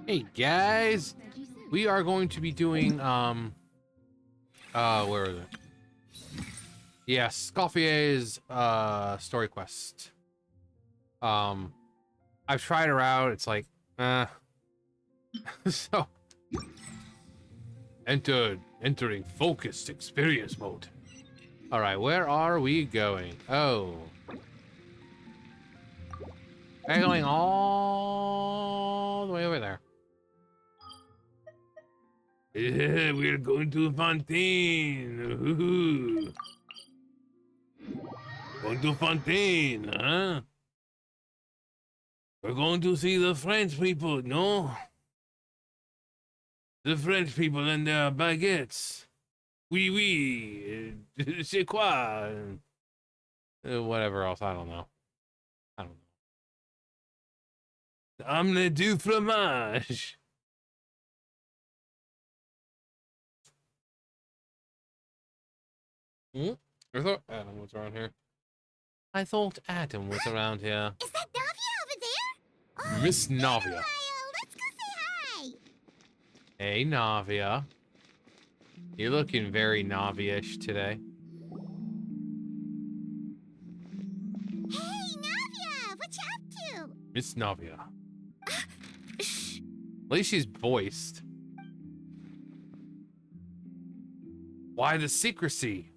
Hey guys, we are going to be doing where is it? Yeah, Escoffier's story quest. I've tried her out. It's like, so entering focused experience mode. All right, where are we going? Oh, we're going all the way over there. Yeah, we're going to a fontaine. Ooh. Going to fontaine, huh? We're going to see the French people, no? The French people and their baguettes. Oui, oui. C'est quoi? Whatever else, I don't know. Omelette du fromage. I thought Adam was around here. I thought Adam was around here. Is that Navia over there? Oh, Miss Navia. Let's go say hi. Hey, Navia. You're looking very Navi-ish today. Hey, Navia, what you up to? Miss Navia. At least she's voiced. Why the secrecy?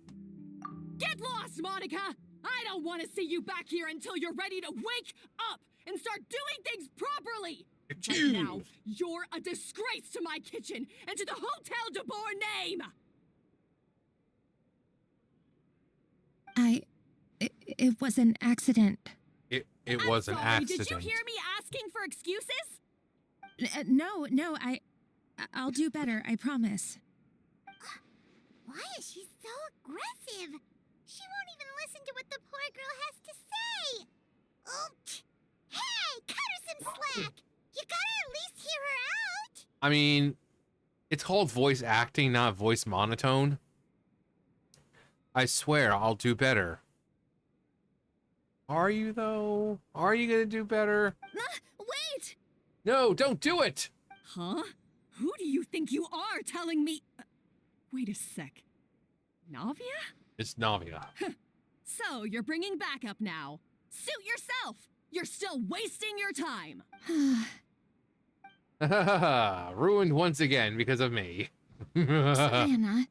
Get lost, Monica! I don't want to see you back here until you're ready to wake up and start doing things properly! Right now, you're a disgrace to my kitchen and to the Hotel de Boer name! It was an accident. It was an accident. Did you hear me asking for excuses? No, I'll do better, I promise. Why is she so aggressive? She won't even listen to what the poor girl has to say. Oh, hey, cut her some slack. You gotta at least hear her out. I mean, it's called voice acting, not voice monotone. I swear I'll do better. Are you, though? Are you gonna do better? Wait! No, don't do it! Huh? Who do you think you are telling me? Wait a sec. Navia? It's Navia. So, you're bringing backup now. Suit yourself! You're still wasting your time! Ruined once again because of me. Savannah,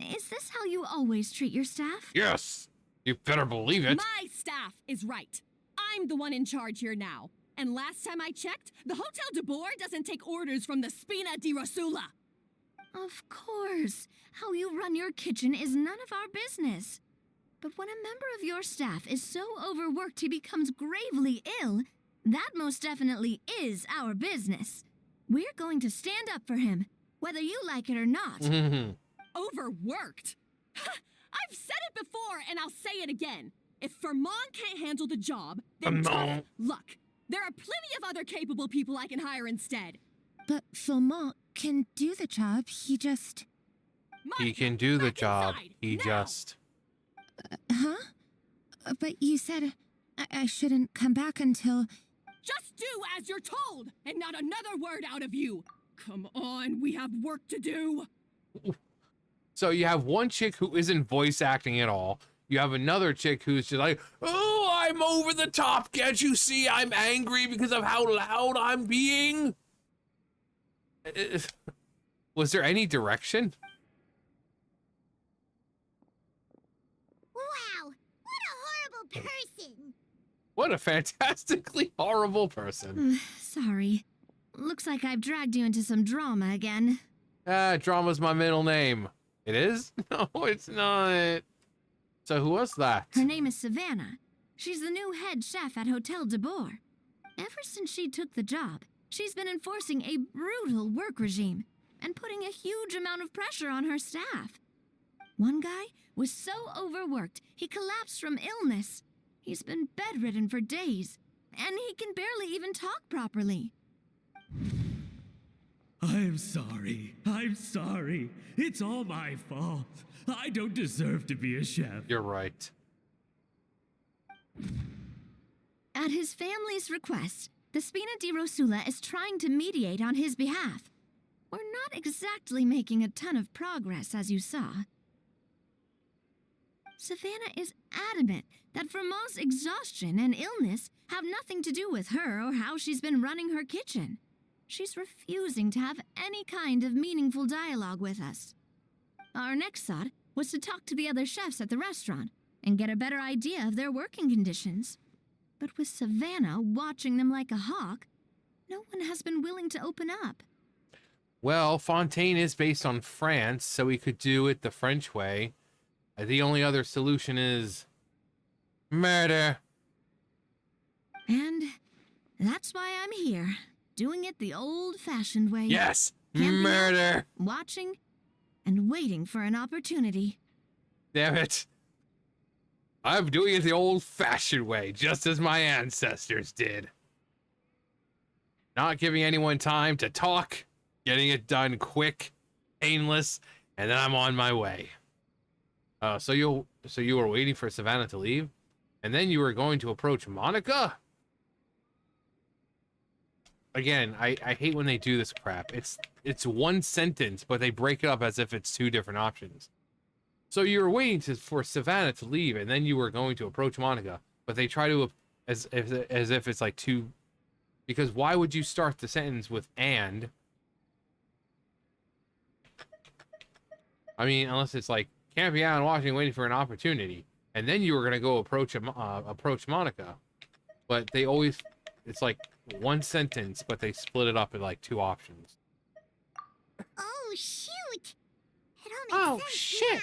is this how you always treat your staff? Yes! You better believe it. My staff is right. I'm the one in charge here now. And last time I checked, the Hotel de Boer doesn't take orders from the Spina di Rosula. Of course. How you run your kitchen is none of our business. But when a member of your staff is so overworked he becomes gravely ill, that most definitely is our business. We're going to stand up for him, whether you like it or not. Overworked? I've said it before, and I'll say it again. If Vermont can't handle the job, then tough luck. There are plenty of other capable people I can hire instead. But Philmont can do the job, he just... He can do the job, he now. just... Huh? But you said I shouldn't come back until... Just do as you're told, and not another word out of you. Come on, we have work to do. So you have one chick who isn't voice acting at all. You have another chick who's just like, oh, I'm over the top. Can't you see I'm angry because of how loud I'm being? Was there any direction? Wow, what a horrible person. What a fantastically horrible person. Sorry. Looks like I've dragged you into some drama again. Drama's my middle name. It is? No, it's not. So who was that? Her name is Savannah. She's the new head chef at Hotel de Boer. Ever since she took the job, she's been enforcing a brutal work regime and putting a huge amount of pressure on her staff. One guy was so overworked, he collapsed from illness. He's been bedridden for days, and he can barely even talk properly. I'm sorry. It's all my fault. I don't deserve to be a chef. You're right. At his family's request, the Spina di Rosula is trying to mediate on his behalf. We're not exactly making a ton of progress, as you saw. Savannah is adamant that Vermont's exhaustion and illness have nothing to do with her or how she's been running her kitchen. She's refusing to have any kind of meaningful dialogue with us. Our next thought was to talk to the other chefs at the restaurant and get a better idea of their working conditions. But with Savannah watching them like a hawk, no one has been willing to open up. Well, Fontaine is based on France, so we could do it the French way. The only other solution is murder. And that's why I'm here, doing it the old-fashioned way. Yes, Camping out, murder. watching, and waiting for an opportunity. Damn it. I'm doing it the old-fashioned way, just as my ancestors did. Not giving anyone time to talk, getting it done quick, painless, and then I'm on my way. So you were waiting for Savannah to leave, and then you were going to approach Monica? Again, I hate when they do this crap. It's one sentence, but they break it up as if it's two different options. So you were waiting for Savannah to leave, and then you were going to approach Monica, but they try to as if it's like two. Because why would you start the sentence with "and"? I mean, unless it's like camping out and watching, waiting for an opportunity, and then you were gonna go approach Monica, but they always, it's like one sentence, but they split it up in like two options. Oh, shoot! It all makes sense shit. now.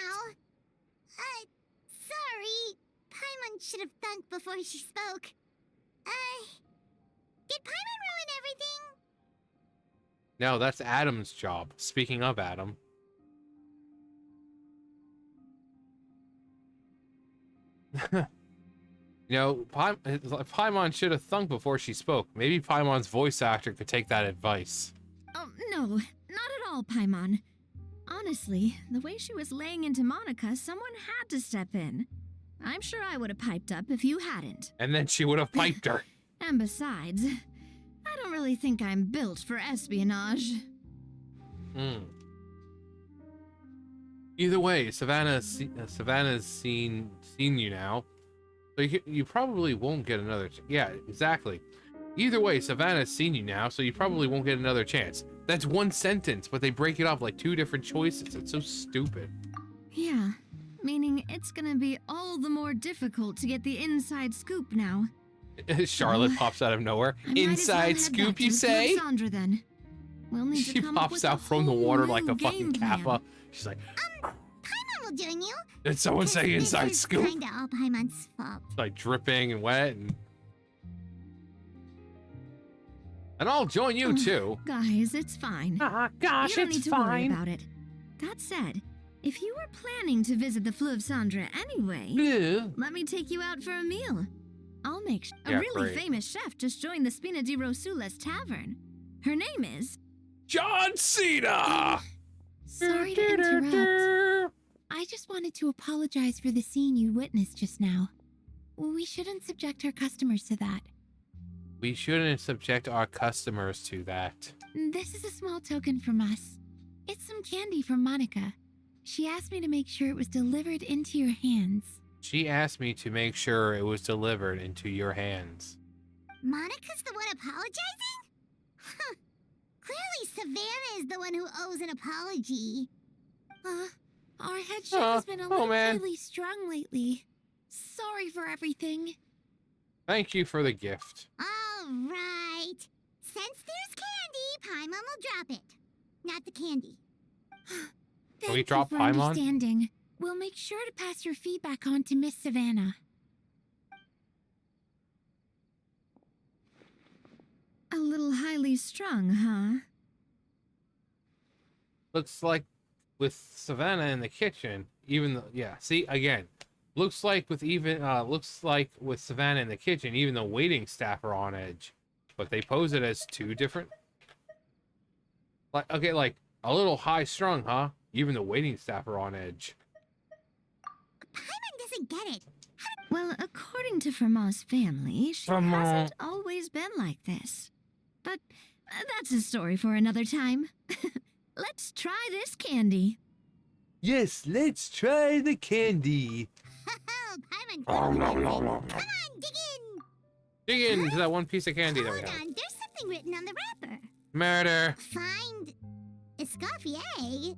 Sorry. Paimon should have thunk before she spoke. Did Paimon ruin everything? No, that's Adam's job. Speaking of Adam. You know, Paimon should have thunk before she spoke. Maybe Paimon's voice actor could take that advice. Oh, no, not at all, Paimon. Honestly, the way she was laying into Monica, someone had to step in. I'm sure I would have piped up if you hadn't. And then she would have piped her. And besides, I don't really think I'm built for espionage. Either way, Savannah's seen you now, so you probably won't get another. Yeah, exactly. Either way, Savannah's seen you now, so you probably won't get another chance. That's one sentence, but they break it up like two different choices. It's so stupid. Yeah, meaning it's gonna be all the more difficult to get the inside scoop now. Charlotte pops out of nowhere. I might as well Inside head scoop, back to you the say? Sandra, then. We'll need She to come up pops with out a from the whole water like new a fucking game plan. kappa. She's like, Paimon will join you. did someone say This inside is scoop? kinda all Paimon's fault. Like dripping and wet, and I'll join you too. Guys, it's fine. Gosh, You don't need to worry about it. That said, if you were planning to visit the Fleuve Cendres anyway, Ew. let me take you out for a meal. I'll make a Yeah, really great. famous chef just joined the Spina di Rosula's tavern. Her name is... John Cena! Sorry to interrupt. I just wanted to apologize for the scene you witnessed just now. We shouldn't subject our customers to that. We shouldn't subject our customers to that. This is a small token from us. It's some candy from Monica. She asked me to make sure it was delivered into your hands. She asked me to make sure it was delivered into your hands. Monica's the one apologizing? Huh. Clearly Savannah is the one who owes an apology. Our head chef has been a little man. really strong lately. Sorry for everything. Thank you for the gift. All right. Since there's candy, Paimon will drop it. Not the candy. Thank we you drop for Paimon? understanding. We'll make sure to pass your feedback on to Miss Savannah. A little highly strung, huh? Looks like with Savannah in the kitchen, even though, yeah, see, again, looks like with Savannah in the kitchen, even the waiting staff are on edge, but they pose it as two different, like, okay, like a little high strung, huh? Even the waiting staff are on edge. Paimon doesn't get it. Well, according to Fermat's family, she hasn't always been like this. But that's a story for another time. Let's try this candy. Yes, let's try the candy. Oh, Paimon's going crazy. Come on, dig in. Dig into that one piece of candy that we Hold have. on, there's something written on the wrapper. Murder. Find Escoffier.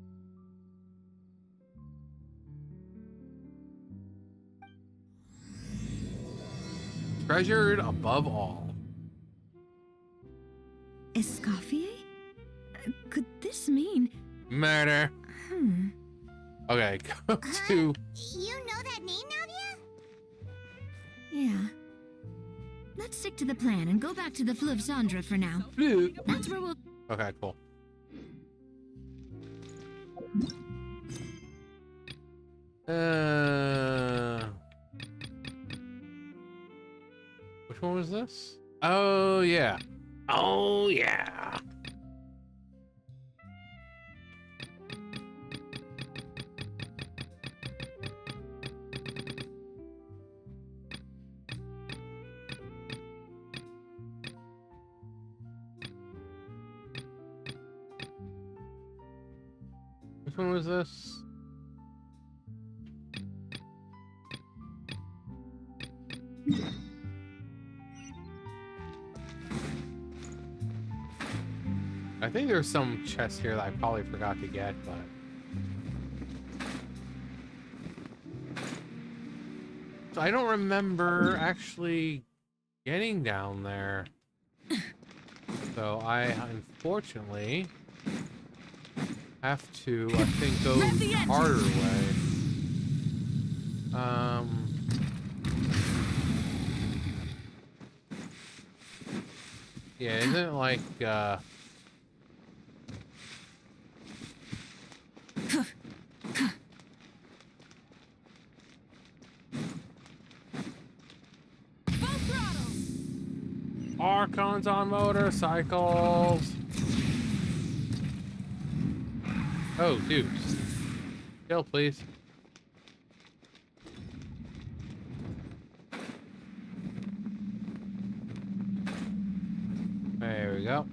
Treasured above all. Escoffier? Could this mean... Murder. Okay, go to... You know that name, Nadia? Yeah. Let's stick to the plan and go back to the Fleuve Cendre for now. That's where we'll... Okay, cool. Which one was this? Oh, yeah. Oh, yeah. Which one was this? I think there's some chests here that I probably forgot to get, but... So I don't remember actually getting down there. So I, unfortunately, have to, I think, go the harder way. Yeah, isn't it like, Archons on motorcycles. Oh, dude. Chill, please. There we go.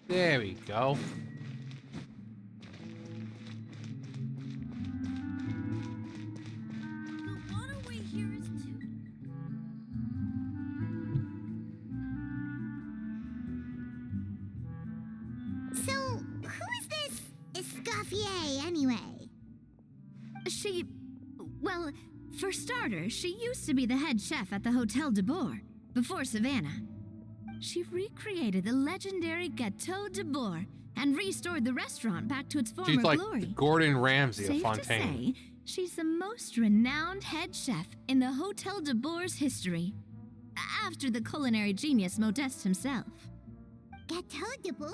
There we go. So, who is this Escoffier, anyway? Well, for starters, she used to be the head chef at the Hotel de Boer, before Savannah. She recreated the legendary Gâteau de Boer and restored the restaurant back to its former She's like glory. Gordon Ramsay of Safe to Fontaine. say, she's the most renowned head chef in the Hotel de Boer's history, after the culinary genius Modeste himself. Gâteau de Boer.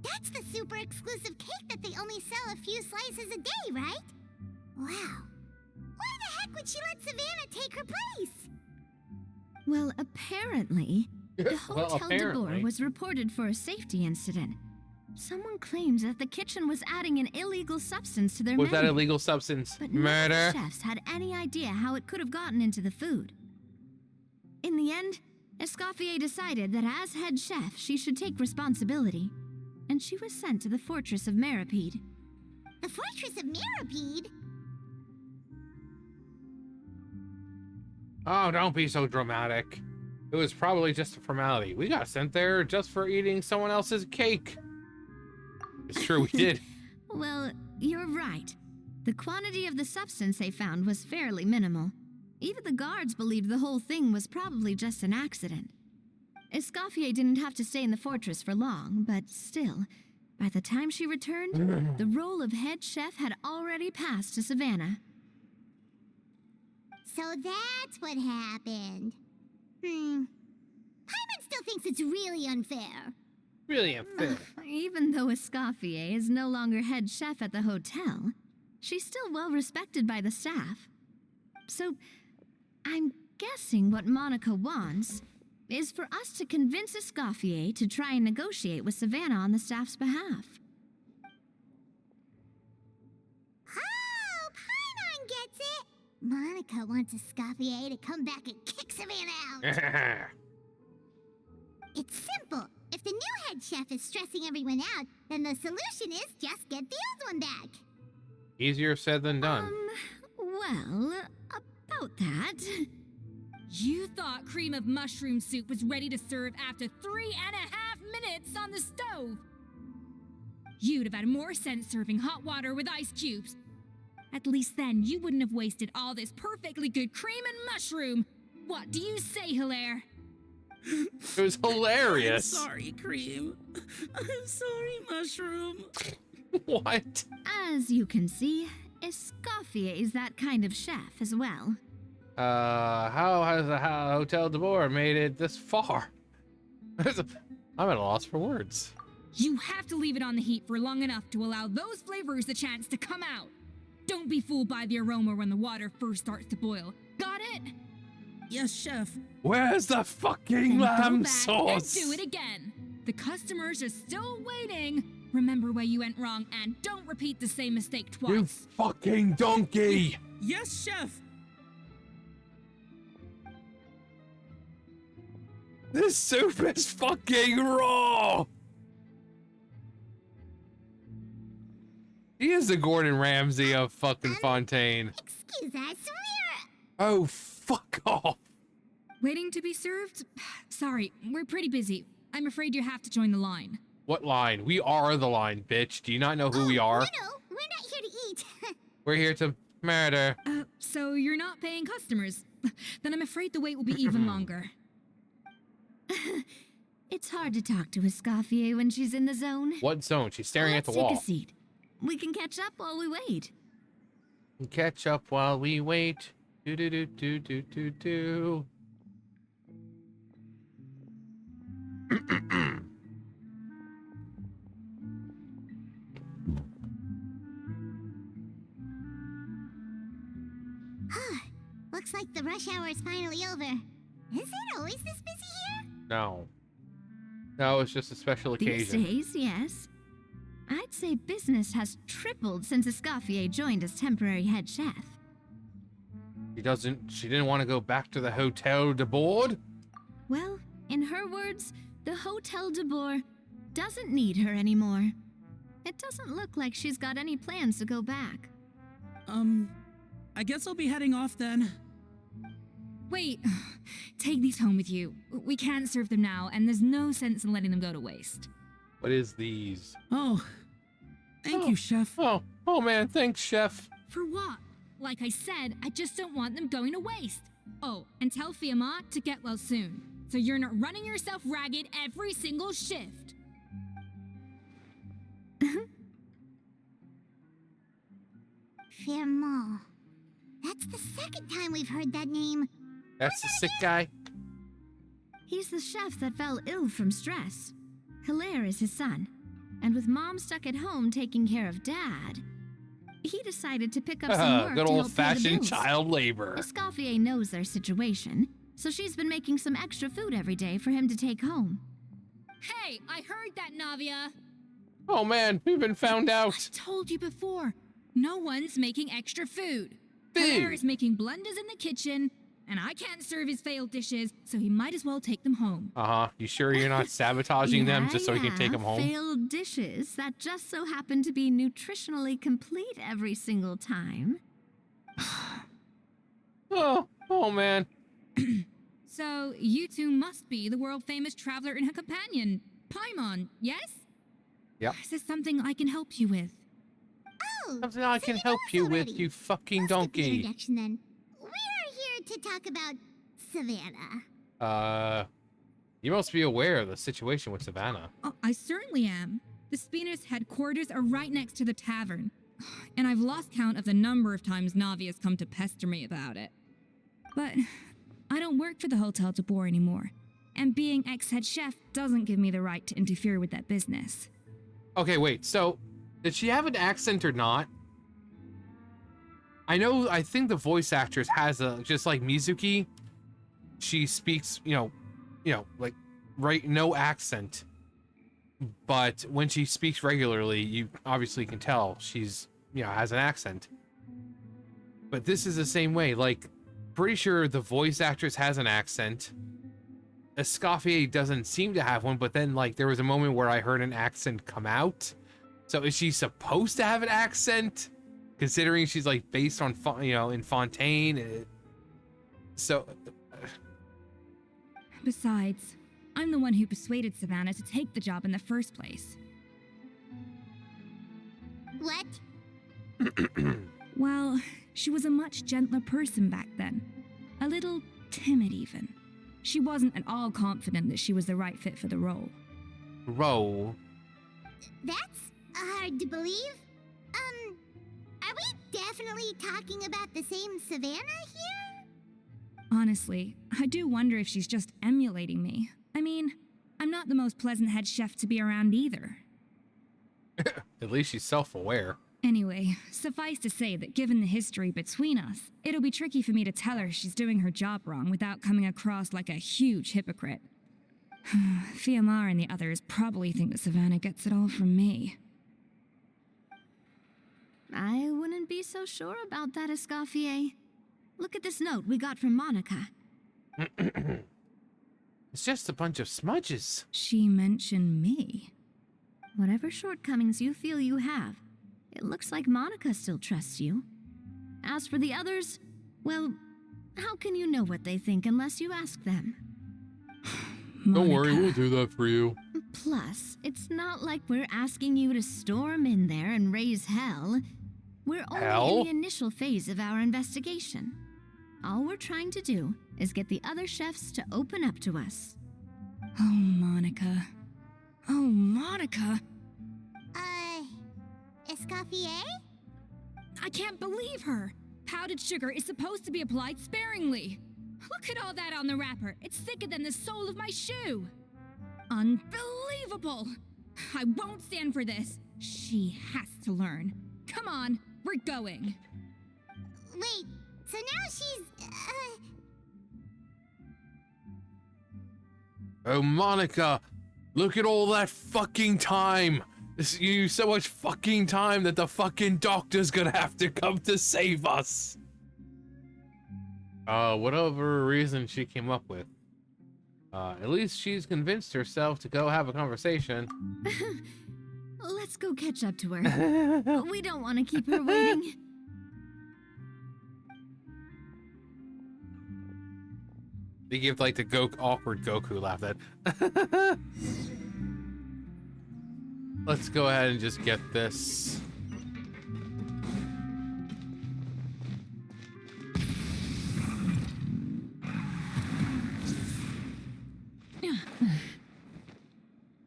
That's the super exclusive cake that they only sell a few slices a day, right? Wow. Why the heck would she let Savannah take her place? Well, apparently, the Well, Hotel de Boer apparently. was reported for a safety incident. Someone claims that the kitchen was adding an illegal substance to their Was menu. that illegal substance? But none of Murder? the chefs had any idea how it could have gotten into the food. In the end, Escoffier decided that as head chef, she should take responsibility, and she was sent to the fortress of Meripede. The Fortress of Meripede? Oh, don't be so dramatic. It was probably just a formality. We got sent there just for eating someone else's cake. It's true, we did. Well, you're right. The quantity of the substance they found was fairly minimal. Even the guards believed the whole thing was probably just an accident. Escoffier didn't have to stay in the fortress for long, but still, by the time she returned, the role of head chef had already passed to Savannah. So that's what happened. Paimon still thinks it's really unfair. Really unfair. Even though Escoffier is no longer head chef at the hotel, she's still well respected by the staff. So, I'm guessing what Monica wants is for us to convince Escoffier to try and negotiate with Savannah on the staff's behalf. Monica wants Escoffier to come back and kick Savannah out. It's simple. If the new head chef is stressing everyone out, then the solution is just get the old one back. Easier said than done. Well, about that. You thought cream of mushroom soup was ready to serve after 3.5 minutes on the stove. You'd have had more sense serving hot water with ice cubes. At least then you wouldn't have wasted all this perfectly good cream and mushroom. What do you say, Hilaire? It was hilarious. I'm sorry, Cream. I'm sorry, Mushroom. What? As you can see, Escoffier is that kind of chef as well. How has the Hotel de Boer made it this far? I'm at a loss for words. You have to leave it on the heat for long enough to allow those flavors the chance to come out. Don't be fooled by the aroma when the water first starts to boil. Got it? Yes, Chef. Where's the fucking Then go lamb back sauce? And do it again. The customers are still waiting. Remember where you went wrong and don't repeat the same mistake twice. You fucking donkey! Yes, Chef. This soup is fucking raw! He is the Gordon Ramsay of fucking Fontaine. Excuse us, we're... Oh, fuck off. Waiting to be served? Sorry, we're pretty busy. I'm afraid you have to join the line. What line? We are the line, bitch. Do you not know who we are? No, we're not here to eat. We're here to murder. So you're not paying customers? Then I'm afraid the wait will be even longer. It's hard to talk to Escoffier when she's in the zone. What zone? She's staring at the Let's take wall. a seat. We can catch up while we wait. Catch up while we wait. Do do do do do do do. Looks like the rush hour is finally over. Is it always this busy here? No. No, it's just a special These occasion. days, yes. I'd say business has tripled since Escoffier joined as temporary head chef. She didn't want to go back to the Hotel de Boer? Well, in her words, the Hotel de Boer doesn't need her anymore. It doesn't look like she's got any plans to go back. I guess I'll be heading off then. Wait, take these home with you. We can't serve them now, and there's no sense in letting them go to waste. What is these? Oh, thank you, Chef. Oh man, thanks, chef. For what? Like I said, I just don't want them going to waste. Oh, and tell Fiamma to get well soon, so you're not running yourself ragged every single shift. Firmont. That's the second time we've heard that name. That's the sick guy? He's the chef that fell ill from stress. Hilaire is his son. And with Mom stuck at home taking care of Dad, he decided to pick up some work Good to help pay the old-fashioned bills. child labor. Escoffier knows their situation, so she's been making some extra food every day for him to take home. Hey, I heard that, Navia. Oh man, we've been found I out. told you before. No one's making extra food. Food. Hilaire is making blunders in the kitchen, and I can't serve his failed dishes, so he might as well take them home. Uh-huh. You sure you're not sabotaging them just so he can take them home? Failed dishes that just so happen to be nutritionally complete every single time. Oh man. So, you two must be the world-famous traveler and her companion, Paimon, yes? Yep. Is there something I can help you with? Oh, Something I so can you help know us you with, already. you fucking Let's get the donkey. introduction then. We're here to talk about Savannah. You must be aware of the situation with Savannah. Oh, I certainly am. The Spina's headquarters are right next to the tavern. And I've lost count of the number of times Navi has come to pester me about it. But I don't work for the Hotel de Boer anymore. And being ex-head chef doesn't give me the right to interfere with that business. Okay, wait, so did she have an accent or not? I think the voice actress has just like Mizuki, she speaks, like no accent. But when she speaks regularly, you obviously can tell she's, has an accent. but this is the same way. Like, pretty sure the voice actress has an accent. Escoffier doesn't seem to have one, but then like there was a moment where I heard an accent come out. So is she supposed to have an accent? Considering she's like based on, in Fontaine. So. Besides, I'm the one who persuaded Savannah to take the job in the first place. What? Well, she was a much gentler person back then. A little timid even. She wasn't at all confident that she was the right fit for the role. Role? That's hard to believe. Are we definitely talking about the same Savannah here? Honestly, I do wonder if she's just emulating me. I mean, I'm not the most pleasant head chef to be around either. At least she's self-aware. Anyway, suffice to say that given the history between us, it'll be tricky for me to tell her she's doing her job wrong without coming across like a huge hypocrite. Fiamar and the others probably think that Savannah gets it all from me. I wouldn't be so sure about that, Escoffier. Look at this note we got from Monica. It's just a bunch of smudges. She mentioned me. Whatever shortcomings you feel you have, it looks like Monica still trusts you. As for the others, well, how can you know what they think unless you ask them? Don't worry, we'll do that for you. Plus, it's not like we're asking you to storm in there and raise hell. We're only in the initial phase of our investigation. All we're trying to do is get the other chefs to open up to us. Oh, Monica. Oh, Monica. Escoffier? I can't believe her. Powdered sugar is supposed to be applied sparingly. Look at all that on the wrapper. It's thicker than the sole of my shoe. Unbelievable. I won't stand for this. She has to learn. Come on, we're going. Wait, so now she's, Oh, Monica, look at all that fucking time. You use so much fucking time that the fucking doctor's gonna have to come to save us. Whatever reason she came up with. At least she's convinced herself to go have a conversation. Let's go catch up to her. We don't want to keep her waiting. They give like the awkward Goku laugh that. Let's go ahead and just get this.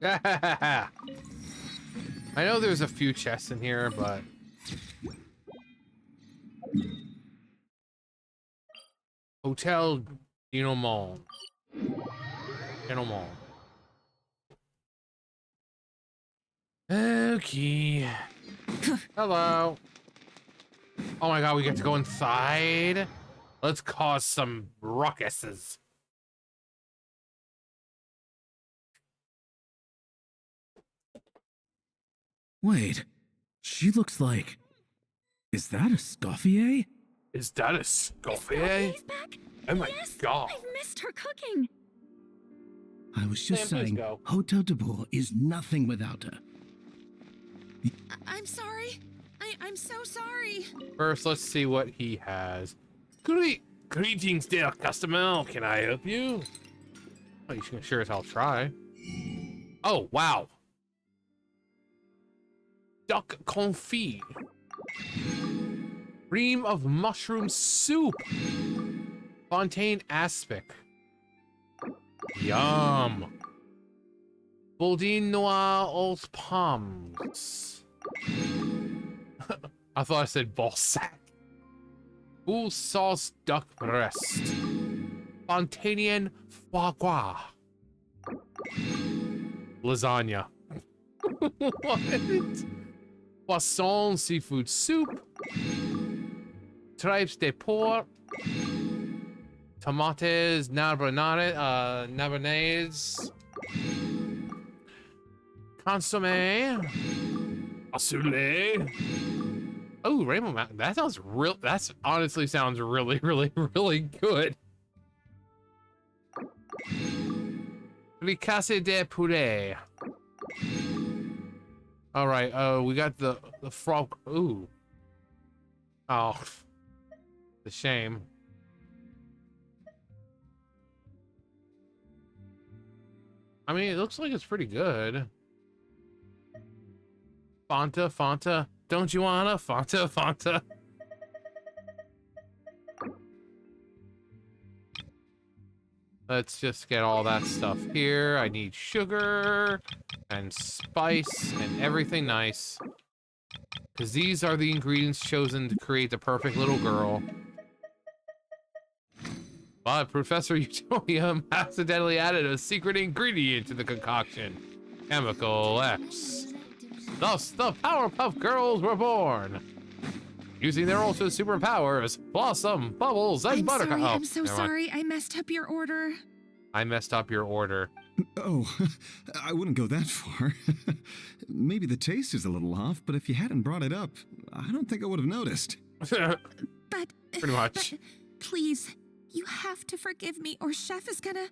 I know there's a few chests in here, but Hotel Denouement. Okay. Hello. Oh my god, we get to go inside? Let's cause some ruckuses. Wait, she looks like... Is that Escoffier? Is that a Escoffier? Escoffier's back? Oh my Yes, god. I've missed her cooking. I was just Sam, please saying, go. Hotel de Boer is nothing without her. I'm sorry. I'm so sorry. First, let's see what he has. Greetings, dear customer. Can I help you? Oh, you can sure as hell try. Oh, wow. Duck confit. Cream of mushroom soup. Fontaine aspic. Yum. Boudin noir aux pommes. I thought I said balsac. Full sauce duck breast. Fontainian foie gras. Lasagna. What? Poisson seafood soup. Tripes de porc. Tomates narbonnaise. Consommé. Cassoulet. Oh, Rainbow Mountain. That sounds real. That's honestly sounds really, really, really good. Fricasse de poulet. All right. We got the frog. Ooh. Oh, the shame. I mean, it looks like it's pretty good. Fanta, don't you wanna Fanta? Let's just get all that stuff here. I need sugar and spice and everything nice. Because these are the ingredients chosen to create the perfect little girl. But Professor Utonium accidentally added a secret ingredient to the concoction. Chemical X. Thus, the Powerpuff Girls were born. Using their ultra superpowers, Blossom, Bubbles, and Buttercup. I'm so sorry. I messed up your order. I messed up your order. Oh, I wouldn't go that far. Maybe the taste is a little off, but if you hadn't brought it up, I don't think I would have noticed. But Pretty much. But please, you have to forgive me, or Chef is gonna.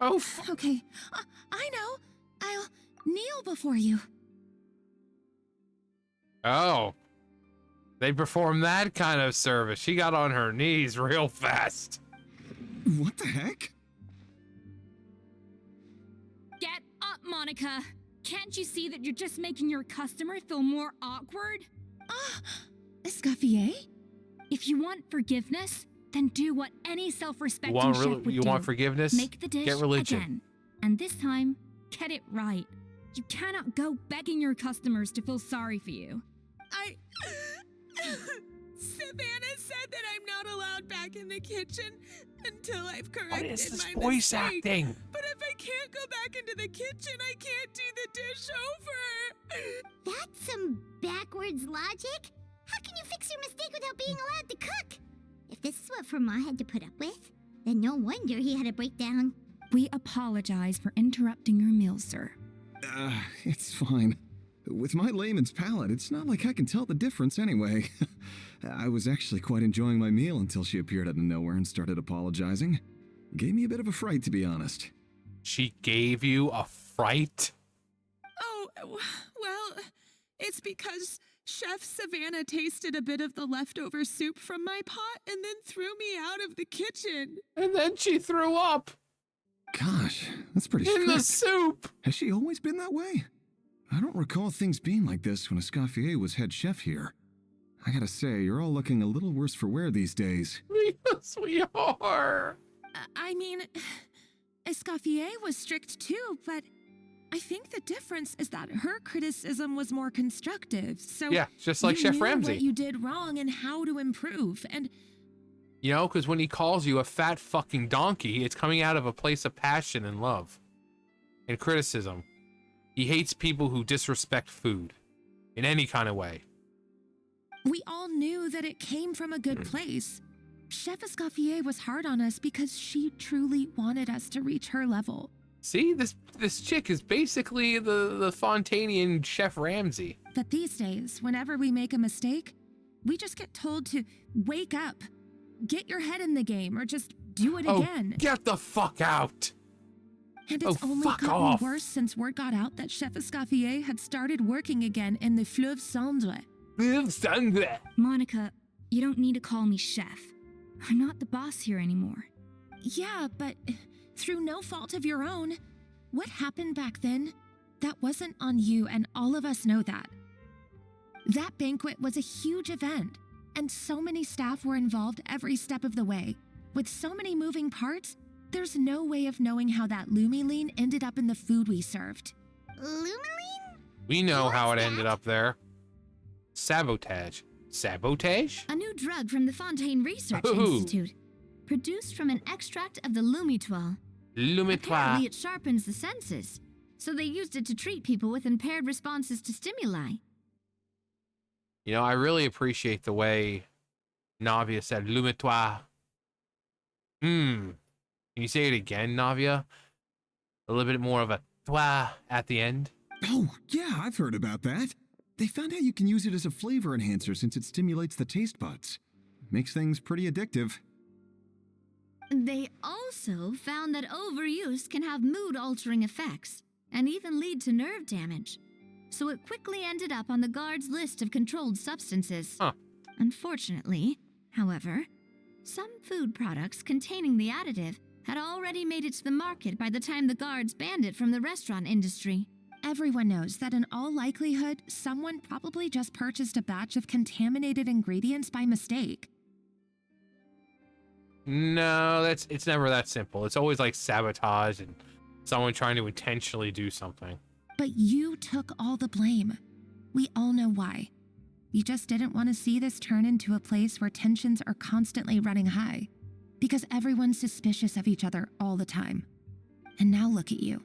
Oh. Okay, I know. I'll kneel before you. Oh. They performed that kind of service. She got on her knees real fast. What the heck? Get up, Monica. Can't you see that you're just making your customer feel more awkward? Escoffier? If you want forgiveness, then do what any self-respecting You chef would do. You want forgiveness? Make the dish Get religion. again. And this time, get it right. You cannot go begging your customers to feel sorry for you. Savannah said that I'm not allowed back in the kitchen until I've corrected What is this my voice mistake. acting? But if I can't go back into the kitchen, I can't do the dish over. That's some backwards logic. How can you fix your mistake without being allowed to cook? If this is what Fermat had to put up with, then no wonder he had a breakdown. We apologize for interrupting your meal, sir. It's fine. With my layman's palate, it's not like I can tell the difference anyway. I was actually quite enjoying my meal until she appeared out of nowhere and started apologizing. Gave me a bit of a fright, to be honest. She gave you a fright? Oh, well, it's because Chef Savannah tasted a bit of the leftover soup from my pot and then threw me out of the kitchen. And then she threw up. Gosh, that's pretty In the strict. soup. Has she always been that way? I don't recall things being like this when Escoffier was head chef here. I gotta say, you're all looking a little worse for wear these days. Yes, we are. I mean, Escoffier was strict too, but I think the difference is that her criticism was more constructive. So Yeah, just like you Chef knew Ramsay. what you did wrong and how to improve. And You know, because when he calls you a fat fucking donkey, it's coming out of a place of passion and love and criticism. He hates people who disrespect food in any kind of way. we all knew that it came from a good place. Chef Escoffier was hard on us because she truly wanted us to reach her level. See, this chick is basically the Fontanian Chef Ramsay. But these days, whenever we make a mistake, we just get told to wake up, get your head in the game, or just do it again. Get the fuck out. And it's only fuck gotten off. worse since word got out that Chef Escoffier had started working again in the Fleuve Cendre. Monica, you don't need to call me chef. I'm not the boss here anymore. Yeah, but through no fault of your own, what happened back then, that wasn't on you, and all of us know that. That banquet was a huge event, and so many staff were involved every step of the way. With so many moving parts, there's no way of knowing how that lumiline ended up in the food we served. Lumiline? We know how it What's ended that? up there. Sabotage. Sabotage? A new drug from the Fontaine Research Ooh. Institute, produced from an extract of the lumitoile. Lumitoire. Apparently it sharpens the senses, so they used it to treat people with impaired responses to stimuli. You know, I really appreciate the way Navia said lumitoire. Can you say it again, Navia? A little bit more of a toi at the end. Oh, yeah, I've heard about that. They found out you can use it as a flavor enhancer since it stimulates the taste buds. Makes things pretty addictive. They also found that overuse can have mood-altering effects and even lead to nerve damage. So it quickly ended up on the guard's list of controlled substances. Huh. Unfortunately, however, some food products containing the additive had already made it to the market by the time the guards banned it from the restaurant industry. Everyone knows that in all likelihood, someone probably just purchased a batch of contaminated ingredients by mistake. No, it's never that simple. It's always like sabotage and someone trying to intentionally do something. But you took all the blame. We all know why. You just didn't want to see this turn into a place where tensions are constantly running high, because everyone's suspicious of each other all the time. And now look at you,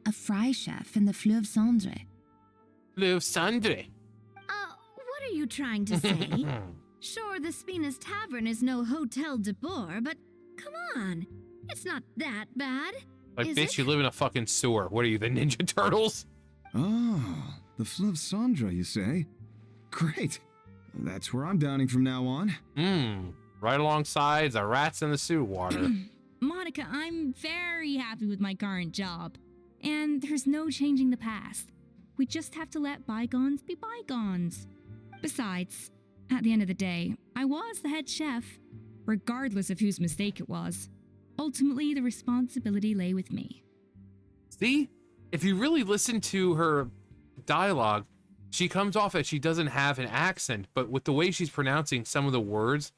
a fry chef in the Fleuve Cendre. Fleuve Cendre. What are you trying to say? Sure, the Spina's Tavern is no Hotel de Boer, but come on, it's not that bad. Like, is bitch, it? you live in a fucking sewer. What are you, the Ninja Turtles? Oh, the Fleuve Cendre, you say? Great. That's where I'm dining from now on. Right alongside the rats in the sewer water. Monica, I'm very happy with my current job. And there's no changing the past. We just have to let bygones be bygones. Besides, at the end of the day, I was the head chef, regardless of whose mistake it was. Ultimately, the responsibility lay with me. See? If you really listen to her dialogue, she comes off as she doesn't have an accent, but with the way she's pronouncing some of the words,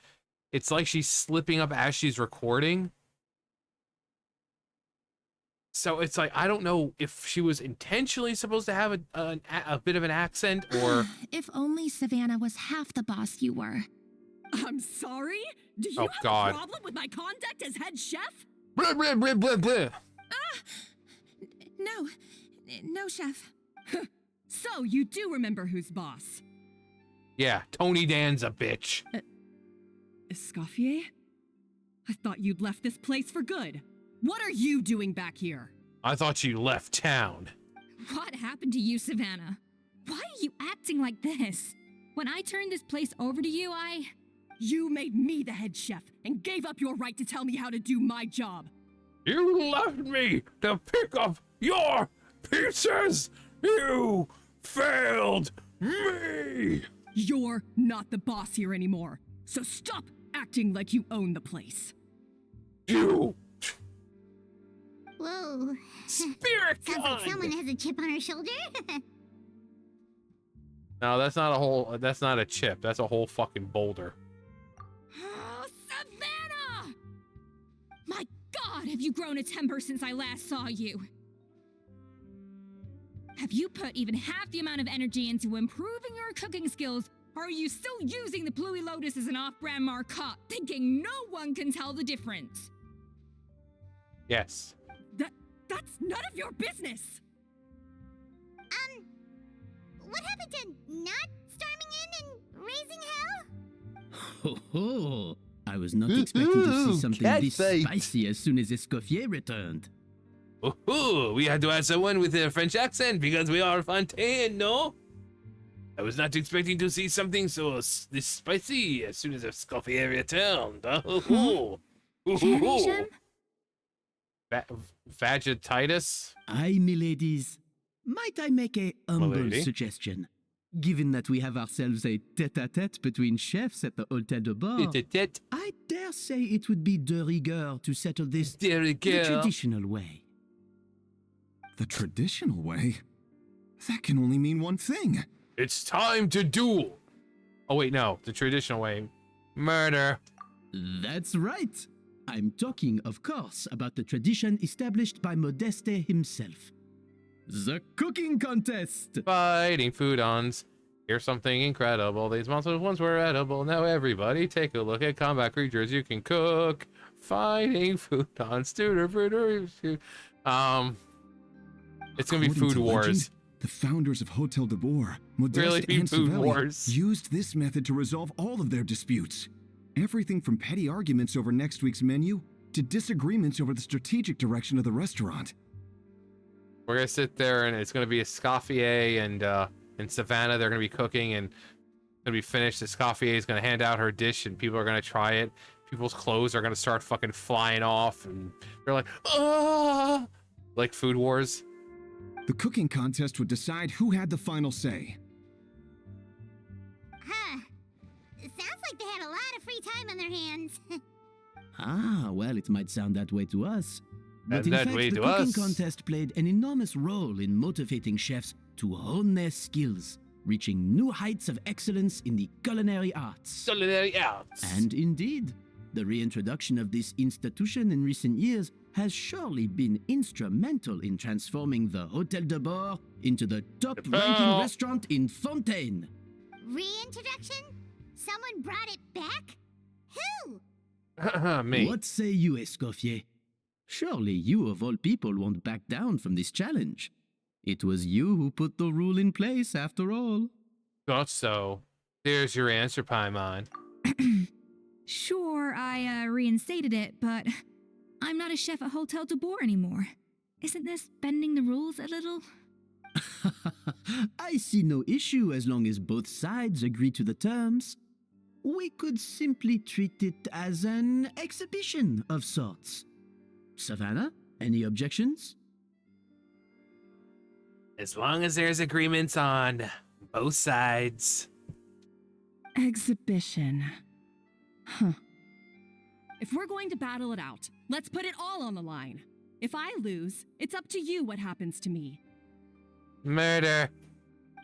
it's like she's slipping up as she's recording. So it's like, I don't know if she was intentionally supposed to have a bit of an accent or... If only Savannah was half the boss you were. I'm sorry? Do you Oh, have God. a problem with my conduct as head chef? Blah, blah, blah, blah, blah. No, chef. So, you do remember who's boss? Yeah, Tony Dan's a bitch. Escoffier? I thought you'd left this place for good. What are you doing back here? I thought you left town. What happened to you, Savannah? Why are you acting like this? When I turned this place over to you, You made me the head chef and gave up your right to tell me how to do my job. You left me to pick up your pieces. You failed me. You're not the boss here anymore, so stop acting like you own the place. You Whoa. spirit Sounds like gun. someone has a chip on her shoulder. No, that's not a chip. That's a whole fucking boulder. Oh, Savannah! My God, have you grown a temper since I last saw you? Have you put even half the amount of energy into improving your cooking skills, or are you still using the Pluie Lotus as an off-brand marcotte, thinking no one can tell the difference? Yes. That's none of your business. What happened to not storming in and raising hell? Ho ho! I was not expecting to see something this catfight. spicy as soon as Escoffier returned. Ooh, we had to add someone with a French accent because we are Fontaine, no? I was not expecting to see something this spicy as soon as Escoffier returned. Cherry Vagititis? Aye, miladies. Might I make a humble Milady? suggestion? Given that we have ourselves a tete-a-tete between chefs at the Hotel de Boer, Tit. I dare say it would be de rigueur to settle this De rigueur. the traditional way. The traditional way? That can only mean one thing. It's time to duel. Oh wait, no, the traditional way. Murder. That's right. I'm talking, of course, about the tradition established by Modeste himself. The cooking contest! Fighting foodons. Here's something incredible. These monsters once were edible. Now everybody take a look at combat creatures you can cook. Fighting foodons. It's gonna be According food to wars. legend, the founders of Hotel de Boer, Modeste Really be and food Savelli, wars. used this method to resolve all of their disputes. Everything from petty arguments over next week's menu to disagreements over the strategic direction of the restaurant. We're gonna sit there and it's gonna be Escoffier and In Savannah, they're gonna be cooking and gonna be finished. Escoffier is gonna hand out her dish, and people are gonna try it. People's clothes are gonna start fucking flying off, and they're like, ah, like Food Wars. The cooking contest would decide who had the final say. Huh. It sounds like they had a lot of free time on their hands. Ah, well, it might sound that way to us. But And in that fact, way the to cooking us. contest played an enormous role in motivating chefs to hone their skills, reaching new heights of excellence in the culinary arts. Culinary arts. And indeed, the reintroduction of this institution in recent years has surely been instrumental in transforming the Hotel de Bord into the top-ranking restaurant in Fontaine. Reintroduction? Someone brought it back? Who? Me. What say you, Escoffier? Surely you of all people won't back down from this challenge. It was you who put the rule in place, after all. Thought so. There's your answer, Paimon. Sure, I reinstated it, but I'm not a chef at Hotel de Boer anymore. Isn't this bending the rules a little? I see no issue as long as both sides agree to the terms. We could simply treat it as an exhibition of sorts. Savannah, any objections? As long as there's agreements on both sides. Exhibition. Huh. If we're going to battle it out, let's put it all on the line. If I lose, it's up to you what happens to me. Murder.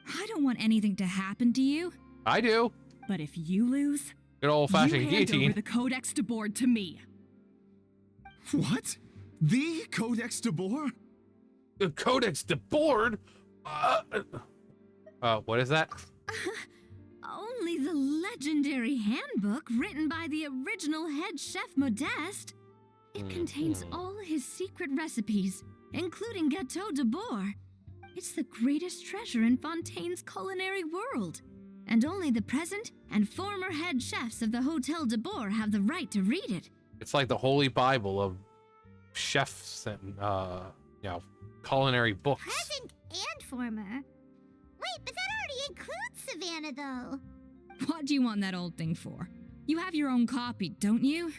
I don't want anything to happen to you. I do. But if you lose, Good old-fashioned you hand over guillotine. the Codex de Boer to me. What? The Codex de Boer? The Codex de Board? What is that? Only the legendary handbook written by the original head chef Modeste. It contains all his secret recipes, including Gâteau de Boer. It's the greatest treasure in Fontaine's culinary world. And only the present and former head chefs of the Hotel de Boer have the right to read it. It's like the holy Bible of chefs and, culinary books. Present and former. Wait, but that already includes Savannah, though. What do you want that old thing for? You have your own copy, don't you?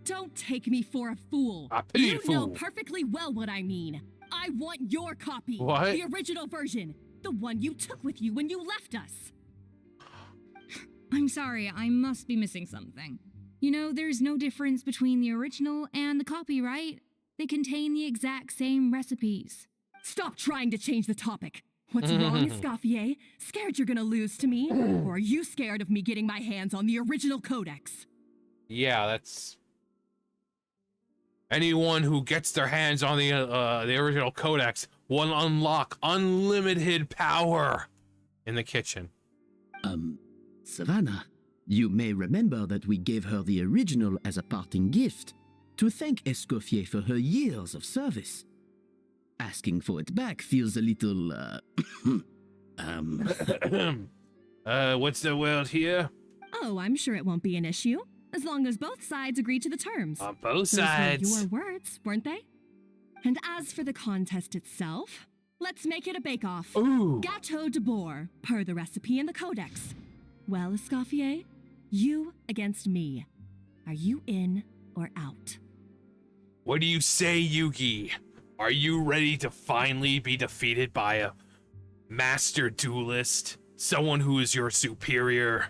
Don't take me for a fool. I pity You a fool. know perfectly well what I mean. I want your copy. What? The original version. The one you took with you when you left us. I'm sorry, I must be missing something. You know, there's no difference between the original and the copy, right? They contain the exact same recipes. Stop trying to change the topic. What's wrong, Escoffier? Scared you're gonna lose to me? Or are you scared of me getting my hands on the original Codex? Yeah, that's... Anyone who gets their hands on the original Codex will unlock unlimited power in the kitchen. Savannah, you may remember that we gave her the original as a parting gift to thank Escoffier for her years of service. Asking for it back feels a little, What's the word here? Oh, I'm sure it won't be an issue. As long as both sides agree to the terms. On both Those were sides. your words, weren't they? And as for the contest itself, let's make it a bake-off. Ooh. Gâteau de Boer, per the recipe in the Codex. Well, Escoffier, you against me. Are you in or out? What do you say, Yugi? Are you ready to finally be defeated by a master duelist? Someone who is your superior?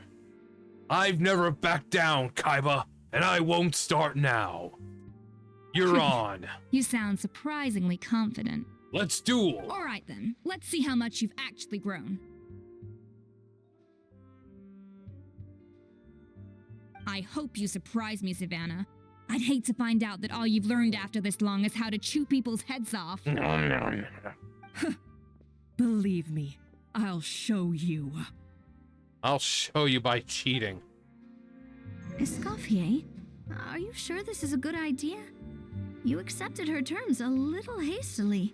I've never backed down, Kaiba, and I won't start now. You're on. You sound surprisingly confident. Let's duel. All right then, let's see how much you've actually grown. I hope you surprise me, Savannah. I'd hate to find out that all you've learned after this long is how to chew people's heads off. Believe me, I'll show you. I'll show you by cheating. Escoffier, are you sure this is a good idea? You accepted her terms a little hastily.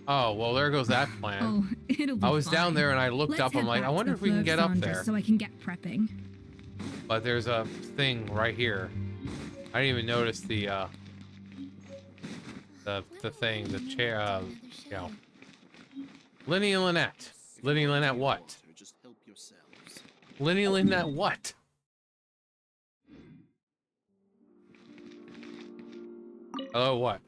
Oh, well, there goes that plan. Oh, it'll be I was down fine. there and I looked Let's up. I'm head like, back I to wonder the if we can Fleur get up Saunders there. so I can get prepping. But there's a thing right here. I didn't even notice the thing, the chair, Lenny and Lynette. Lenny and Lynette what? Just help yourselves. Lenny and Lynette what? Oh, what?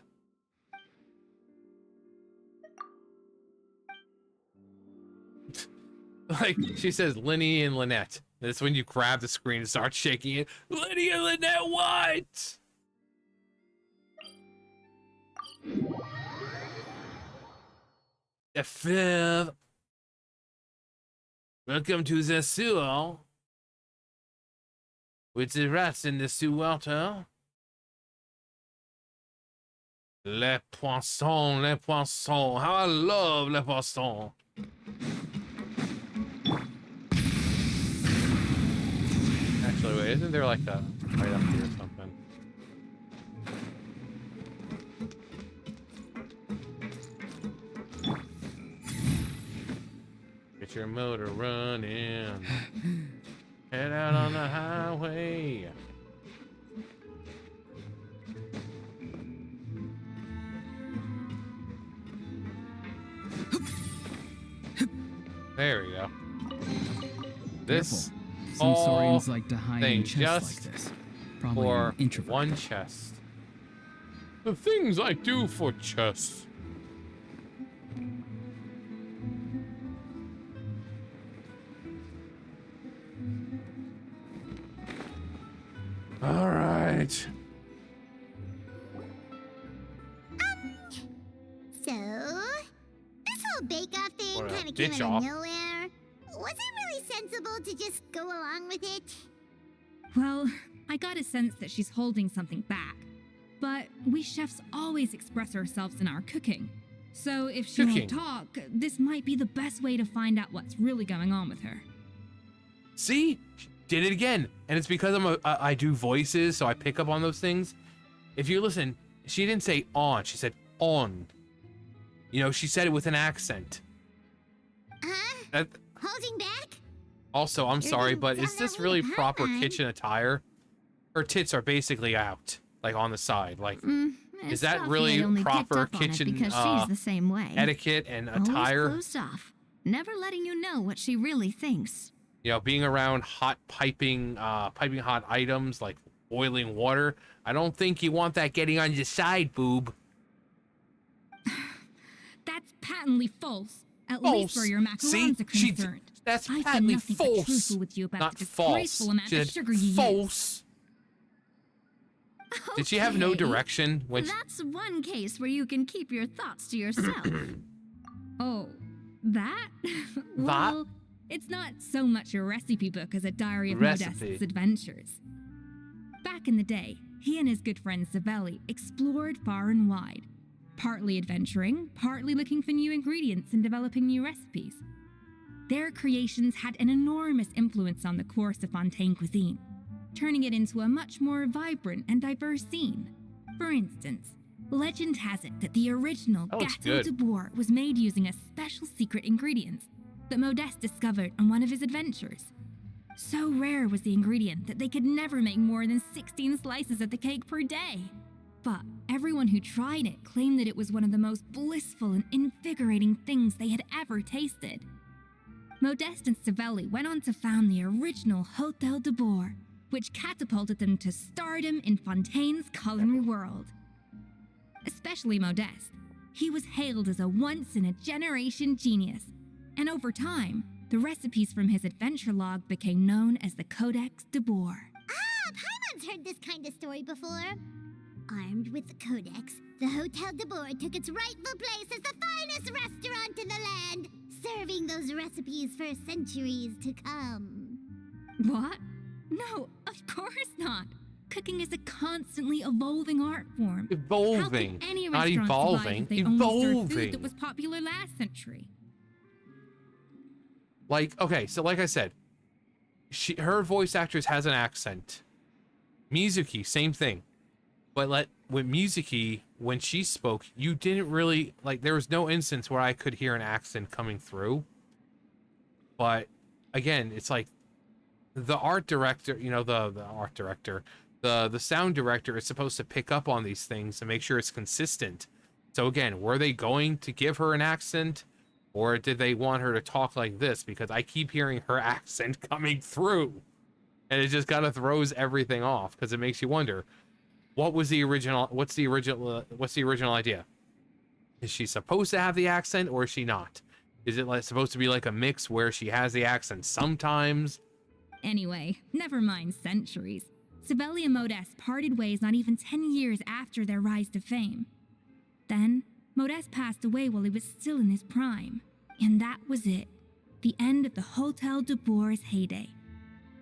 Like, she says Lenny and Lynette. That's when you grab the screen and start shaking it. Lenny and Lynette what? The fifth. Welcome to the sewer. With the rats in the sewer. Les poissons, les poissons. How I love les poissons. Actually, wait, isn't there like a right up here or something? Get your motor running. Head out on the highway. There we go. This Some all saurians like to hide in thing chests just like this. Probably for an introvert. one chest. The things I do for chests. All right. So, this whole bake-off thing What, a kind of came ditch out off? of nowhere. Was it really sensible to just go along with it? Well, I got a sense that she's holding something back. But we chefs always express ourselves in our cooking. So if she won't talk, this might be the best way to find out what's really going on with her. See? She did it again. And it's because I do voices, so I pick up on those things. If you listen, she didn't say on, she said on. You know, she said it with an accent. Huh? Holding back? Also, I'm You're sorry, being but is this really definitely proper hard. kitchen attire? Her tits are basically out, like on the side. Like, is that really only proper picked up on it kitchen because she's the same way. etiquette and Always attire? closed off, never letting you know what she really thinks. You know, being around hot piping hot items like boiling water. I don't think you want that getting on your side, boob. That's patently false. At least where your macarons See? are concerned. That's I've been patently nothing but false. truthful with you about Not the false. disgraceful amount She of said sugar you use. false. Did she have no Okay. direction when she... That's one case where you can keep your thoughts to yourself. Oh, that? Well, it's not so much a recipe book as a diary of Modest's adventures. Back in the day, he and his good friend Savelli explored far and wide, partly adventuring, partly looking for new ingredients and developing new recipes. Their creations had an enormous influence on the course of Fontaine cuisine, turning it into a much more vibrant and diverse scene. For instance, legend has it that the original Gâteau de Bourg was made using a special secret ingredient that Modeste discovered on one of his adventures. So rare was the ingredient that they could never make more than 16 slices of the cake per day. But everyone who tried it claimed that it was one of the most blissful and invigorating things they had ever tasted. Modeste and Savelli went on to found the original Hôtel de Bourg, which catapulted them to stardom in Fontaine's culinary world. Especially Modeste. He was hailed as a once-in-a-generation genius, and over time, the recipes from his adventure log became known as the Codex de Bourg. Ah, Paimon's heard this kind of story before. Armed with the Codex, the Hôtel de Bourg took its rightful place as the finest restaurant in the land, serving those recipes for centuries to come. What? No, of course not. Cooking is a constantly evolving art form. Evolving, How could any not restaurant evolving, survive if they only served food evolving. that was popular last century? Like, okay, so like I said, her voice actress has an accent. Mizuki, same thing. But with Mizuki, when she spoke, you didn't really, like, there was no instance where I could hear an accent coming through. But, again, it's like, the art director, you know, the art director, the sound director is supposed to pick up on these things and make sure it's consistent. So again, were they going to give her an accent? Or did they want her to talk like this? Because I keep hearing her accent coming through. And it just kind of throws everything off because it makes you wonder, what's the original idea? Is she supposed to have the accent or is she not? Is it like supposed to be like a mix where she has the accent sometimes? Anyway, never mind centuries. Sibeli and Modest parted ways not even 10 years after their rise to fame. Then, Modest passed away while he was still in his prime. And that was it. The end of the Hotel de Boer's heyday.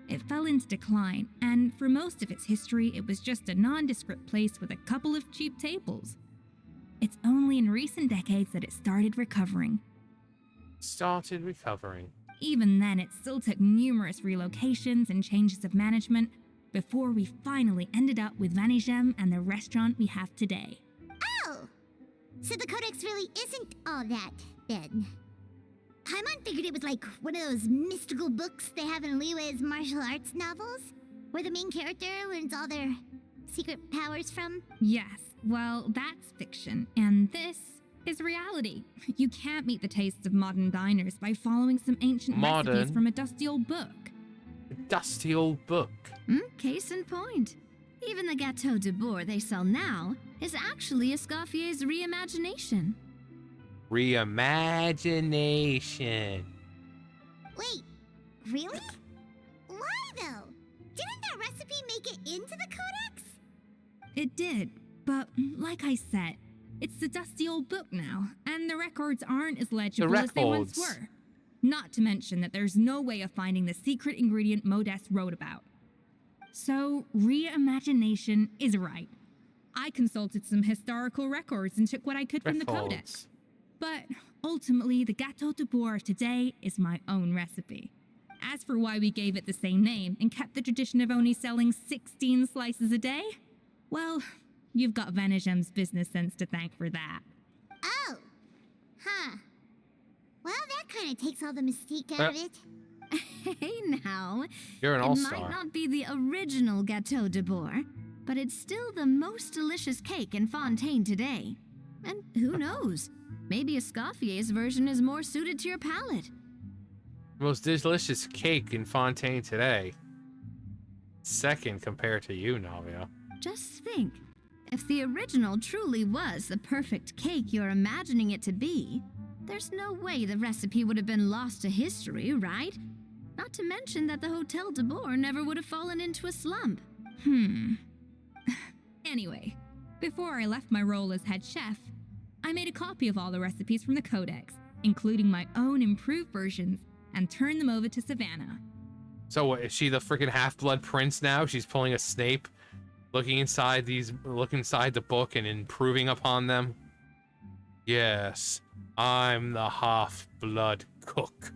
It fell into decline, and for most of its history, it was just a nondescript place with a couple of cheap tables. It's only in recent decades that it started recovering. Even then, it still took numerous relocations and changes of management before we finally ended up with Vanigem and the restaurant we have today. Oh! So the Codex really isn't all that, then. Paimon figured it was like one of those mystical books they have in Liyue's martial arts novels, where the main character learns all their secret powers from. Yes, well, that's fiction, and this is reality. You can't meet the tastes of modern diners by following some ancient recipes from a dusty old book. Dusty old book. Case in point. Even the Gâteau de Boer they sell now is actually Escoffier's reimagination. Reimagination. Wait, really? Why though? Didn't that recipe make it into the Codex? It did, but like I said, it's the dusty old book now, and the records aren't as legible as they once were. Not to mention that there's no way of finding the secret ingredient Modest wrote about. So, reimagination is right. I consulted some historical records and took what I could from the Codex. But ultimately, the Gâteau de Boer of today is my own recipe. As for why we gave it the same name and kept the tradition of only selling 16 slices a day, well, you've got Vanigem's business sense to thank for that. Oh. Huh. Well, that kind of takes all the mystique out of it. Hey now. You're an all-star. It might not be the original Gâteau de Boer, but it's still the most delicious cake in Fontaine today. And who knows? Maybe Escoffier's version is more suited to your palate. Most delicious cake in Fontaine today. Second compared to you, Navia. Just think, if the original truly was the perfect cake you're imagining it to be, there's no way the recipe would have been lost to history, right? Not to mention that the Hotel de Boer never would have fallen into a slump. Anyway, before I left my role as head chef, I made a copy of all the recipes from the Codex, including my own improved versions, and turned them over to Savannah. So what, is she the freaking half-blood prince now? She's pulling a Snape, looking inside the book and improving upon them? Yes, I'm the half-blood cook.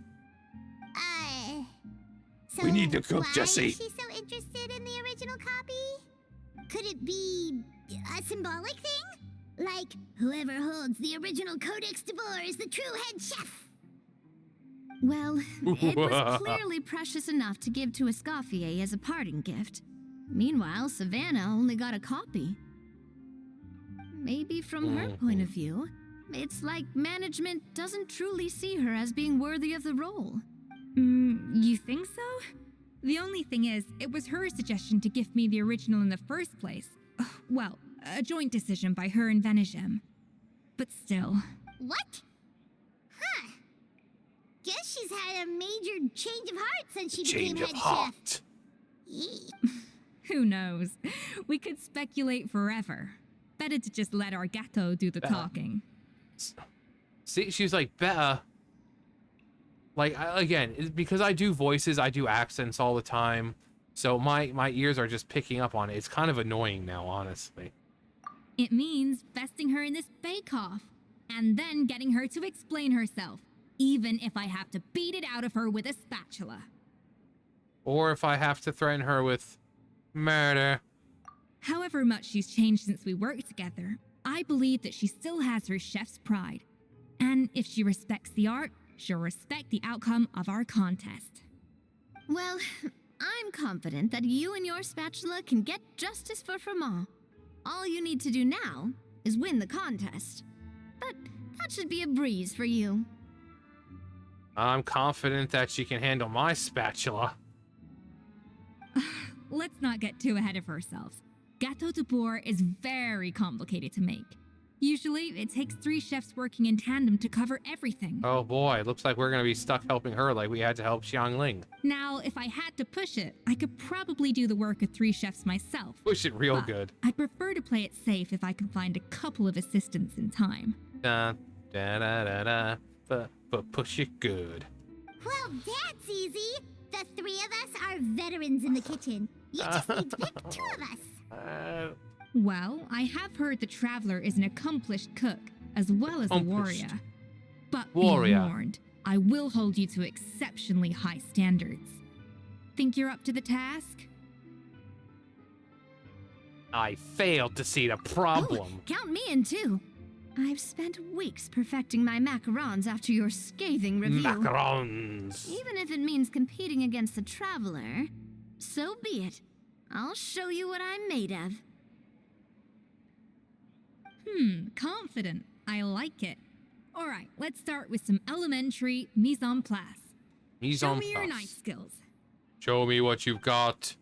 So we need to cook, Jesse. Why is she so interested in the original copy? Could it be a symbolic thing? Like, whoever holds the original Codex de Boer is the true head chef. Well, it was clearly precious enough to give to Escoffier as a parting gift. Meanwhile, Savannah only got a copy. Maybe from her point of view, it's like management doesn't truly see her as being worthy of the role. You think so? The only thing is, it was her suggestion to give me the original in the first place. Well, a joint decision by her and Vanigem. But still. What? Huh. Guess she's had a major change of heart since she became head chef. Who knows? We could speculate forever. Better to just let our Gâteau do the talking. See, she's like, better. Like, again, because I do voices, I do accents all the time. So my ears are just picking up on it. It's kind of annoying now, honestly. It means besting her in this bake-off. And then getting her to explain herself. Even if I have to beat it out of her with a spatula. Or if I have to threaten her with murder. However much she's changed since we worked together, I believe that she still has her chef's pride. And if she respects the art, she'll respect the outcome of our contest. Well, I'm confident that you and your spatula can get justice for Froment. All you need to do now is win the contest. But that should be a breeze for you. I'm confident that she can handle my spatula. Let's not get too ahead of ourselves. Gâteau de bois is very complicated to make. Usually, it takes 3 chefs working in tandem to cover everything. Oh boy, looks like we're gonna be stuck helping her like we had to help Xiangling. Now, if I had to push it, I could probably do the work of 3 chefs myself. Push it real But good. I'd prefer to play it safe if I can find a couple of assistants in time. Da da da da da. But push it good. Well, that's easy. The 3 of us are veterans in the kitchen. You just need to pick 2 of us. Well, I have heard the Traveler is an accomplished cook, as well as a Accomplished. warrior. But Warrior. be warned, I will hold you to exceptionally high standards. Think you're up to the task? I failed to see the problem. Oh, count me in too. I've spent weeks perfecting my macarons after your scathing review. Macarons. Even if it means competing against the Traveler, so be it. I'll show you what I'm made of. Confident. I like it. Alright, let's start with some elementary mise en place. Mise Show en me your place. knife skills. Show me what you've got.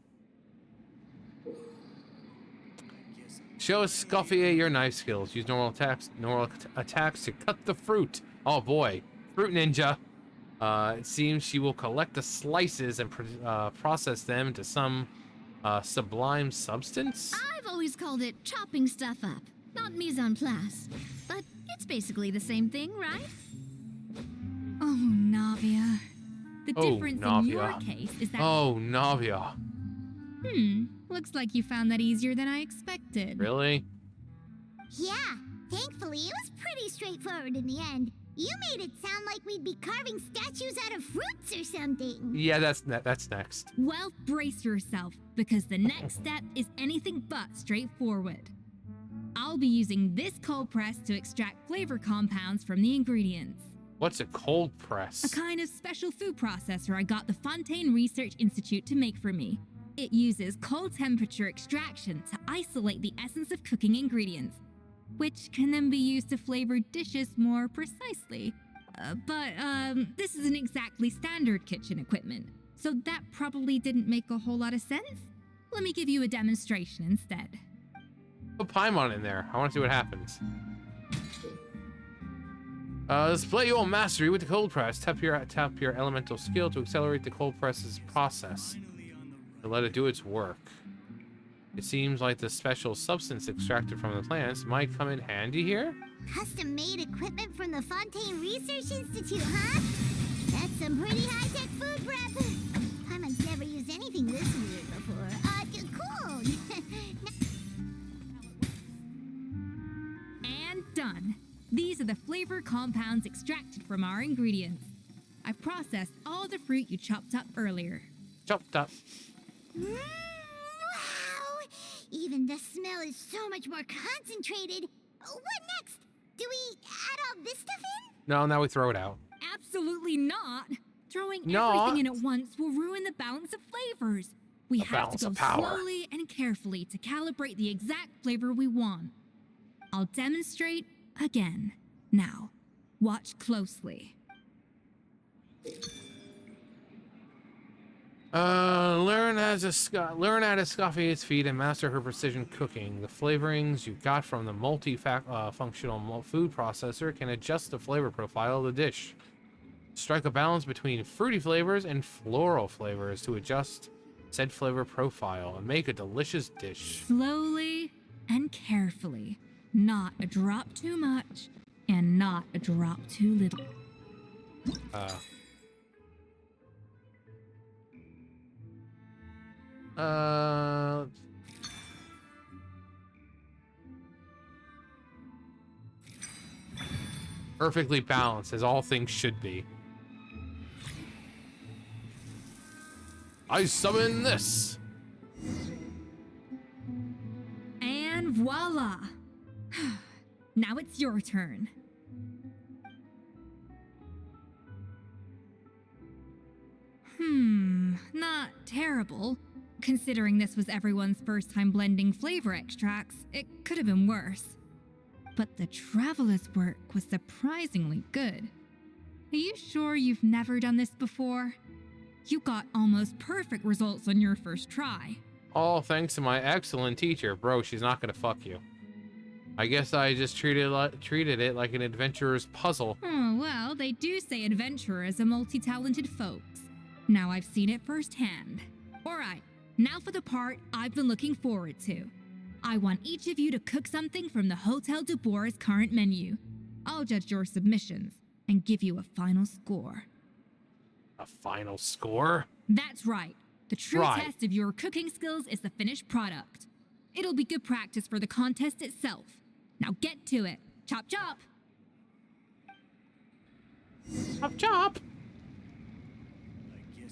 Show Escoffier your knife skills. Use normal attacks to cut the fruit. Oh boy, fruit ninja. It seems she will collect the slices and process them into some sublime substance. I've always called it chopping stuff up, not mise en place. But it's basically the same thing, right? Oh, Navia. The Oh, difference in Navia. your case is that... Oh, Navia. Looks like you found that easier than I expected. Really? Yeah, thankfully it was pretty straightforward in the end. You made it sound like we'd be carving statues out of fruits or something. Yeah, that's next. Well, brace yourself, because the next step is anything but straightforward. I'll be using this cold press to extract flavor compounds from the ingredients. What's a cold press? A kind of special food processor I got the Fontaine Research Institute to make for me. It uses cold temperature extraction to isolate the essence of cooking ingredients, which can then be used to flavor dishes more precisely. But this isn't exactly standard kitchen equipment, so that probably didn't make a whole lot of sense. Let me give you a demonstration instead. Put Paimon in there. I want to see what happens. Display your mastery with the cold press. Tap your elemental skill to accelerate the cold press's process and let it do its work. It seems like the special substance extracted from the plants might come in handy here. Custom-made equipment from the Fontaine Research Institute, huh? That's some pretty high-tech food prep. Paimon's never used anything this weird before. Cool. And done. These are the flavor compounds extracted from our ingredients. I've processed all the fruit you chopped up earlier. Chopped up. Wow! Even the smell is so much more concentrated. What next? Do we add all this stuff in? No, now we throw it out. Absolutely not. Throwing Not. everything in at once will ruin the balance of flavors. We The have balance to go of power. slowly and carefully to calibrate the exact flavor we want. I'll demonstrate again. Now, watch closely. Learn at Escoffier's feet and master her precision cooking. The flavorings you got from the multi-functional food processor can adjust the flavor profile of the dish. Strike a balance between fruity flavors and floral flavors to adjust said flavor profile and make a delicious dish. Slowly and carefully. Not a drop too much and not a drop too little. Perfectly balanced, as all things should be. I summon this. And voila! Now it's your turn. Not terrible. Considering this was everyone's first time blending flavor extracts, it could have been worse. But the Traveler's work was surprisingly good. Are you sure you've never done this before? You got almost perfect results on your first try. All thanks to my excellent teacher. Bro, she's not gonna fuck you. I guess I just treated it like an adventurer's puzzle. Oh, well, they do say adventurers are multi-talented folks. Now I've seen it firsthand. Alright, now for the part I've been looking forward to. I want each of you to cook something from the Hotel de Boer's current menu. I'll judge your submissions and give you a final score. A final score? That's right. The true Right. test of your cooking skills is the finished product. It'll be good practice for the contest itself. Now get to it. Chop chop! Chop chop!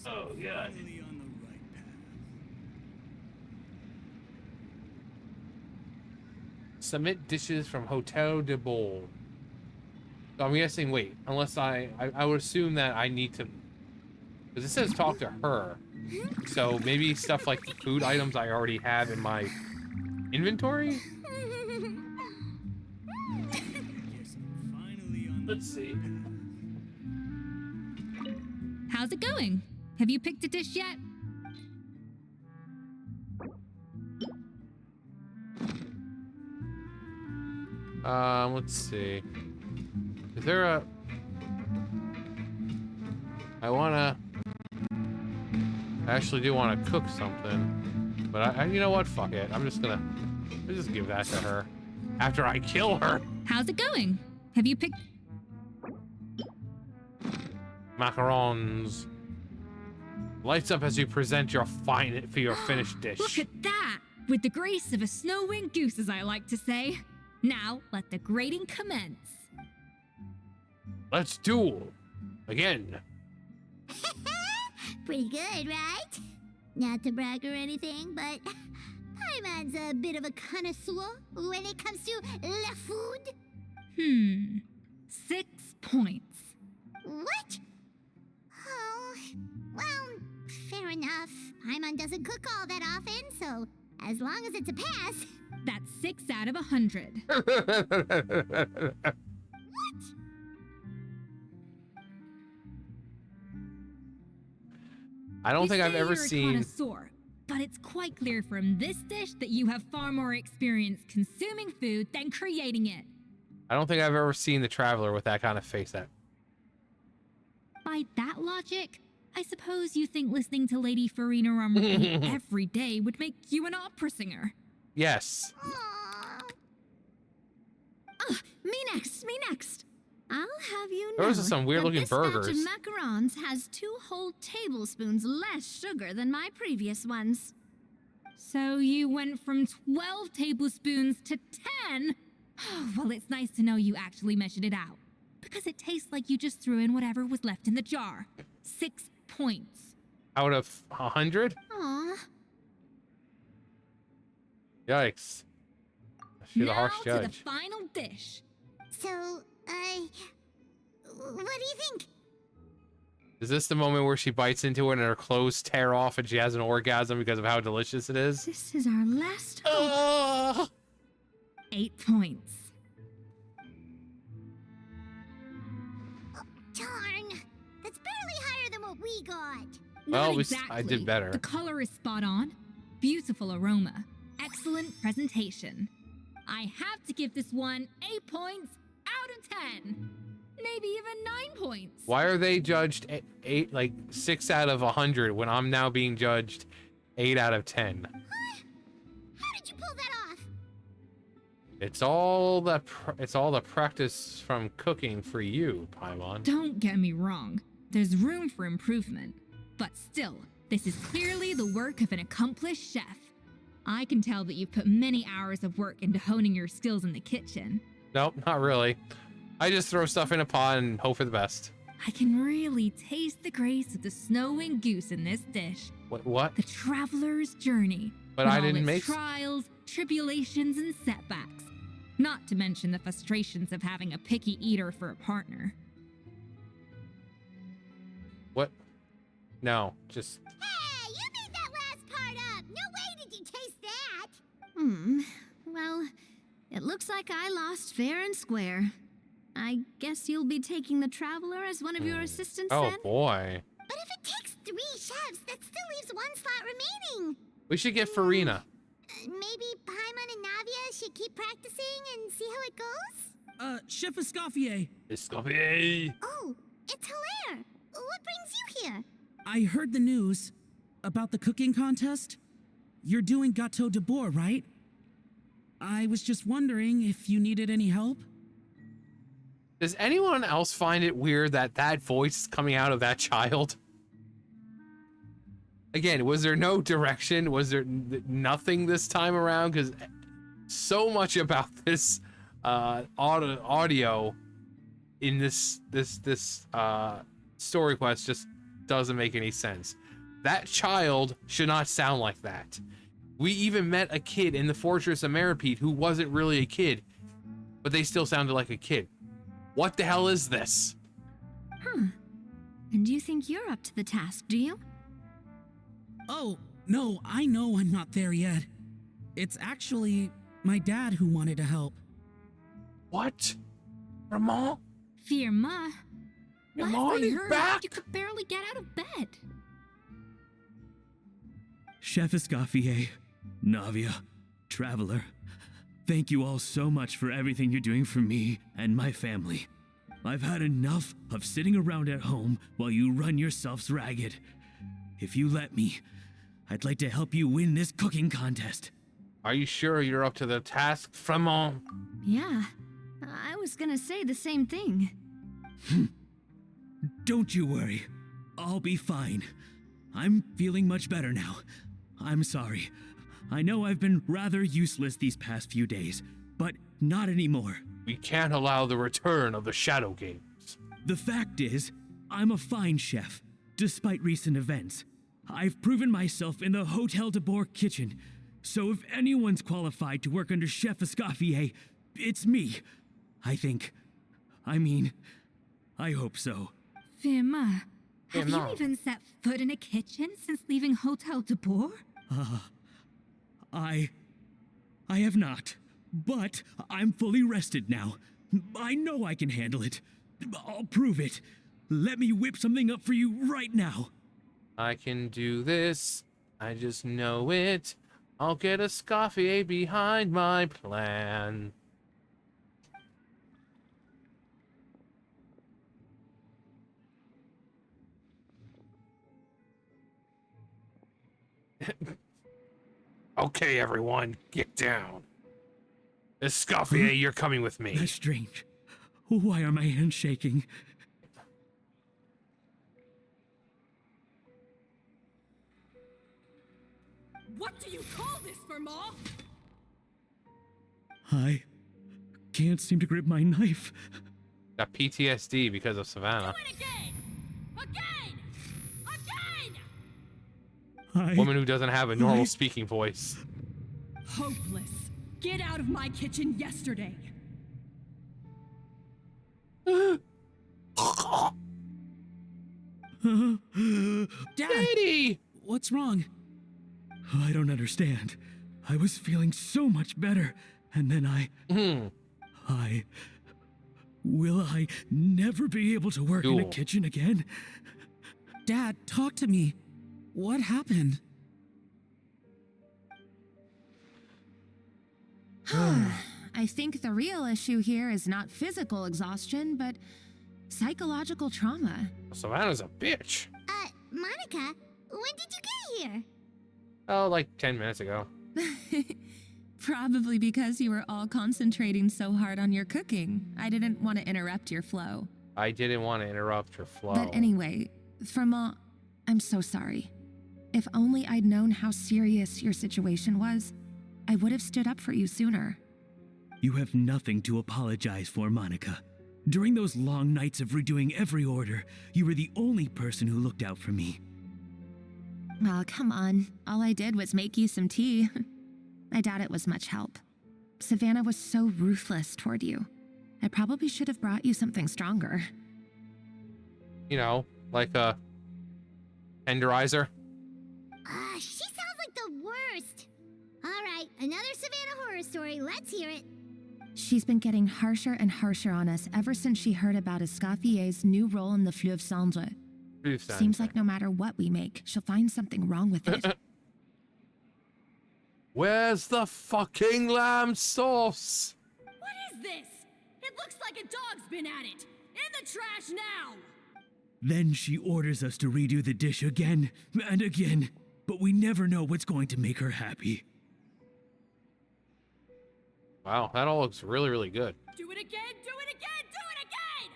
Oh, God. Submit dishes from Hotel de Boer. So I'm guessing, wait, unless I would assume that I need to, because it says talk to her. So maybe stuff like the food items I already have in my inventory? Let's see. How's it going? Have you picked a dish yet? Let's see. Is there a... I actually do want to cook something. But you know what? Fuck it. I'll just give that to her. After I kill her. How's it going? Have you picked... Macarons. Lights up as you present your finished dish. Look at that! With the grace of a snow-winged goose, as I like to say. Now, let the grating commence. Let's duel. Again. Pretty good, right? Not to brag or anything, but Paimon's a bit of a connoisseur when it comes to la food. 6 points. What? Oh, well, fair enough. Paimon doesn't cook all that often, so as long as it's a pass. That's 6 out of 100. I don't think I've You say ever you're a seen... connoisseur, but it's quite clear from this dish that you have far more experience consuming food than creating it. I don't think I've ever seen the Traveler with that kind of face. By that logic, I suppose you think listening to Lady Farina repeat every day would make you an opera singer. Yes. Aww. Me next. I'll have you know Those are some weird-looking that burgers. This batch of macarons has 2 whole tablespoons less sugar than my previous ones. So you went from 12 tablespoons to 10? Well, it's nice to know you actually measured it out. Because it tastes like you just threw in whatever was left in the jar. 6 points. Out of 100? Aw. Yikes. She's a harsh Now to the judge. final dish. So, what do you think? Is this the moment where she bites into it and her clothes tear off and she has an orgasm because of how delicious it is? This is our last hope. 8 points. Darn, that's barely higher than what we got. Well, Not I did exactly. better. The color is spot on. Beautiful aroma. Excellent presentation. I have to give this one 8 points out of 10. Maybe even 9 points. Why are they judged 6 out of 100 when I'm now being judged 8 out of 10? How did you pull that off? It's all the practice from cooking for you, Paimon. Don't get me wrong. There's room for improvement. But still, this is clearly the work of an accomplished chef. I can tell that you've put many hours of work into honing your skills in the kitchen. Nope, not really. I just throw stuff in a pot and hope for the best. I can really taste the grace of the snow-winged goose in this dish. What? The traveler's journey. But with I all didn't its make... trials, tribulations, and setbacks. Not to mention the frustrations of having a picky eater for a partner. What? No, just... Hey, you made that last part up. No way did you taste that. Well, it looks like I lost fair and square. I guess you'll be taking the Traveler as one of your assistants Oh then? boy. But if it takes 3 chefs, that still leaves 1 slot remaining. We should get Farina. Maybe Paimon and Navia should keep practicing and see how it goes? Chef Escoffier, Escoffier. Oh, it's Hilaire. What brings you here? I heard the news about the cooking contest. You're doing Gâteau de Bois, right? I was just wondering if you needed any help. Does anyone else find it weird that that voice is coming out of that child? Again, was there no direction? Was there nothing this time around? Because so much about this audio in this story quest just doesn't make any sense. That child should not sound like that. We even met a kid in the Fortress of Meripede who wasn't really a kid, but they still sounded like a kid. What the hell is this? And you think you're up to the task, do you? Oh, no, I know I'm not there yet. It's actually my dad who wanted to help. What? Ramon? Firma? Ramon is back? You could barely get out of bed. Chef Escoffier, Navia, Traveler, thank you all so much for everything you're doing for me and my family. I've had enough of sitting around at home while you run yourselves ragged. If you let me, I'd like to help you win this cooking contest. Are you sure you're up to the task, Fremont? Yeah, I was gonna say the same thing. Don't you worry. I'll be fine. I'm feeling much better now. I'm sorry. I know I've been rather useless these past few days, but not anymore. We can't allow the return of the Shadow Games. The fact is, I'm a fine chef, despite recent events. I've proven myself in the Hotel de Bois kitchen, so if anyone's qualified to work under Chef Escoffier, it's me. I think. I mean, I hope so. Firma, have Firma. you even set foot in a kitchen since leaving Hotel de Bois? I have not, but I'm fully rested now. I know I can handle it. I'll prove it. Let me whip something up for you right now. I can do this. I just know it. I'll get a Escoffier behind my plan. Okay, everyone, get down. Escoffier, you're coming with me. That's strange. Why are my hands shaking? What do you call this, Firma? I can't seem to grip my knife. Got PTSD because of Savannah. Do it again! Again! Again! Woman who doesn't have a normal speaking voice. Hopeless. Get out of my kitchen yesterday. Dad, Daddy! what's wrong? I don't understand. I was feeling so much better, and then will I never be able to work in a Duel. kitchen again? Dad, talk to me. What happened? I think the real issue here is not physical exhaustion, but psychological trauma. Savannah's a bitch. Monica, when did you get here? Oh, like 10 minutes ago. Probably because you were all concentrating so hard on your cooking. I didn't want to interrupt your flow. I didn't want to interrupt your flow. But anyway, Fremont, I'm so sorry. If only I'd known how serious your situation was, I would have stood up for you sooner. You have nothing to apologize for, Monica. During those long nights of redoing every order, you were the only person who looked out for me. Oh, come on. All I did was make you some tea. I doubt it was much help. Savannah was so ruthless toward you. I probably should have brought you something stronger. You know, like a tenderizer. She sounds like the worst. All right, another Savannah horror story. Let's hear it. She's been getting harsher and harsher on us ever since she heard about Escoffier's new role in the Fleuve Cendre. Seems like no matter what we make, she'll find something wrong with it. Where's the fucking lamb sauce? What is this? It looks like a dog's been at it. In the trash now! Then she orders us to redo the dish again and again, but we never know what's going to make her happy. Wow, that all looks really, really good. Do it again, do it again, do it again!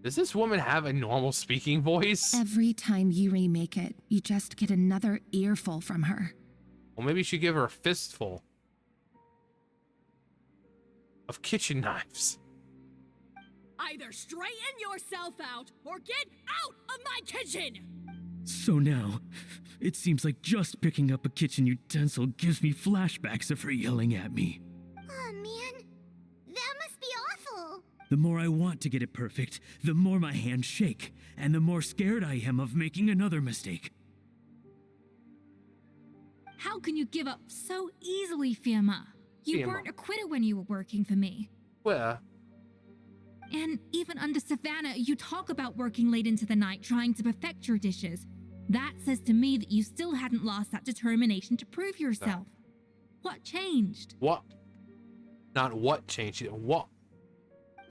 Does this woman have a normal speaking voice? Every time you remake it, you just get another earful from her. Well, maybe you should give her a fistful of kitchen knives. Either straighten yourself out or get out of my kitchen! So now, it seems like just picking up a kitchen utensil gives me flashbacks of her yelling at me. Oh man, that must be awful. The more I want to get it perfect, the more my hands shake, and the more scared I am of making another mistake. How can you give up so easily, Firma? You Firma. weren't acquitted when you were working for me. Where? And even under Savannah, you talk about working late into the night trying to perfect your dishes. That says to me that you still hadn't lost that determination to prove yourself. What changed? What? Not what changed, what?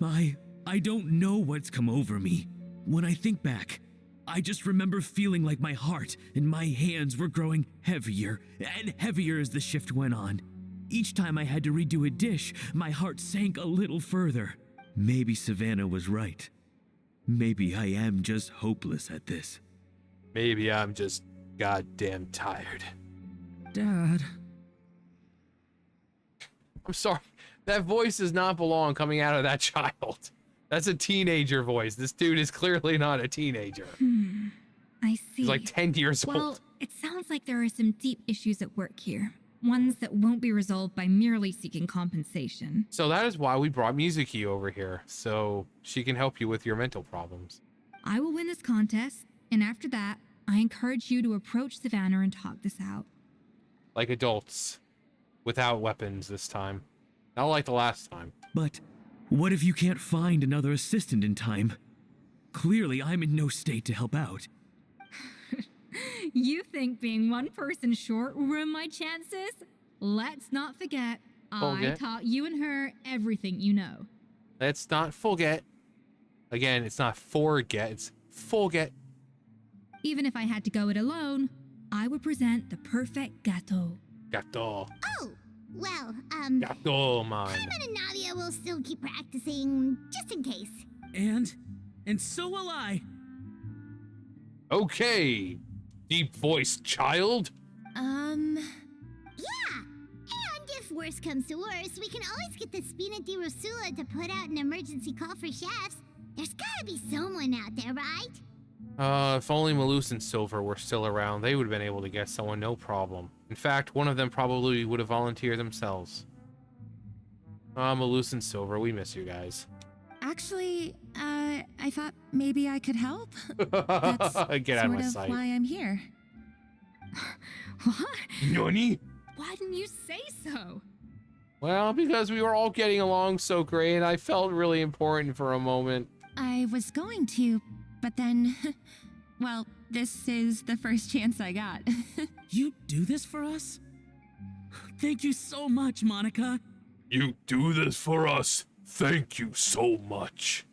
I don't know what's come over me. When I think back, I just remember feeling like my heart and my hands were growing heavier and heavier as the shift went on. Each time I had to redo a dish, my heart sank a little further. Maybe Savannah was right. Maybe I am just hopeless at this. Maybe I'm just goddamn tired. Dad. I'm sorry. That voice does not belong coming out of that child. That's a teenager voice. This dude is clearly not a teenager. I see. He's like 10 years Well, old. it sounds like there are some deep issues at work here. Ones that won't be resolved by merely seeking compensation. So that is why we brought Mizuki over here, so she can help you with your mental problems. I will win this contest, and after that, I encourage you to approach Savannah and talk this out. Like adults, without weapons this time. Not like the last time. But what if you can't find another assistant in time? Clearly, I'm in no state to help out. You think being one person short will ruin my chances? Let's not forget, I taught you and her everything you know. Let's not forget. Again, it's not forget, it's forget. Even if I had to go it alone, I would present the perfect gâteau. Gâteau. Oh, well, Gâteau, man. Carmen and Nadia will still keep practicing, just in case. And so will I. Okay, deep voiced child. Yeah, and if worse comes to worse, we can always get the Spina di Rosula to put out an emergency call for chefs. There's gotta be someone out there, right? If only Malus and Silver were still around, they would have been able to get someone no problem. In fact, one of them probably would have volunteered themselves. Malus and Silver, we miss you guys. Actually, I thought maybe I could help. That's Get out of my sort of sight. why I'm here. What? Nani? Why didn't you say so? Well, because we were all getting along so great, and I felt really important for a moment. I was going to, but then, well, this is the first chance I got. You do this for us? Thank you so much, Monica. You do this for us. Thank you so much.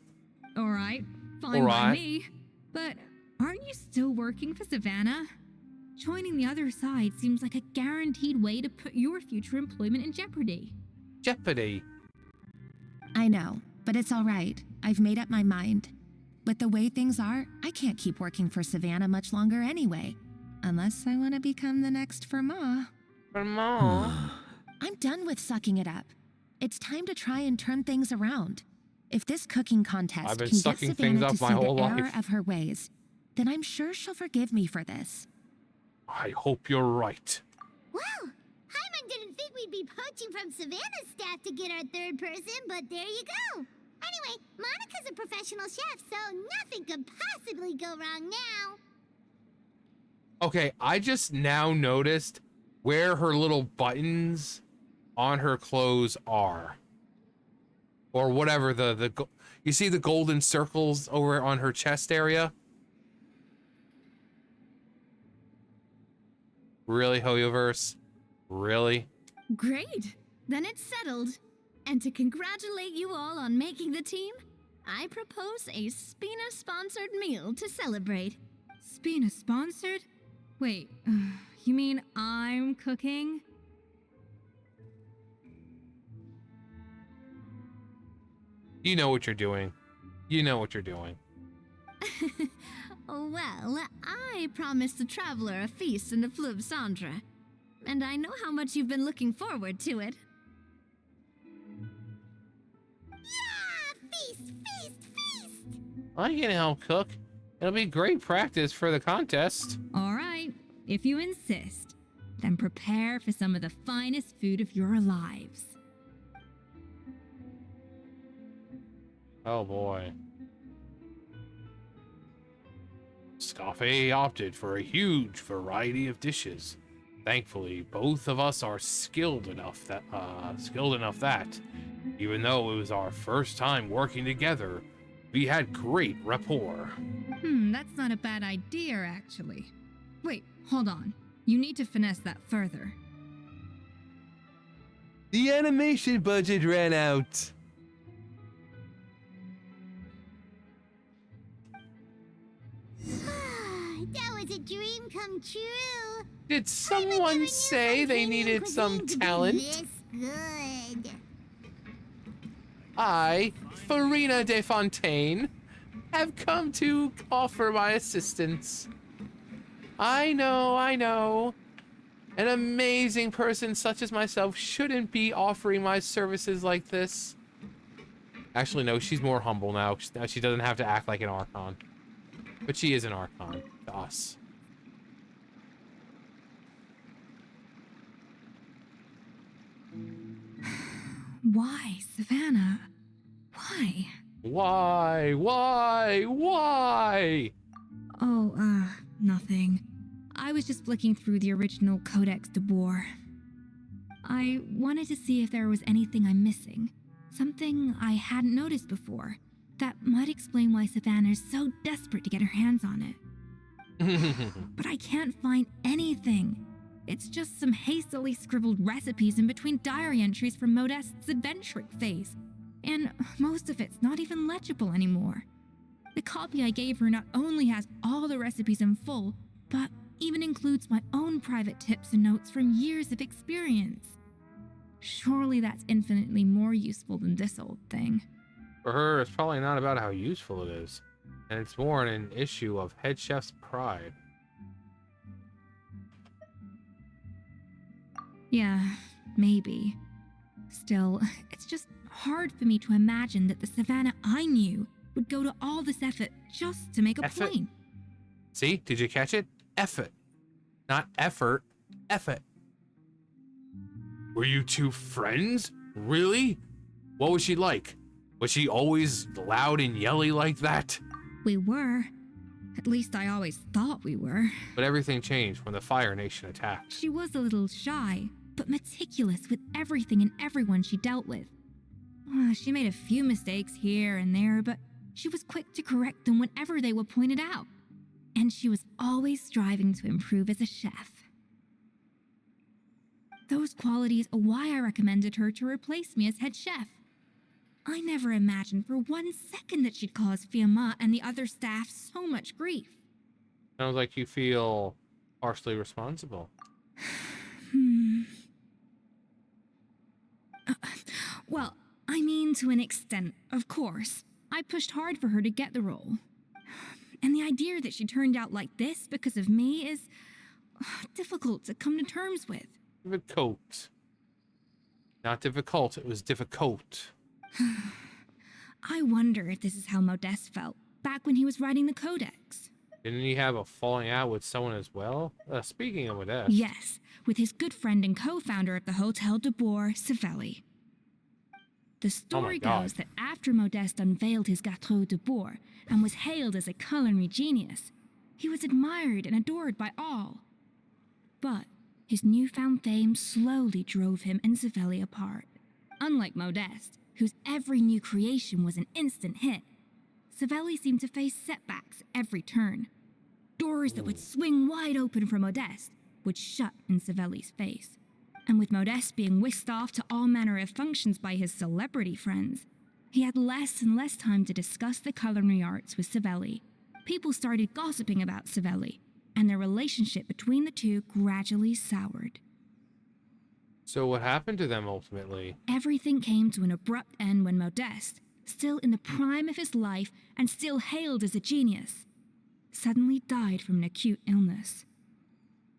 All right, fine by me. But aren't you still working for Savannah? Joining the other side seems like a guaranteed way to put your future employment in jeopardy. Jeopardy. I know, but it's all right. I've made up my mind. With the way things are, I can't keep working for Savannah much longer anyway. Unless I want to become the next Firma. Firma? I'm done with sucking it up. It's time to try and turn things around. If this cooking contest I've been can get sucking Savannah things up to my see whole the error life. of her ways, then I'm sure she'll forgive me for this. I hope you're right. Well, Hyman didn't think we'd be poaching from Savannah's staff to get our third person, but there you go. Anyway, Monica's a professional chef, so nothing could possibly go wrong now. Okay, I just now noticed where her little buttons on her clothes are. Or whatever you see the golden circles over on her chest area? Really, Hoyoverse? Really? Great! Then it's settled. And to congratulate you all on making the team, I propose a Spina-sponsored meal to celebrate. Spina-sponsored? Wait, you mean I'm cooking? You know what you're doing. You know what you're doing. Well, I promised the traveler a feast in the Fleuve Cendre, and I know how much you've been looking forward to it. Yeah! Feast, feast, feast! I can help cook. It'll be great practice for the contest. All right, if you insist, then prepare for some of the finest food of your lives. Oh boy. Escoffier opted for a huge variety of dishes. Thankfully, both of us are skilled enough that, even though it was our first time working together, we had great rapport. That's not a bad idea, actually. Wait, hold on. You need to finesse that further. The animation budget ran out. That was a dream come true. Did someone say they needed some talent? This good. I, Farina de Fontaine, have come to offer my assistance. I know. An amazing person such as myself shouldn't be offering my services like this. Actually, no, she's more humble now. She doesn't have to act like an Archon. But she is an Archon to us. Why, Savannah? Why? Why? Oh, nothing. I was just flicking through the original Codex de Boer. I wanted to see if there was anything I'm missing. Something I hadn't noticed before. That might explain why Savannah's so desperate to get her hands on it. But I can't find anything. It's just some hastily scribbled recipes in between diary entries from Modeste's adventuring phase. And most of it's not even legible anymore. The copy I gave her not only has all the recipes in full, but even includes my own private tips and notes from years of experience. Surely that's infinitely more useful than this old thing. For her, it's probably not about how useful it is, and it's more an issue of head chef's pride. Yeah, maybe. Still, it's just hard for me to imagine that the Savannah I knew would go to all this effort just to make a Effort? point. See, did you catch it? Effort. Not effort, effort. Were you two friends? Really? What was she like? Was she always loud and yelly like that? We were. At least I always thought we were. But everything changed when the Fire Nation attacked. She was a little shy, but meticulous with everything and everyone she dealt with. She made a few mistakes here and there, but she was quick to correct them whenever they were pointed out. And she was always striving to improve as a chef. Those qualities are why I recommended her to replace me as head chef. I never imagined for 1 second that she'd cause Fiamma and the other staff so much grief. Sounds like you feel partially responsible. Well, I mean to an extent, of course. I pushed hard for her to get the role. And the idea that she turned out like this because of me is difficult to come to terms with. Difficult. Not difficult, it was difficult. I wonder if this is how Modeste felt back when he was writing the Codex. Didn't he have a falling out with someone as well? Speaking of Modeste. Yes, with his good friend and co-founder of the Hotel de Boer, Savelli. The story goes that after Modeste unveiled his Gâteau de Boer and was hailed as a culinary genius, he was admired and adored by all. But His newfound fame slowly drove him and Savelli apart. Unlike Modeste, whose every new creation was an instant hit, Savelli seemed to face setbacks every turn. Doors that would swing wide open for Modeste would shut in Savelli's face. And with Modeste being whisked off to all manner of functions by his celebrity friends, he had less and less time to discuss the culinary arts with Savelli. People started gossiping about Savelli, and their relationship between the two gradually soured. So what happened to them ultimately? Everything came to an abrupt end when Modeste, still in the prime of his life and still hailed as a genius, suddenly died from an acute illness.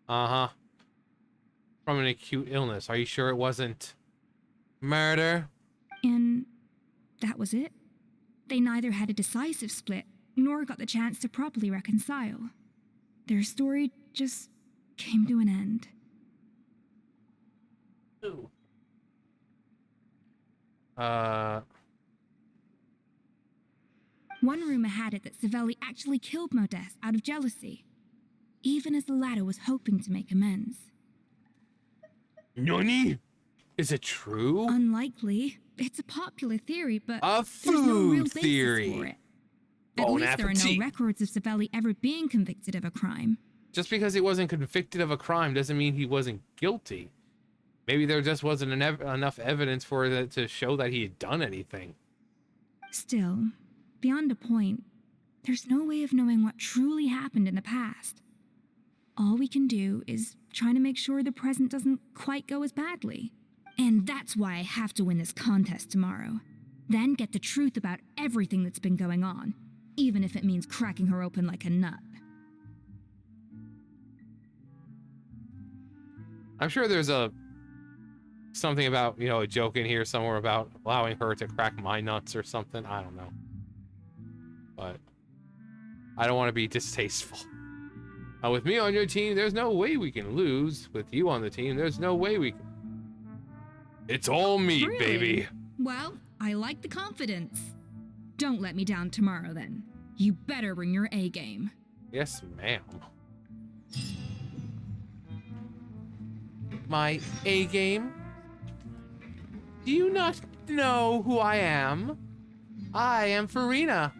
Uh-huh. From an acute illness. Are you sure it wasn't murder? And that was it. They neither had a decisive split, nor got the chance to properly reconcile. Their story just came to an end. Ooh. One rumor had it that Savelli actually killed Modeste out of jealousy, even as the latter was hoping to make amends. Nani? Is it true? Unlikely. It's a popular theory, but A there's no real food basis theory. for it. At Bon least there are appetit. no records of Savelli ever being convicted of a crime. Just because he wasn't convicted of a crime doesn't mean he wasn't guilty. Maybe there just wasn't enough evidence for it to show that he had done anything. Still, beyond a point, there's no way of knowing what truly happened in the past. All we can do is try to make sure the present doesn't quite go as badly. And that's why I have to win this contest tomorrow. Then get the truth about everything that's been going on, even if it means cracking her open like a nut. I'm sure there's something about, you know, a joke in here somewhere about allowing her to crack my nuts or something. I don't know. But I don't want to be distasteful. With me on your team, there's no way we can lose. With you on the team, there's no way we can. It's all me, Really? baby. Well, I like the confidence. Don't let me down tomorrow, then. You better bring your A game. Yes, ma'am. My A game? Do you not know who I am? I am Farina.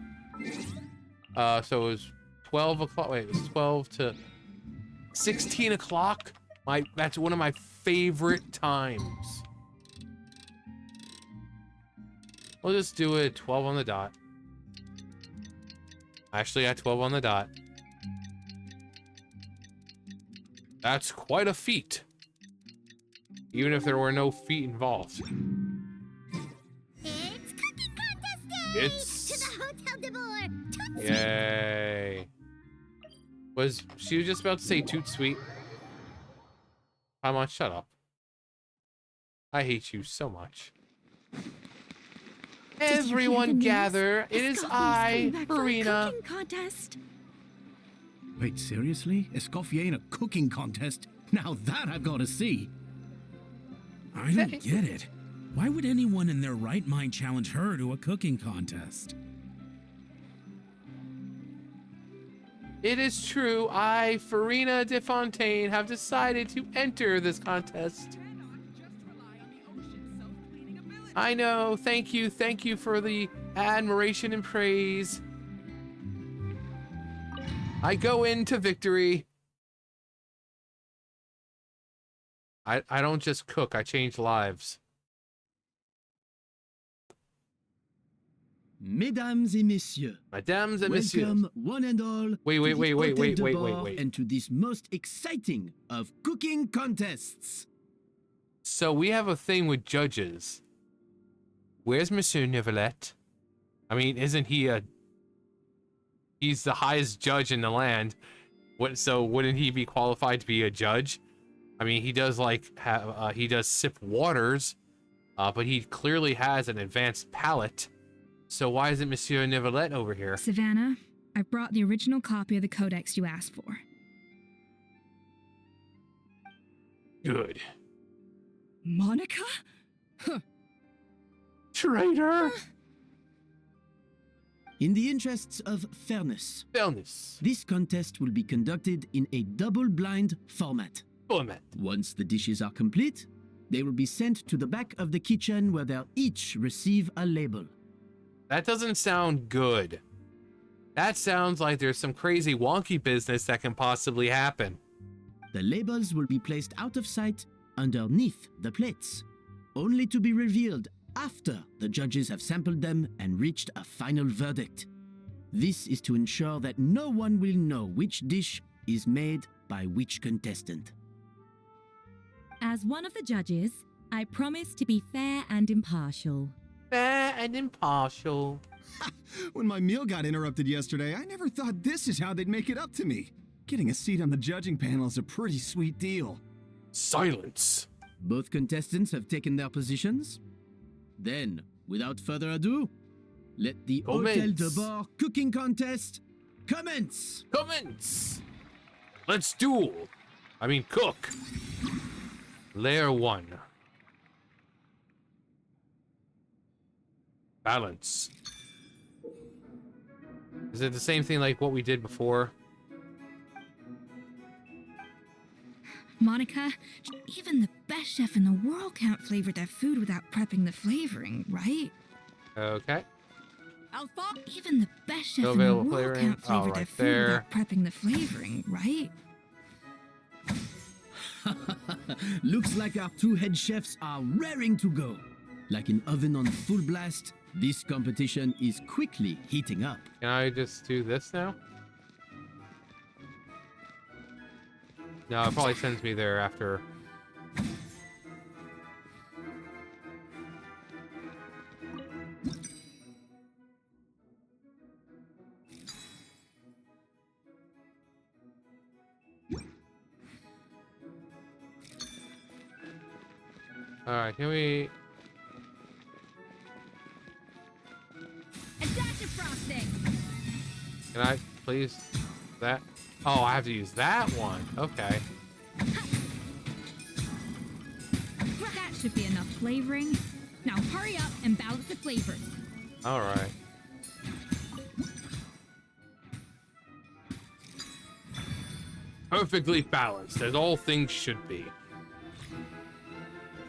So it was 12 o'clock. Wait, it was 12 to 16 o'clock. That's one of my favorite times. We'll just do it 12 on the dot. Actually, at 12 on the dot. That's quite a feat. Even if there were no feet involved. It's cooking contest day! It's... To the Hotel de Boer! Tootsie! Yay. Was she just about to say toot sweet? Come on, shut up. I hate you so much. Did you hear Everyone the news? gather. It is Escoffier's I, coming back for a Farina. cooking contest. Wait, seriously? Escoffier in a cooking contest? Now that I've got to see. I don't get it. Why would anyone in their right mind challenge her to a cooking contest? It is true, I, Farina de Fontaine, have decided to enter this contest. I know, thank you for the admiration and praise. I go into victory. I don't just cook, I change lives. Mesdames et messieurs, Mesdames and messieurs. welcome one and all Wait, to wait, the wait, wait, Hotel wait, de wait, Boer wait. and to this most exciting of cooking contests. So we have a thing with judges. Where's Monsieur Neuvillette? I mean, isn't he he's the highest judge in the land. So wouldn't he be qualified to be a judge? I mean, he does he does sip waters, but he clearly has an advanced palate. So why isn't Monsieur Neuvillette over here? Savannah, I brought the original copy of the codex you asked for. Good. Monica? Traitor! In the interests of fairness, Fairness. this contest will be conducted in a double-blind format. implement. Once the dishes are complete, they will be sent to the back of the kitchen where they'll each receive a label. That doesn't sound good. That sounds like there's some crazy wonky business that can possibly happen. The labels will be placed out of sight underneath the plates, only to be revealed after the judges have sampled them and reached a final verdict. This is to ensure that no one will know which dish is made by which contestant. As one of the judges, I promise to be fair and impartial. Fair and impartial. When my meal got interrupted yesterday, I never thought this is how they'd make it up to me. Getting a seat on the judging panel is a pretty sweet deal. Silence. Both contestants have taken their positions. Then, without further ado, let the Hotel de Bord cooking contest commence! Commence! Let's duel. I mean cook. Layer 1. Balance. Is it the same thing like what we did before? Monica, even the best chef in the world can't flavor their food without prepping the flavoring, right? Okay. Even the best chef No in the available world flavoring. can't flavor Oh, their right food there. without prepping the flavoring, right? Looks like our two head chefs are raring to go. Like an oven on full blast, this competition is quickly heating up. Can I just do this now? No, it probably sends me there after. Alright, can we... A dash of frosting. Can I please? That? Oh, I have to use that one. Okay. That should be enough flavoring. Now hurry up and balance the flavors. Alright. Perfectly balanced, as all things should be.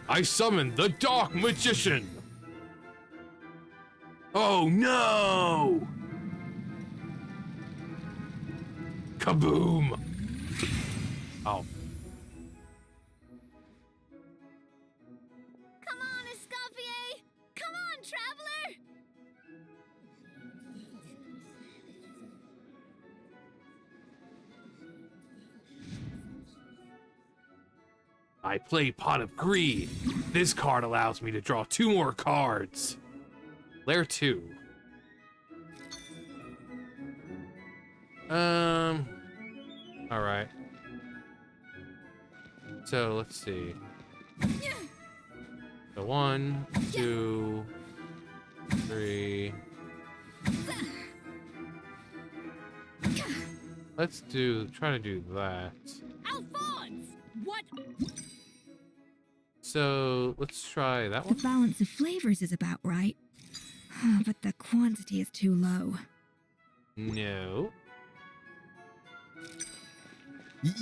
I summon the Dark Magician! Oh no! Kaboom! Oh. Come on, Escoffier! Come on, traveler! I play Pot of Greed. This card allows me to draw 2 more cards. Layer 2. Alright. So let's see. So 1, 2, 3. Let's try to do that. Alphonse! What? So let's try that The one. balance of flavors is about right. But the quantity is too low. No.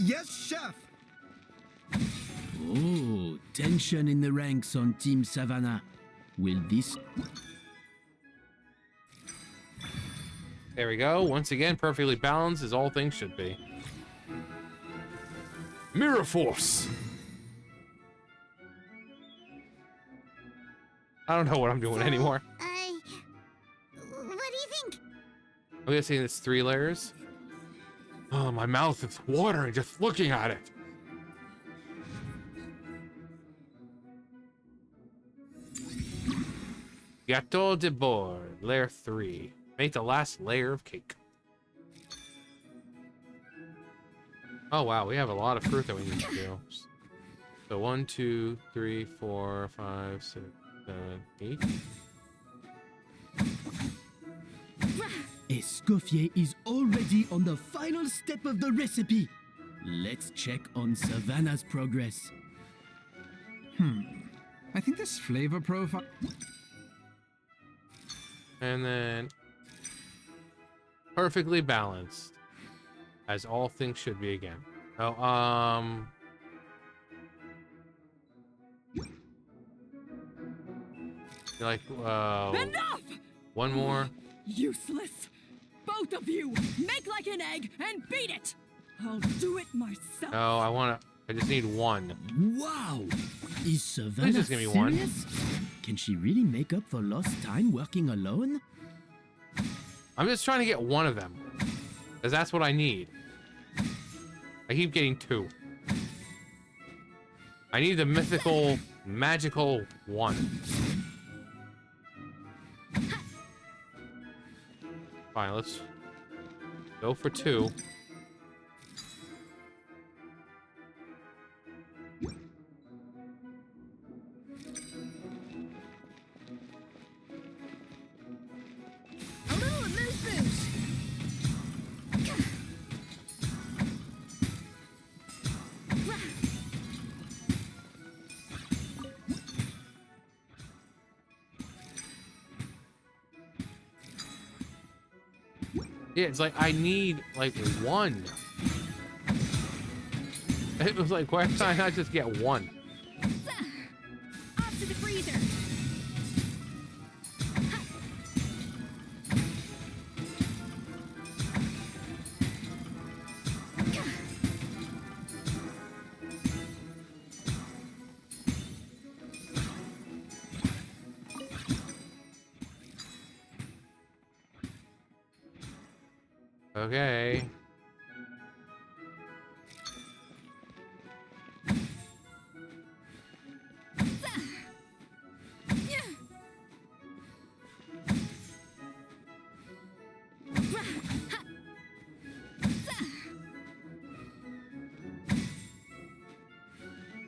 Yes, chef! Oh, tension in the ranks on Team Savannah. Will this... There we go. Once again, perfectly balanced as all things should be. Mirror Force. I don't know what I'm doing anymore. What do you think? I'm guessing it's 3 layers. Oh, my mouth is watering just looking at it. Gâteau de bord, layer 3. Make the last layer of cake. Oh wow, we have a lot of fruit that we need to do. So 1, 2, 3, 4, 5, 6, 7, 8. Escoffier is already on the final step of the recipe. Let's check on Savannah's progress. I think this flavor profile... And then perfectly balanced, as all things should be again. Oh, You're like, Enough! one more. Useless. Both of you, make like an egg and beat it. I'll do it myself. No, I just need one. Wow! Is Savannah just give me one. serious? Can she really make up for lost time working alone? I'm just trying to get one of them. Because that's what I need. I keep getting two. I need the mythical, magical one. Fine, let's go for two. A little amuse-bouche. Yeah, it's like I need like one. It was like, why can't I not just get one? Off to the freezer. Okay.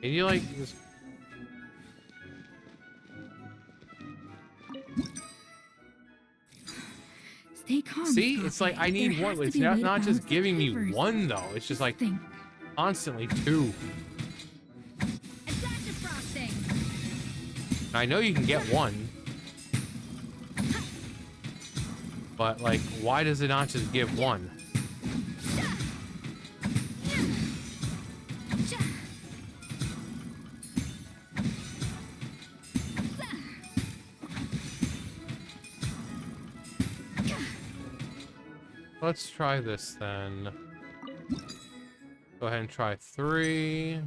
Can you like just... Stay calm. See, it's like I need one. It's not just giving me one though. It's just like constantly two. Adaptive frosting. I know you can get one, but like, why does it not just give one? Let's try this then. Go ahead and try 3.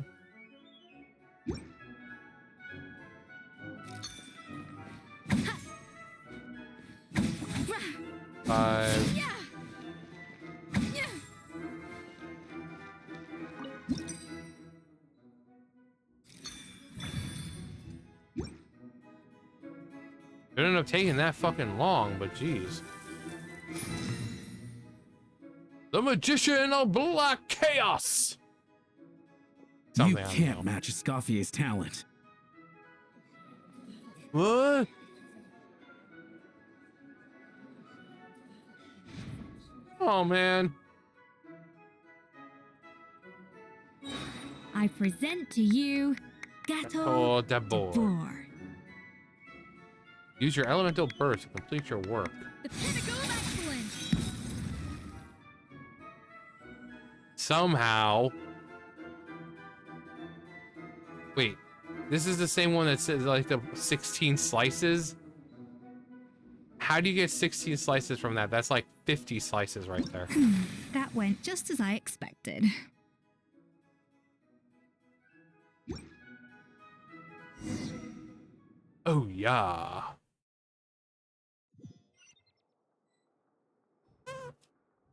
Five. It ended up taking that fucking long, but geez. The Magician of Black Chaos! You can't match Escoffier's talent. What? Oh, man. I present to you Gateau d'Abord. Use your elemental burst to complete your work. The pinnacle of excellence. Somehow. Wait, this is the same one that says like the 16 slices? How do you get 16 slices from that? That's like 50 slices right there. That went just as I expected. Oh, yeah.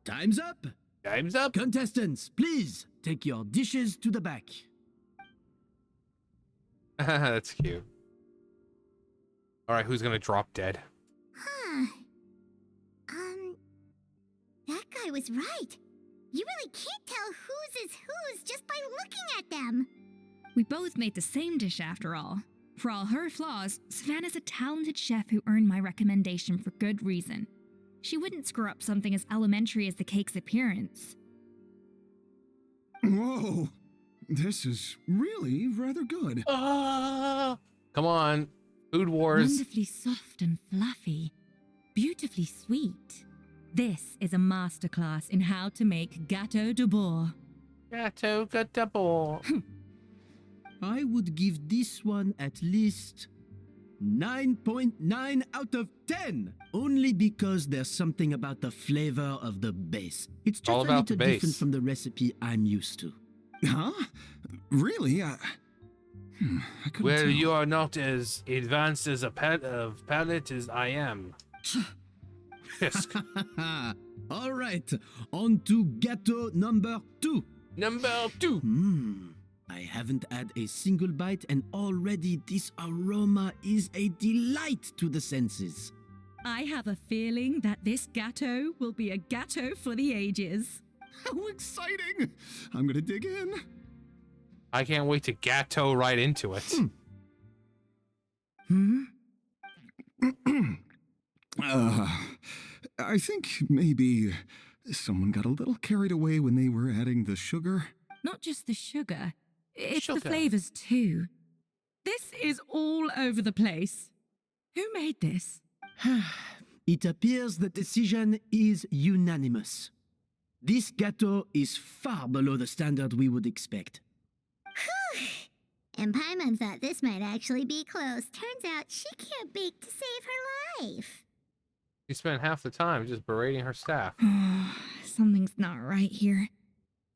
Time's up! Time's up! Contestants, please take your dishes to the back. That's cute. Alright, who's gonna drop dead? Huh. That guy was right. You really can't tell whose is whose just by looking at them. We both made the same dish after all. For all her flaws, Savannah's a talented chef who earned my recommendation for good reason. She wouldn't screw up something as elementary as the cake's appearance. Whoa, this is really rather good. Come on, Food Wars. Wonderfully soft and fluffy. Beautifully sweet. This is a masterclass in how to make Gateau d'Abord. Gateau d'Abord. I would give this one at least 9.9 out of 10. Only because there's something about the flavor of the base. It's just All a about the little different base. from the recipe I'm used to. Huh? Really? I couldn't Well, tell. you are not as advanced as a palate as I am. Fisk. All right, on to gâteau number 2. Number 2. I haven't had a single bite and already this aroma is a delight to the senses. I have a feeling that this gâteau will be a gâteau for the ages. How exciting! I'm gonna dig in. I can't wait to gâteau right into it. I think maybe someone got a little carried away when they were adding the sugar. Not just the sugar, it's Sugar. the flavors too. This is all over the place. Who made this? It appears the decision is unanimous. This gâteau is far below the standard we would expect. And Paimon thought this might actually be close. Turns out she can't bake to save her life. She spent half the time just berating her staff. Something's not right here.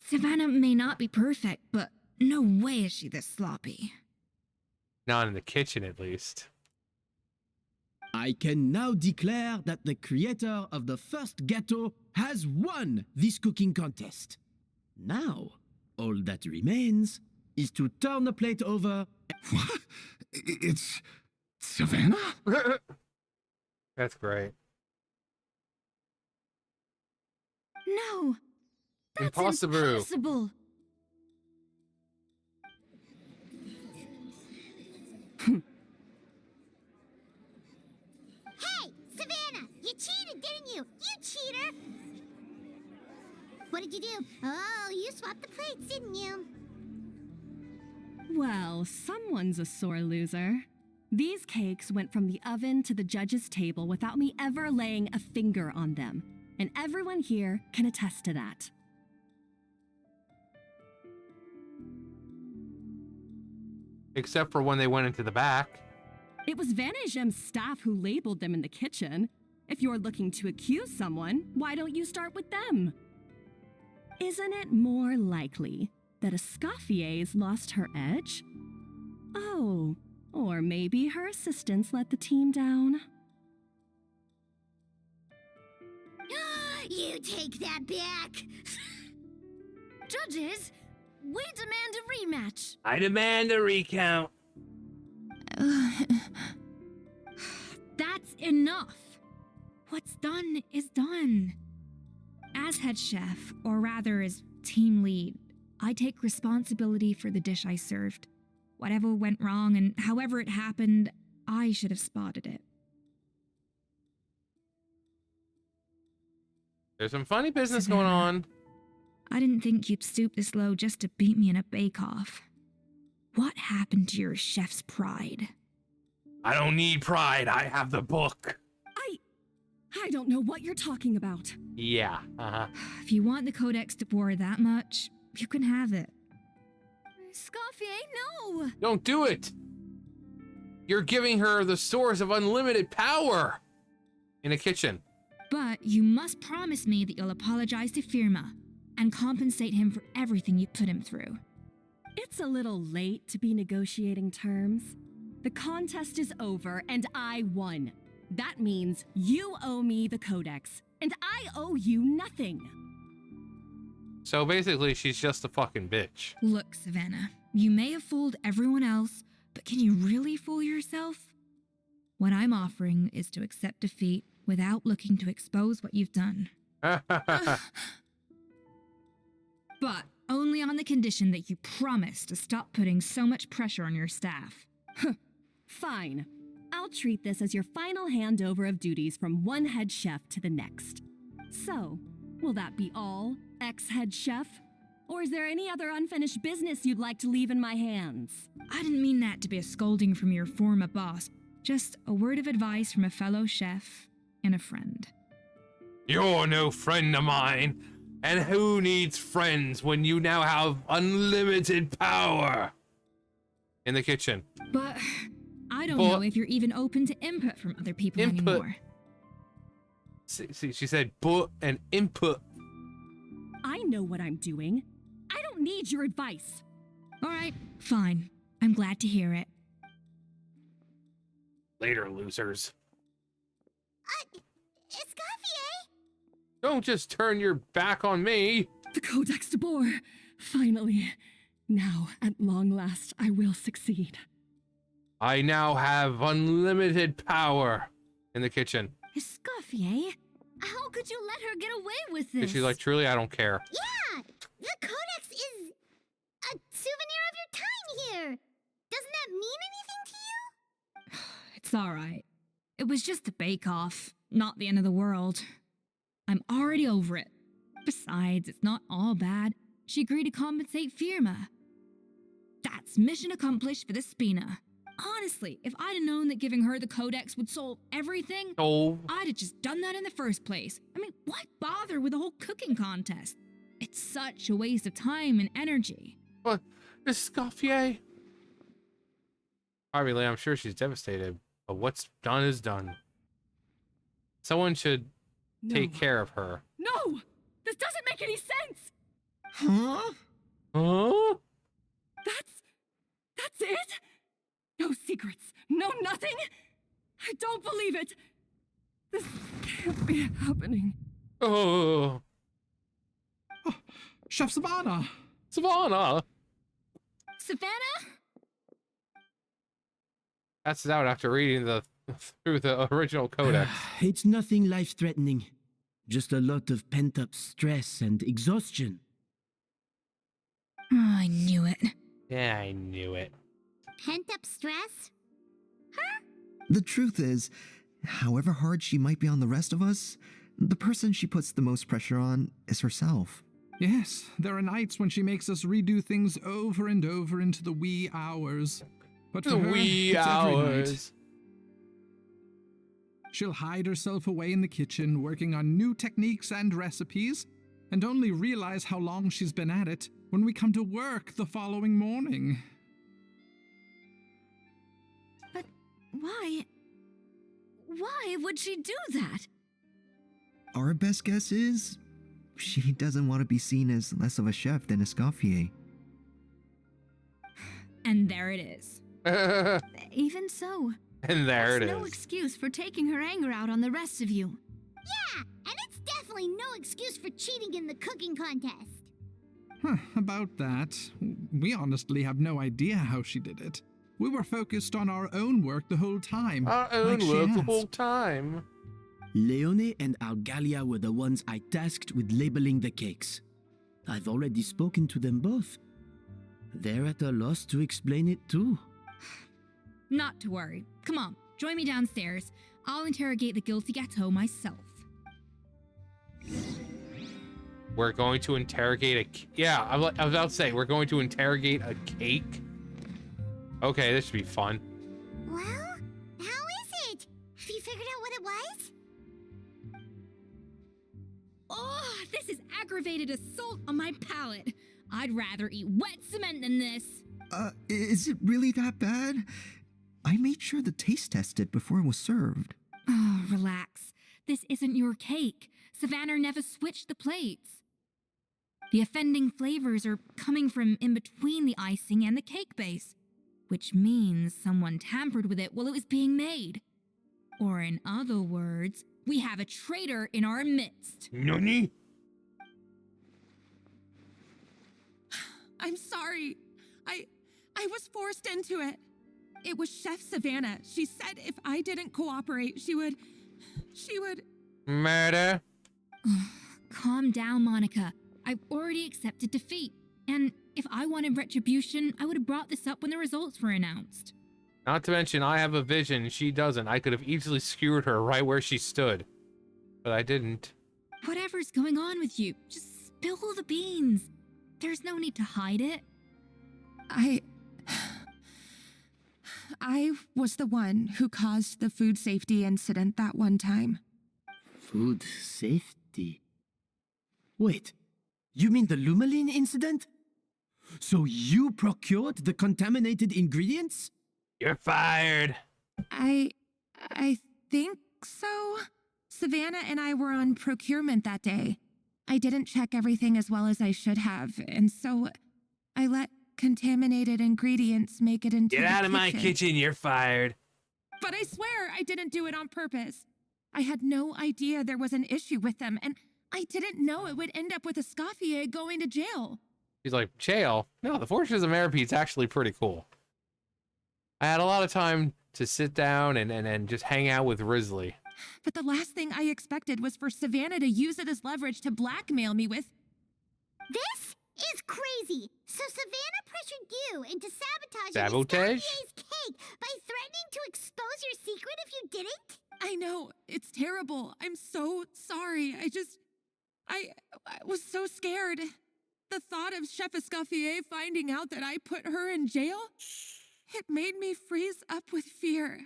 Savannah may not be perfect, but no way is she this sloppy. Not in the kitchen, at least. I can now declare that the creator of the first gâteau has won this cooking contest. Now, all that remains is to turn the plate over. What? It's Savannah? That's great. No! That's Impossible. impossible! Hey, Savannah! You cheated, didn't you? You cheater! What did you do? Oh, you swapped the plates, didn't you? Well, someone's a sore loser. These cakes went from the oven to the judge's table without me ever laying a finger on them. And everyone here can attest to that. Except for when they went into the back. It was Vanishem's staff who labeled them in the kitchen. If you're looking to accuse someone, why don't you start with them? Isn't it more likely that Escoffier's lost her edge? Oh, or maybe her assistants let the team down. You take that back! Judges, we demand a rematch. I demand a recount. That's enough. What's done is done. As head chef, or rather as team lead, I take responsibility for the dish I served. Whatever went wrong and however it happened, I should have spotted it. There's some funny business going on. I didn't think you'd stoop this low just to beat me in a bake-off. What happened to your chef's pride? I don't need pride. I have the book. I don't know what you're talking about. Yeah. If you want the Codex de Boer that much, you can have it. Escoffier, no! Don't do it. You're giving her the source of unlimited power in a kitchen. But you must promise me that you'll apologize to Firma and compensate him for everything you put him through. It's a little late to be negotiating terms. The contest is over and I won. That means you owe me the Codex, and I owe you nothing. So basically, she's just a fucking bitch. Look, Savannah, you may have fooled everyone else, but can you really fool yourself? What I'm offering is to accept defeat without looking to expose what you've done. But only on the condition that you promise to stop putting so much pressure on your staff. Fine. I'll treat this as your final handover of duties from one head chef to the next. So, will that be all, ex-head chef? Or is there any other unfinished business you'd like to leave in my hands? I didn't mean that to be a scolding from your former boss, just a word of advice from a fellow chef and a friend. You're no friend of mine. And who needs friends when you now have unlimited power? In the kitchen. But I don't know if you're even open to input from other people anymore. See, she said "but" and "input." I know what I'm doing. I don't need your advice. All right, fine. I'm glad to hear it. Later, losers. Escoffier? Don't just turn your back on me. The Codex de Boer. Finally. Now, at long last, I will succeed. I now have unlimited power in the kitchen. Escoffier? How could you let her get away with this? And she's like, truly, I don't care. Yeah! The Codex is a souvenir of your time here! Doesn't that mean anything to you? It's all right. It was just a bake-off, not the end of the world. I'm already over it. Besides, it's not all bad. She agreed to compensate Firma. That's mission accomplished for the Spina. Honestly, if I'd have known that giving her the Codex would solve everything, I'd have just done that in the first place. I mean, why bother with the whole cooking contest? It's such a waste of time and energy. But, Escoffier? Obviously, I'm sure she's devastated, but what's done is done. Someone should take care of her. No! This doesn't make any sense! Huh? Huh? That's it? No secrets, no nothing? I don't believe it. This can't be happening. Oh. Chef Savannah! Savannah! Savannah? That's out after reading through the original Codex. It's nothing life-threatening. Just a lot of pent-up stress and exhaustion. Oh, I knew it. Yeah, I knew it. Pent-up stress? The truth is, however hard she might be on the rest of us, the person she puts the most pressure on is herself. Yes, there are nights when she makes us redo things over and over into the wee hours. But for The her, wee it's every night. hours. She'll hide herself away in the kitchen, working on new techniques and recipes, and only realize how long she's been at it when we come to work the following morning. But why? Why would she do that? Our best guess is she doesn't want to be seen as less of a chef than Escoffier. And there it is. Even so, And there it that's is. no excuse for taking her anger out on the rest of you. Yeah, and it's definitely no excuse for cheating in the cooking contest. About that, we honestly have no idea how she did it. We were focused on our own work the whole time. Our own like she work the has. whole time. Leone and Algalia were the ones I tasked with labeling the cakes. I've already spoken to them both. They're at a loss to explain it too. Not to worry. Come on, join me downstairs. I'll interrogate the guilty gâteau myself. We're going to interrogate yeah, I was about to say, we're going to interrogate a cake. Okay, this should be fun. Well, how is it? Have you figured out what it was? Oh, this is aggravated assault on my palate. I'd rather eat wet cement than this. Is it really that bad? I made sure to taste test it before it was served. Oh, relax. This isn't your cake. Savannah never switched the plates. The offending flavors are coming from in between the icing and the cake base, which means someone tampered with it while it was being made. Or in other words, we have a traitor in our midst. Nani? I'm sorry. I was forced into it. It was Chef Savannah. She said if I didn't cooperate, she would... Murder? Calm down, Monica. I've already accepted defeat. And if I wanted retribution, I would have brought this up when the results were announced. Not to mention, I have a vision. She doesn't. I could have easily skewered her right where she stood. But I didn't. Whatever's going on with you, just spill the beans. There's no need to hide it. I was the one who caused the food safety incident that one time. Food safety? Wait, you mean the Lumaline incident? So you procured the contaminated ingredients? You're fired. I think so. Savannah and I were on procurement that day. I didn't check everything as well as I should have, and so I let contaminated ingredients make it into Get the out of my kitchen, you're fired. But I swear I didn't do it on purpose. I had no idea there was an issue with them, and I didn't know it would end up with Escoffier going to jail. He's like, jail? No, the Fortress of Merepete's actually pretty cool. I had a lot of time to sit down and just hang out with Risley. But the last thing I expected was for Savannah to use it as leverage to blackmail me with... This is crazy. So Savannah pressured you into sabotaging Sabotage? Escoffier's cake by threatening to expose your secret if you didn't? I know, it's terrible. I'm so sorry. I was so scared. The thought of Chef Escoffier finding out that I put her in jail, it made me freeze up with fear.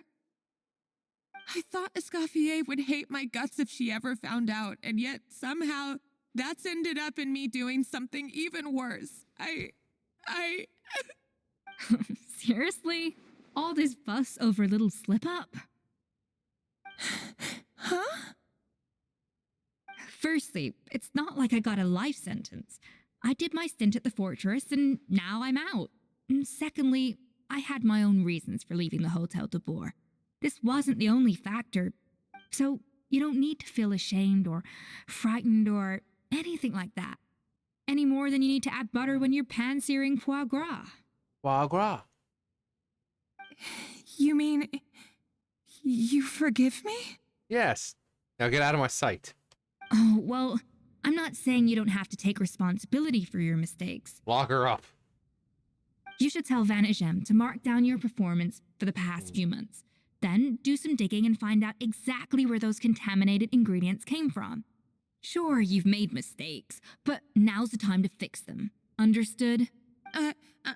I thought Escoffier would hate my guts if she ever found out, and yet somehow that's ended up in me doing something even worse. Seriously? All this fuss over a little slip-up? Huh? Firstly, it's not like I got a life sentence. I did my stint at the fortress and now I'm out. And secondly, I had my own reasons for leaving the Hotel de Boer. This wasn't the only factor, so you don't need to feel ashamed or frightened or anything like that. Any more than you need to add butter when you're pan-searing foie gras. Foie gras. You mean... you forgive me? Yes. Now get out of my sight. Oh, well, I'm not saying you don't have to take responsibility for your mistakes. Lock her up. You should tell Vanagem to mark down your performance for the past few months. Then do some digging and find out exactly where those contaminated ingredients came from. Sure, you've made mistakes, but now's the time to fix them. Understood?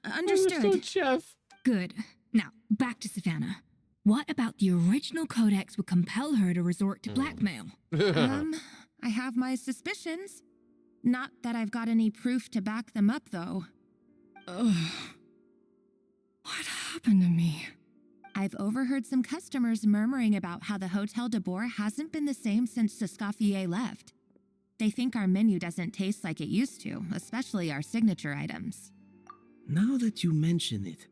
Understood. Chef. Good. Now, back to Savannah. What about the original codex would compel her to resort to blackmail? I have my suspicions. Not that I've got any proof to back them up, though. Ugh. What happened to me? I've overheard some customers murmuring about how the Hotel de Boer hasn't been the same since Escoffier left. They think our menu doesn't taste like it used to, especially our signature items. Now that you mention it,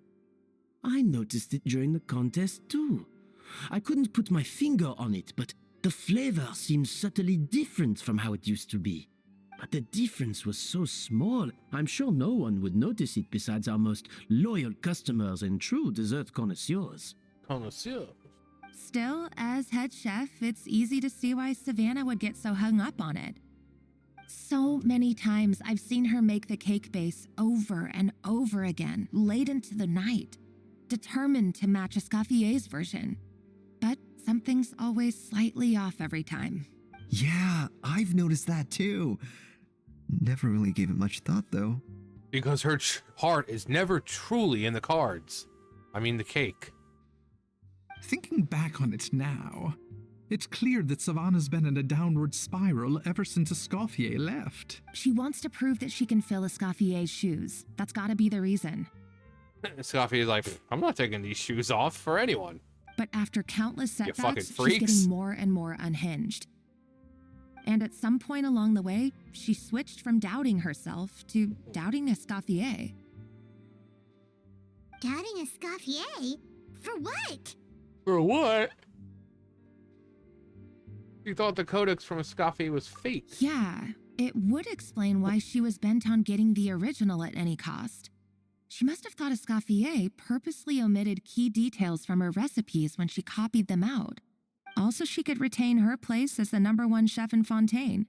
I noticed it during the contest too. I couldn't put my finger on it, but the flavor seems subtly different from how it used to be. But the difference was so small, I'm sure no one would notice it besides our most loyal customers and true dessert connoisseurs. Connoisseur. Still, as head chef, it's easy to see why Savannah would get so hung up on it. So many times I've seen her make the cake base over and over again, late into the night, determined to match Escoffier's version. But something's always slightly off every time. Yeah, I've noticed that too. Never really gave it much thought though. Because her heart is never truly in the cards. I mean the cake. Thinking back on it now, it's clear that Savannah's been in a downward spiral ever since Escoffier left. She wants to prove that she can fill Escoffier's shoes. That's gotta be the reason. Escoffier's like, I'm not taking these shoes off for anyone. But after countless fucking setbacks, she's freaks. getting more and more unhinged. And at some point along the way, she switched from doubting herself to doubting Escoffier. Doubting Escoffier? For what? For what? You thought the codex from Escoffier was fake. Yeah, it would explain why she was bent on getting the original at any cost. She must have thought Escoffier purposely omitted key details from her recipes when she copied them out. Also, she could retain her place as the #1 chef in Fontaine,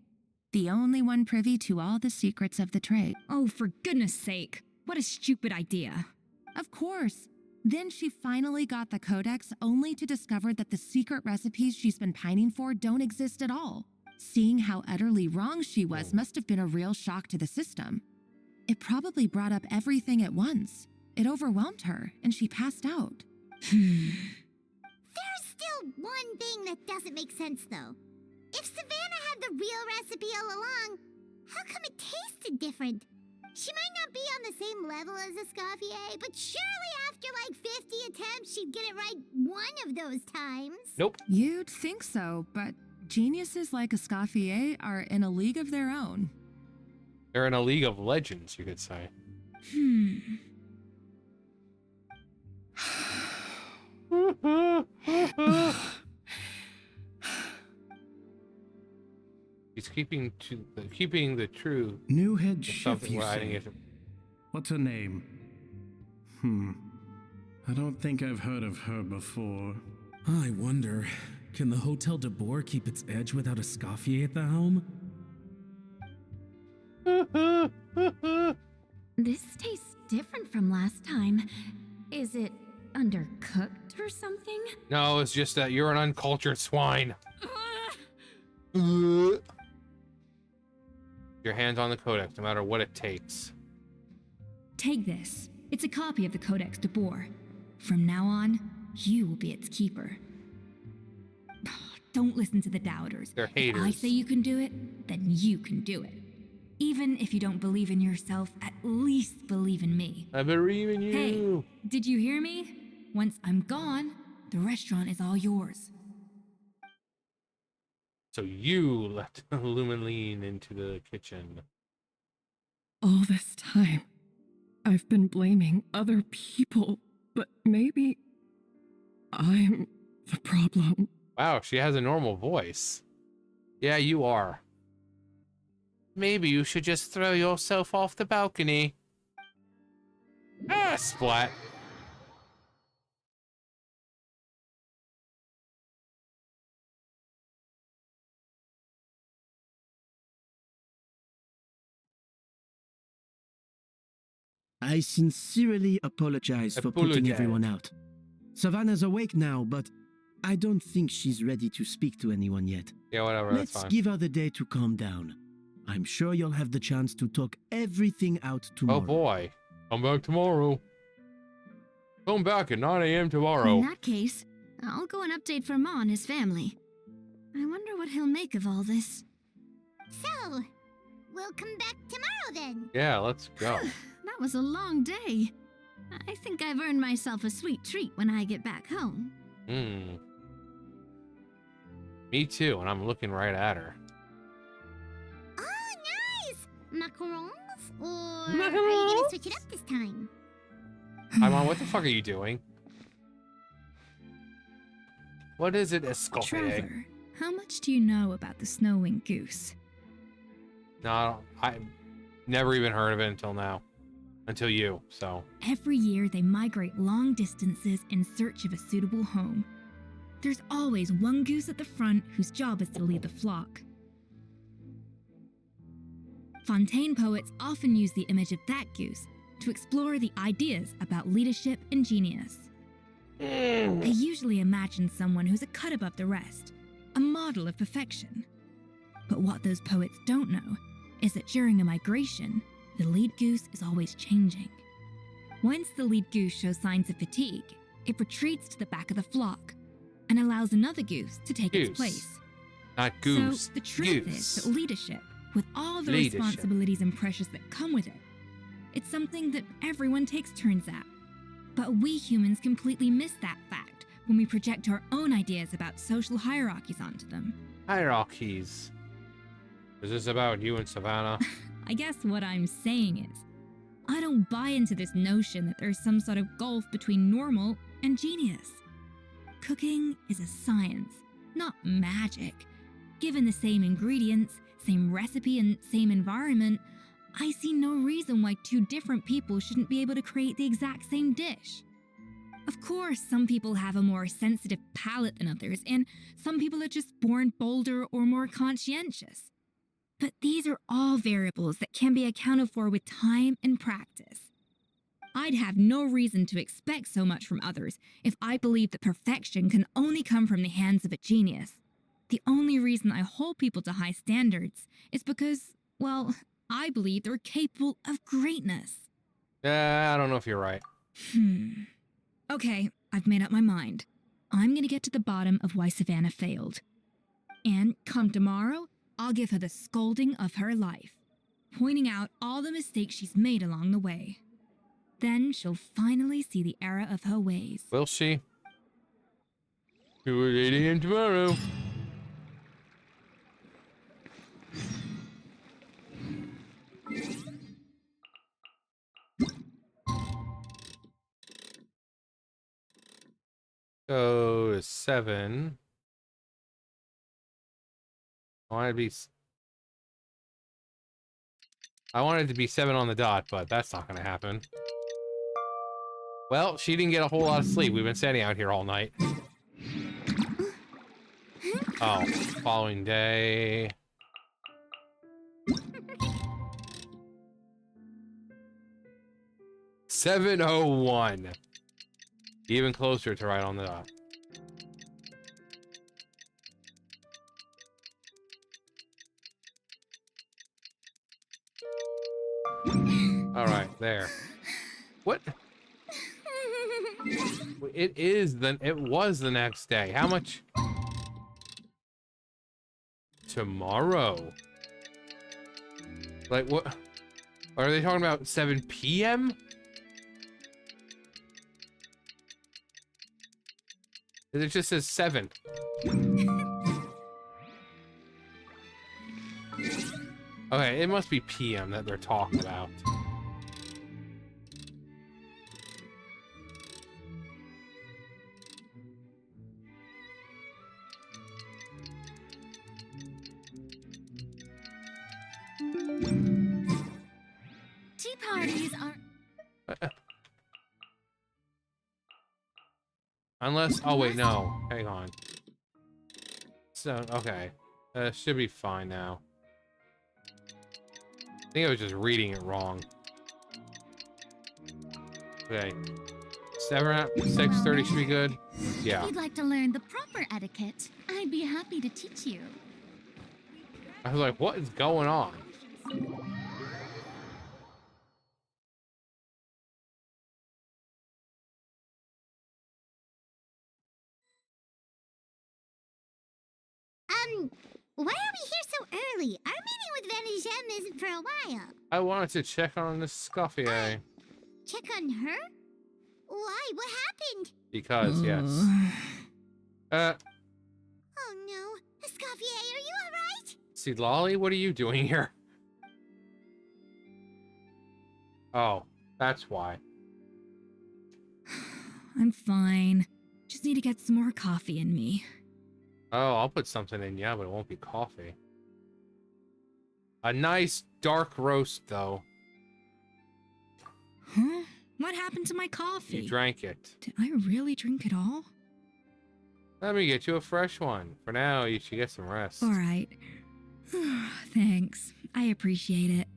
the only one privy to all the secrets of the trade. Oh, for goodness sake. What a stupid idea. Of course. Then she finally got the codex only to discover that the secret recipes she's been pining for don't exist at all. Seeing how utterly wrong she was must have been a real shock to the system. It probably brought up everything at once. It overwhelmed her, and she passed out. There's still one thing that doesn't make sense, though. If Savannah had the real recipe all along, how come it tasted different? She might not be on the same level as Escoffier, but surely after like 50 attempts, she'd get it right one of those times. Nope. You'd think so, but geniuses like Escoffier are in a league of their own. They're in a league of legends, you could say. He's keeping the true. New head It's chef, something you we're hiding say? it. What's her name? I don't think I've heard of her before. I wonder, can the Hotel de Boer keep its edge without Escoffier at the helm? This tastes different from last time. Is it undercooked or something? No, it's just that you're an uncultured swine. Your hands on the codex, no matter what it takes. Take this. It's a copy of the Codex de Boer. From now on, you will be its keeper. Don't listen to the doubters. They're If I haters. say you can do it, then you can do it. Even if you don't believe in yourself, at least believe in me. I believe in you. Hey, did you hear me? Once I'm gone, the restaurant is all yours. So you let Lumiline into the kitchen. All this time, I've been blaming other people, but maybe I'm the problem. Wow, she has a normal voice. Yeah, you are. Maybe you should just throw yourself off the balcony. Ah, splat. I sincerely apologize for putting everyone out. Savannah's awake now, but I don't think she's ready to speak to anyone yet. Yeah, whatever, that's Let's fine. give her the day to calm down. I'm sure you'll have the chance to talk everything out tomorrow. Oh boy. Come back tomorrow. Come back at 9 a.m. tomorrow. In that case, I'll go and update for Ma and his family. I wonder what he'll make of all this. So, we'll come back tomorrow then. Yeah, let's go. That was a long day. I think I've earned myself a sweet treat when I get back home. Me too, and I'm looking right at her. Oh, nice! Macarons? Or are you gonna switch it up this time? Paimon, what the fuck are you doing? What is it, Escoffier? Trevor, how much do you know about the snow-winged goose? No, I never even heard of it until now. Until you, so. Every year, they migrate long distances in search of a suitable home. There's always one goose at the front whose job is to lead the flock. Fontaine poets often use the image of that goose to explore the ideas about leadership and genius. They usually imagine someone who's a cut above the rest, a model of perfection. But what those poets don't know is that during a migration, the lead goose is always changing. Once the lead goose shows signs of fatigue, it retreats to the back of the flock and allows another goose to take its place. Not goose. So the truth is that leadership, with all the Leadership. responsibilities and pressures that come with it, it's something that everyone takes turns at. But we humans completely miss that fact when we project our own ideas about social hierarchies onto them. Hierarchies. Is this about you and Savannah? I guess what I'm saying is, I don't buy into this notion that there's some sort of gulf between normal and genius. Cooking is a science, not magic. Given the same ingredients, same recipe, and same environment, I see no reason why two different people shouldn't be able to create the exact same dish. Of course, some people have a more sensitive palate than others, and some people are just born bolder or more conscientious. But these are all variables that can be accounted for with time and practice. I'd have no reason to expect so much from others if I believed that perfection can only come from the hands of a genius. The only reason I hold people to high standards is because, well, I believe they're capable of greatness. I don't know if you're right. Okay, I've made up my mind. I'm gonna get to the bottom of why Savannah failed. And come tomorrow, I'll give her the scolding of her life. pointing out all the mistakes she's made along the way. Then she'll finally see the error of her ways. Will she? 8 a.m. tomorrow. So 7. I wanted it to be 7 on the dot, but that's not going to happen. Well, she didn't get a whole lot of sleep. We've been standing out here all night. Oh, following day. $7:01. Even closer to right on the dot. All right, there. What? It was the next day. How much? Tomorrow. Like what? Are they talking about 7 p.m.? It just says 7. Okay, it must be PM that they're talking about. Tea parties are... Unless, oh wait, no, hang on. So, okay, should be fine now. I think I was just reading it wrong. Okay, 6:30 should be good. Yeah. If you'd like to learn the proper etiquette, I'd be happy to teach you. I was like, what is going on? Why are we here so early? Our meeting with Vanigem isn't for a while. I wanted to check on this Escoffier. Check on her? Why? What happened? Because, yes. Oh no. Escoffier, are you alright? See, Lolly, what are you doing here? Oh, that's why. I'm fine. Just need to get some more coffee in me. Oh, I'll put something in, yeah, but it won't be coffee. A nice dark roast, though. Huh? What happened to my coffee? You drank it. Did I really drink it all? Let me get you a fresh one. For now, you should get some rest. All right. Thanks. I appreciate it.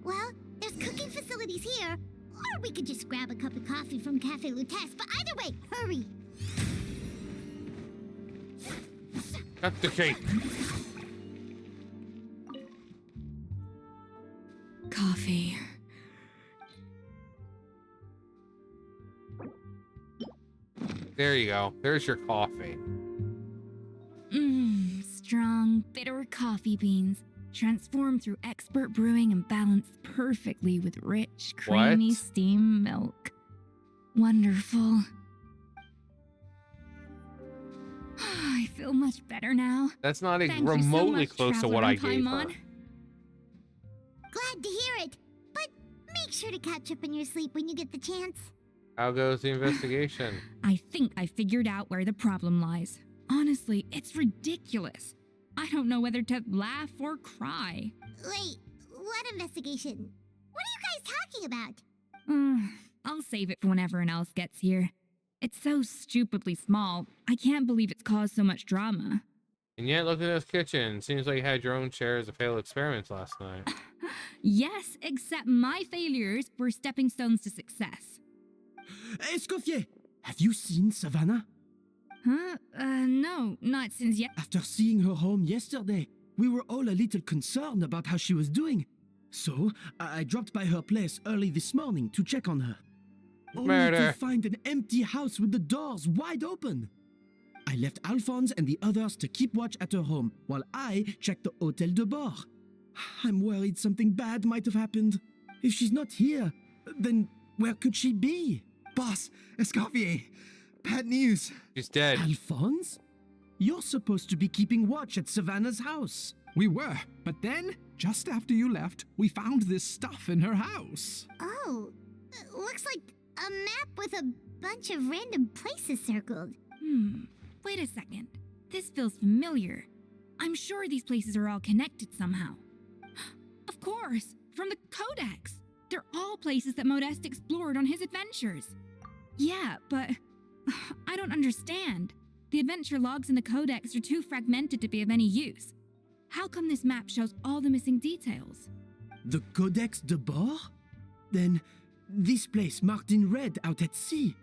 Well, there's cooking facilities here. Or we could just grab a cup of coffee from Cafe Lutece, but either way, hurry! Cut the cake. Coffee. There you go. There's your coffee. Strong, bitter coffee beans, transformed through expert brewing and balanced perfectly with rich, creamy steam milk. Wonderful. I feel much better now. That's not Thank remotely you so much, close to what I gave her. Glad to hear it, but make sure to catch up on your sleep when you get the chance. How goes the investigation? I think I figured out where the problem lies. Honestly, it's ridiculous. I don't know whether to laugh or cry. Wait, what investigation? What are you guys talking about? I'll save it for when everyone else gets here. It's so stupidly small. I can't believe it's caused so much drama. And yet, look at this kitchen. Seems like you had your own shares of failed experiments last night. Yes, except my failures were stepping stones to success. Escoffier, have you seen Savannah? Huh? No, not since yet. After seeing her home yesterday, we were all a little concerned about how she was doing. So, I dropped by her place early this morning to check on her. Only to find an empty house with the doors wide open. I left Alphonse and the others to keep watch at her home while I checked the Hôtel de Bord. I'm worried something bad might have happened. If she's not here, then where could she be? Boss, Escoffier, bad news. She's dead. Alphonse? You're supposed to be keeping watch at Savannah's house. We were, but then, just after you left, we found this stuff in her house. Oh, looks like a map with a bunch of random places circled. Wait a second. This feels familiar. I'm sure these places are all connected somehow. Of course, from the Codex. They're all places that Modeste explored on his adventures. Yeah, but I don't understand. The adventure logs in the Codex are too fragmented to be of any use. How come this map shows all the missing details? The Codex de Bord? Then this place marked in red out at sea.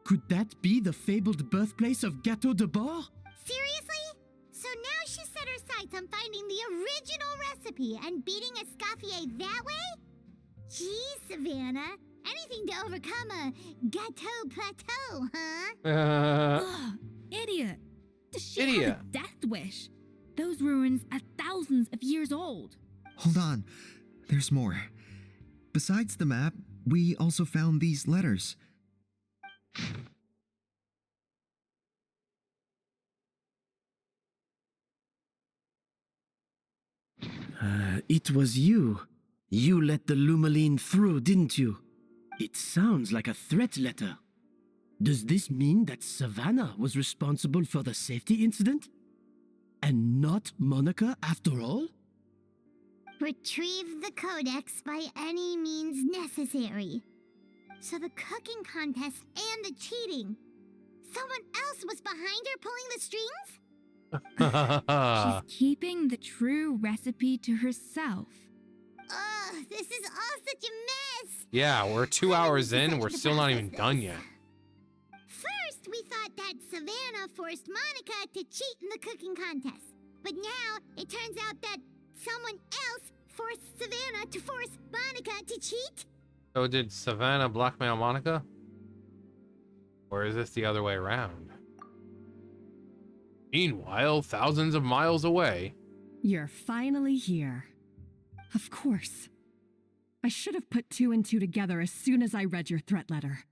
Could that be the fabled birthplace of Gâteau de Bord? Seriously? So now she set her sights on finding the original recipe and beating Escoffier that way? Geez, Savannah. Anything to overcome a gâteau plateau, huh? Ugh, idiot. Does she Idiot. have a death wish? Those ruins are thousands of years old. Hold on, there's more. Besides the map, we also found these letters. It was you. You let the Lumaline through, didn't you? It sounds like a threat letter. Does this mean that Savannah was responsible for the safety incident? And not Monica after all? Retrieve the Codex by any means necessary. So the cooking contest and the cheating. Someone else was behind her pulling the strings? She's keeping the true recipe to herself. Ugh, this is all such a mess. Yeah, we're 2 hours in. We're still not even done yet. First, we thought that Savannah forced Monica to cheat in the cooking contest. But now, it turns out that someone else forced Savannah to force Monica to cheat? So did Savannah blackmail Monica? Or is this the other way around? Meanwhile, thousands of miles away. You're finally here. Of course. I should have put two and two together as soon as I read your threat letter.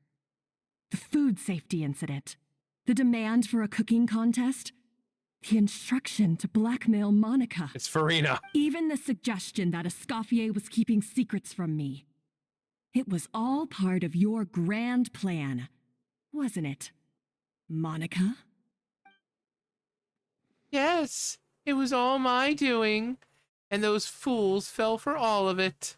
The food safety incident, the demand for a cooking contest, the instruction to blackmail Monica. It's Farina. Even the suggestion that Escoffier was keeping secrets from me. It was all part of your grand plan, wasn't it, Monica? Yes, it was all my doing. And those fools fell for all of it.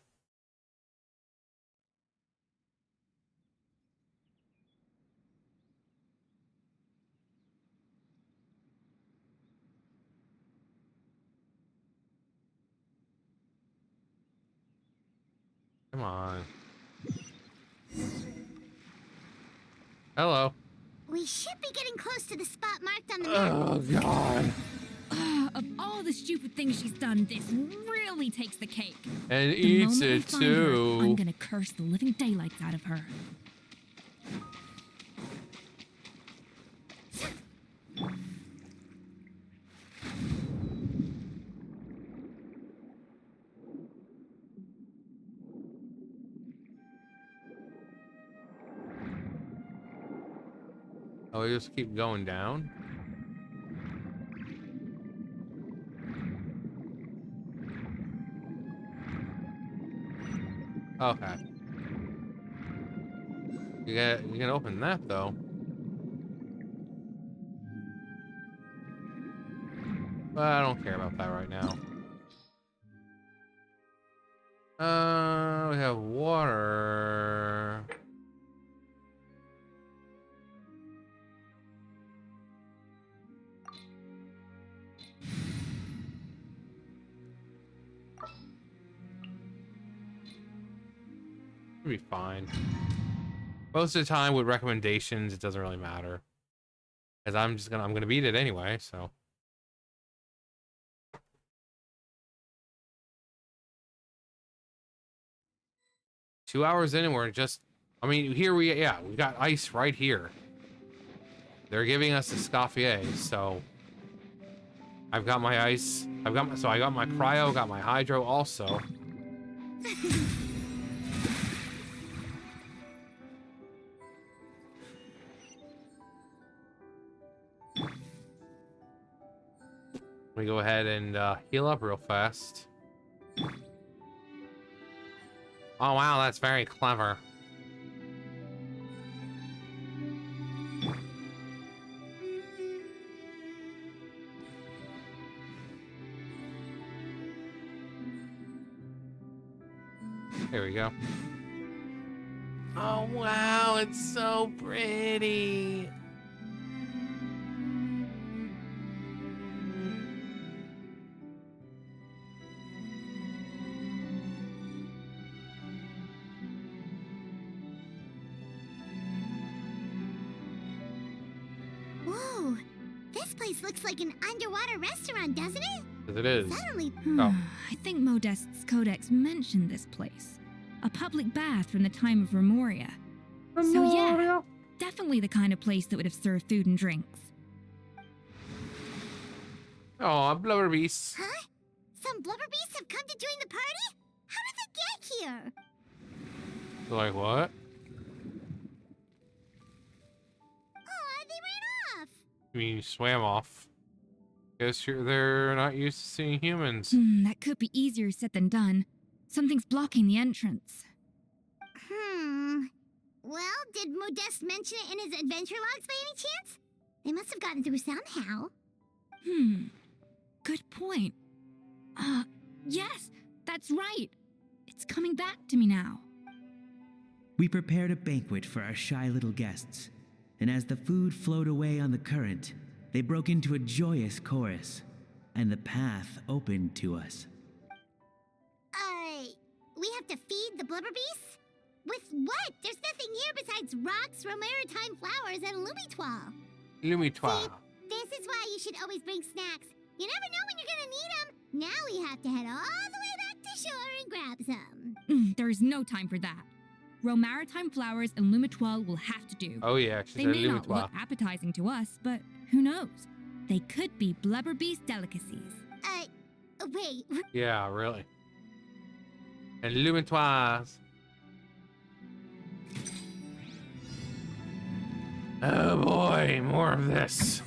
Come on. Hello. We should be getting close to the spot marked on the map. Oh, God. Of all the stupid things she's done, this really takes the cake. And The eats moment we it find her, too. I'm gonna curse the living daylights out of her. Oh, we just keep going down. Okay. You can open that though. But I don't care about that right now. We have water. Be fine. Most of the time with recommendations, it doesn't really matter. Because I'm gonna beat it anyway, so. Two hours in and we're just, I mean, here we got ice right here. They're giving us Escoffier, so. I've got my ice. I got my cryo, got my hydro also. Let me go ahead and heal up real fast. Oh wow, that's very clever. Here we go. Oh wow, it's so pretty. Whoa, this place looks like an underwater restaurant, doesn't it? Yes, it is. Suddenly, Oh. I think Modest's codex mentioned this place. A public bath from the time of Remoria. So yeah, definitely the kind of place that would have served food and drinks. Oh, blubber beasts. huh? Some blubber beasts have come to join the party? How did they get here? Like what? Oh, they ran off. I mean, you swam off. Guess they're not used to seeing humans. That could be easier said than done. Something's blocking the entrance. Well, did Modeste mention it in his adventure logs by any chance? They must have gotten through somehow. Good point. Yes, that's right. It's coming back to me now. We prepared a banquet for our shy little guests, and as the food flowed away on the current, they broke into a joyous chorus, and the path opened to us. We have to feed the blubber beasts? With what? There's nothing here besides rocks, romaritime flowers, and lumitoir. Lumitoir. See, this is why you should always bring snacks. You never know when you're gonna need them. Now we have to head all the way back to shore and grab some. There's no time for that. Romaritime flowers and lumitoir will have to do. Oh yeah, she They said may not look lumitoir. appetizing to us, but who knows? They could be blubber beast delicacies. Wait. Yeah, really. And lumitoires. Oh boy, more of this.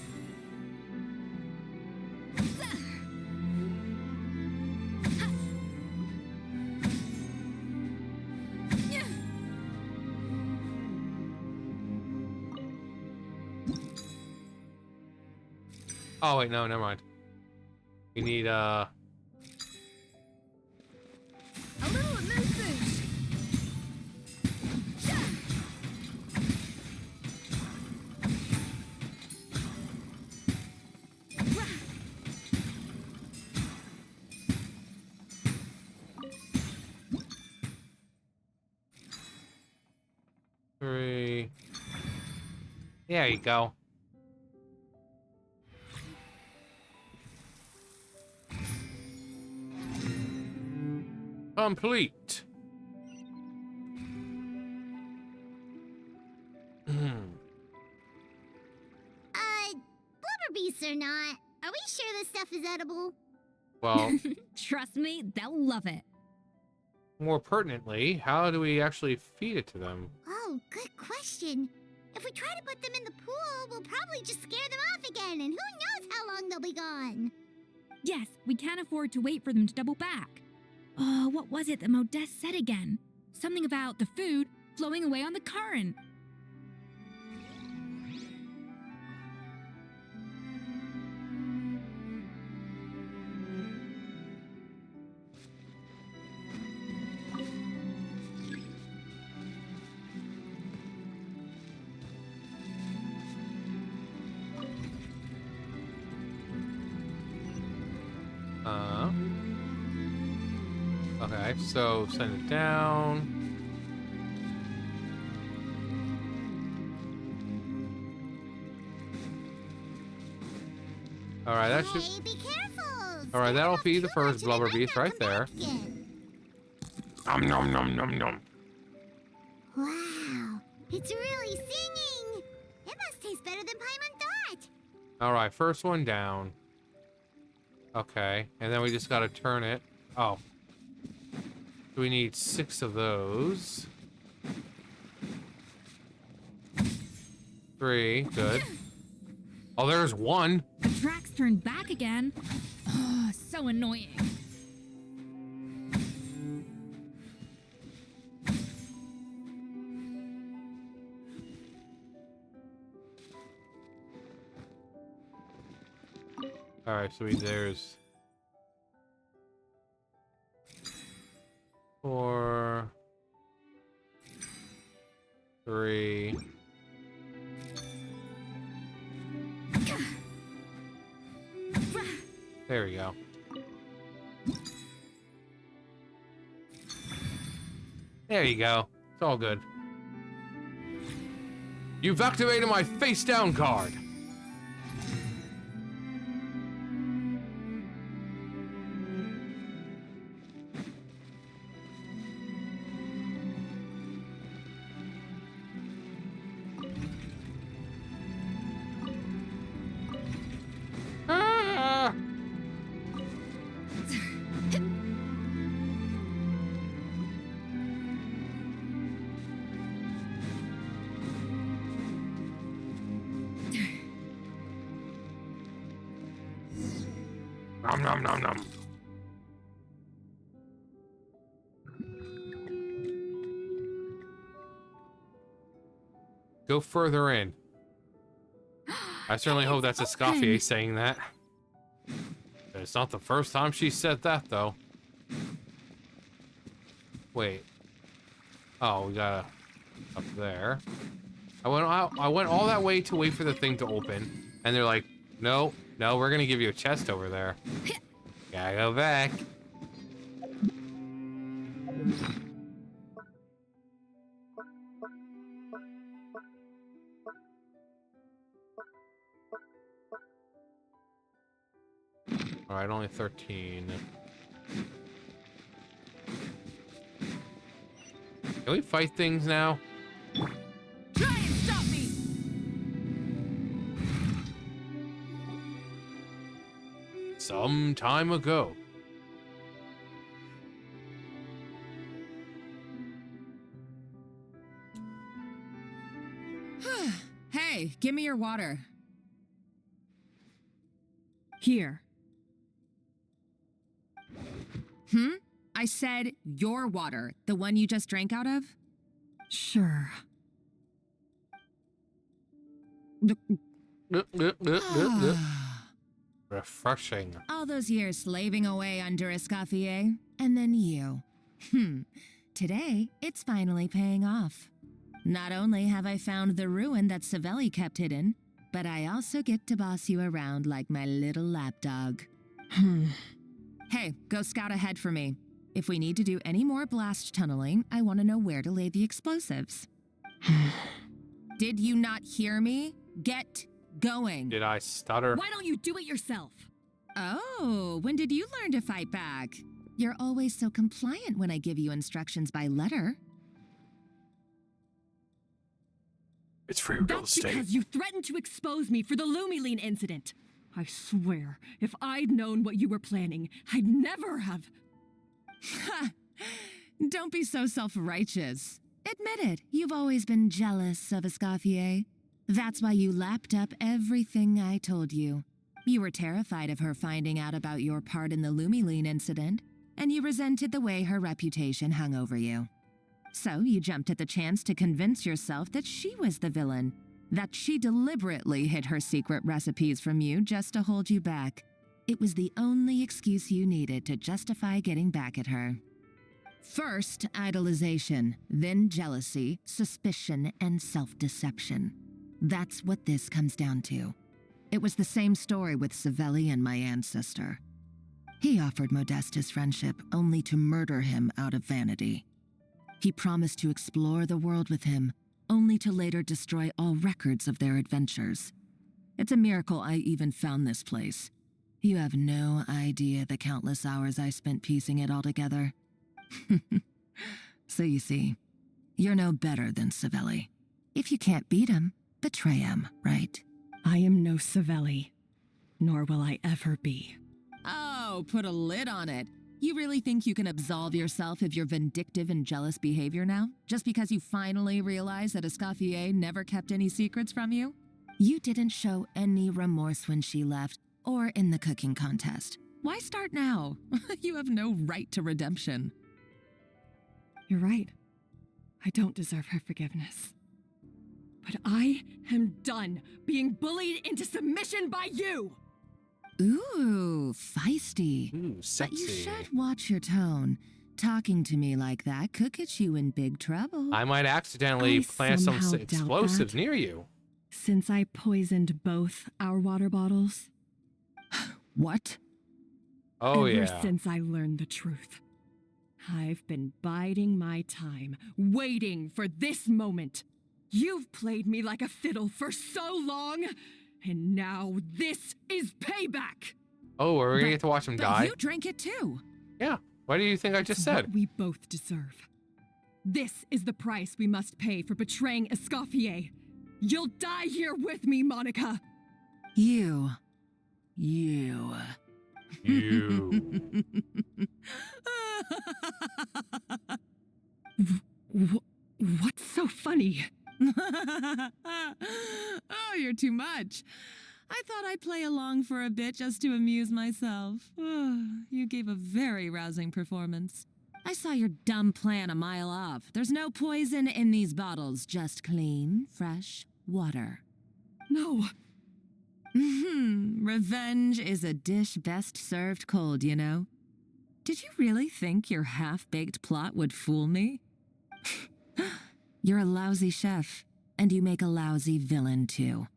Oh wait, no, never mind. We need A little amazement. three. There you go. Complete. Blubber beasts or not, are we sure this stuff is edible? Well, Trust me, they'll love it. more pertinently, how do we actually feed it to them? Oh, good question. If we try to put them in the pool, we'll probably just scare them off again, and who knows how long they'll be gone. Yes, we can't afford to wait for them to double back. Oh, what was it that Modeste said again? Something about the food flowing away on the current. Okay, so send it down. All right, that should. Hey, be careful! All right, Scare that'll them feed off the too first much and blubber they might beast not right come there. back again. Nom nom nom nom nom. Wow, it's really singing! It must taste better than Paimon thought! All right, first one down. Okay, and then we just gotta turn it. Oh. We need 6 of those. 3, good. Oh, there's 1. The track's turned back again. Oh, so annoying. Alright, so there's 4, 3. There we go. There you go. It's all good. You've activated my face down card. Ah! Nom nom nom nom. Go further in. I certainly hope that's Escoffier saying that. It's not the first time she said that, though. Wait. Oh, we gotta up there. I went all that way to wait for the thing to open, and they're like, "No, no, we're gonna give you a chest over there." Gotta go back. All right, only 13. Can we fight things now? Try and stop me! Some time ago. Hey, give me your water. Here. I said your water, the one you just drank out of? Sure. Refreshing. All those years slaving away under Escoffier, and then you. Today, it's finally paying off. Not only have I found the ruin that Savelli kept hidden, but I also get to boss you around like my little lapdog. Hey, go scout ahead for me. If we need to do any more blast tunneling, I want to know where to lay the explosives. Did you not hear me? Get going. Did I stutter? Why don't you do it yourself? Oh, when did you learn to fight back? You're always so compliant when I give you instructions by letter. It's for your real That's estate. because you threatened to expose me for the Lumiline incident. I swear, if I'd known what you were planning, I'd never have. Don't be so self-righteous. Admit it, you've always been jealous of Escoffier. That's why you lapped up everything I told you. You were terrified of her finding out about your part in the Lumiline incident, and you resented the way her reputation hung over you. So you jumped at the chance to convince yourself that she was the villain, that she deliberately hid her secret recipes from you just to hold you back. It was the only excuse you needed to justify getting back at her. First, idolization, then jealousy, suspicion, and self-deception. That's what this comes down to. It was the same story with Savelli and my ancestor. He offered Modeste his friendship only to murder him out of vanity. He promised to explore the world with him, only to later destroy all records of their adventures. It's a miracle I even found this place. You have no idea the countless hours I spent piecing it all together. So you see, you're no better than Savelli. If you can't beat him, betray him, right? I am no Savelli, nor will I ever be. Oh, Now, put a lid on it. You really think you can absolve yourself of your vindictive and jealous behavior now? Just because you finally realize that Escoffier never kept any secrets from you? You didn't show any remorse when she left, or in the cooking contest. Why start now? You have no right to redemption. You're right. I don't deserve her forgiveness. But I am done being bullied into submission by you! Ooh, feisty. Ooh, But you sexy. should watch your tone. Talking to me like that could get you in big trouble. I might accidentally I plant some somehow doubt explosive that. near you. Since I poisoned both our water bottles. What? Oh, Ever yeah. since I learned the truth. I've been biding my time, waiting for this moment. You've played me like a fiddle for so long, and now this is payback! Oh, we're gonna get to watch him But die? you drank it too. Yeah. What do you think I just It's said? what we both deserve. This is the price we must pay for betraying Escoffier. You'll die here with me, Monica! You. You. What's so funny? Oh, you're too much. I thought I'd play along for a bit just to amuse myself. You gave a very rousing performance. I saw your dumb plan a mile off. There's no poison in these bottles, just clean, fresh water. No. Revenge is a dish best served cold, you know. Did you really think your half-baked plot would fool me? You're a lousy chef, and you make a lousy villain, too.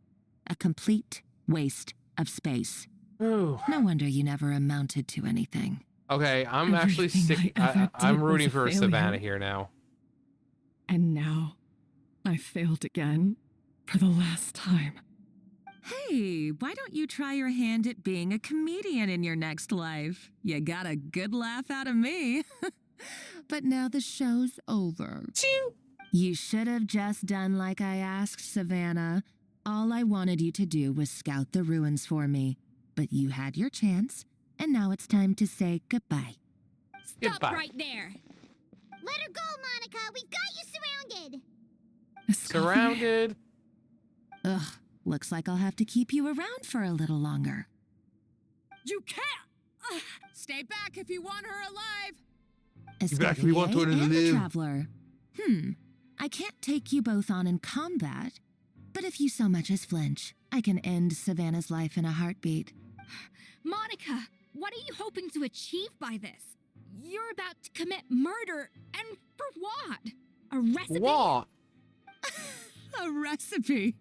A complete waste of space. Ooh. No wonder you never amounted to anything. Okay, I'm actually Everything I ever I'm did was rooting a for failure. Savannah here now. And now, I failed again for the last time. Hey, why don't you try your hand at being a comedian in your next life? You got a good laugh out of me. But now the show's over. You should have just done like I asked, Savannah. All I wanted you to do was scout the ruins for me. But you had your chance, and now it's time to say goodbye. Stop Goodbye. right there. Let her go, Monica. We've got you surrounded. Surrounded. Ugh, looks like I'll have to keep you around for a little longer. You can't! Stay back if you want her alive! Back if you want Escoffier to and the live. Traveler. I can't take you both on in combat, but if you so much as flinch, I can end Savannah's life in a heartbeat. Monica, what are you hoping to achieve by this? You're about to commit murder, and for what? A recipe? What? A recipe?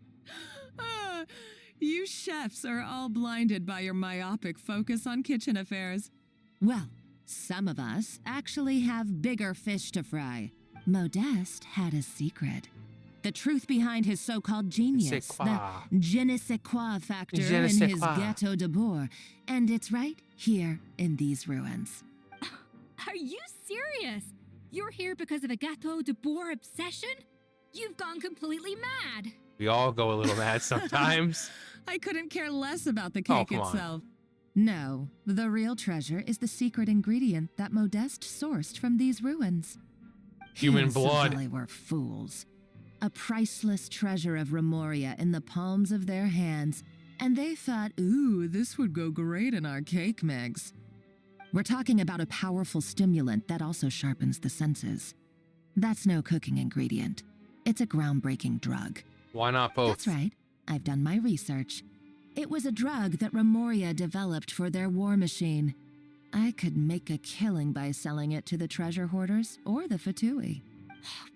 You chefs are all blinded by your myopic focus on kitchen affairs. Well, some of us actually have bigger fish to fry. Modeste had a secret. The truth behind his so-called genius, the je ne sais quoi factor Je ne in sais his quoi. Gâteau de Bourg. And it's right here in these ruins. Are you serious? You're here because of a Gâteau de Bourg obsession? You've gone completely mad. We all go a little mad sometimes. I couldn't care less about the Oh, cake come on. itself. No, the real treasure is the secret ingredient that Modeste sourced from these ruins. Human He and blood. Savelli were fools. A priceless treasure of Remoria in the palms of their hands, and they thought, ooh, this would go great in our cake mix. We're talking about a powerful stimulant that also sharpens the senses. That's no cooking ingredient. It's a groundbreaking drug. Why not both? That's right. I've done my research. It was a drug that Remoria developed for their war machine. I could make a killing by selling it to the treasure hoarders or the Fatui.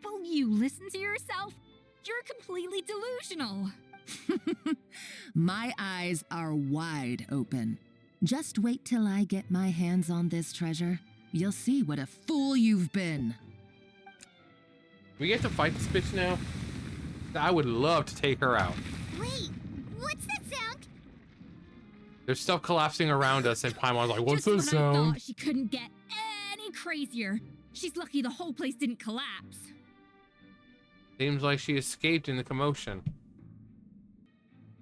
Will you listen to yourself? You're completely delusional. My eyes are wide open. Just wait till I get my hands on this treasure. You'll see what a fool you've been. We get to fight this bitch now? I would love to take her out. Wait, what's that sound? There's stuff collapsing around us, and Paimon's like, what's Just that when I sound? thought she couldn't get any crazier. She's lucky the whole place didn't collapse. Seems like she escaped in the commotion.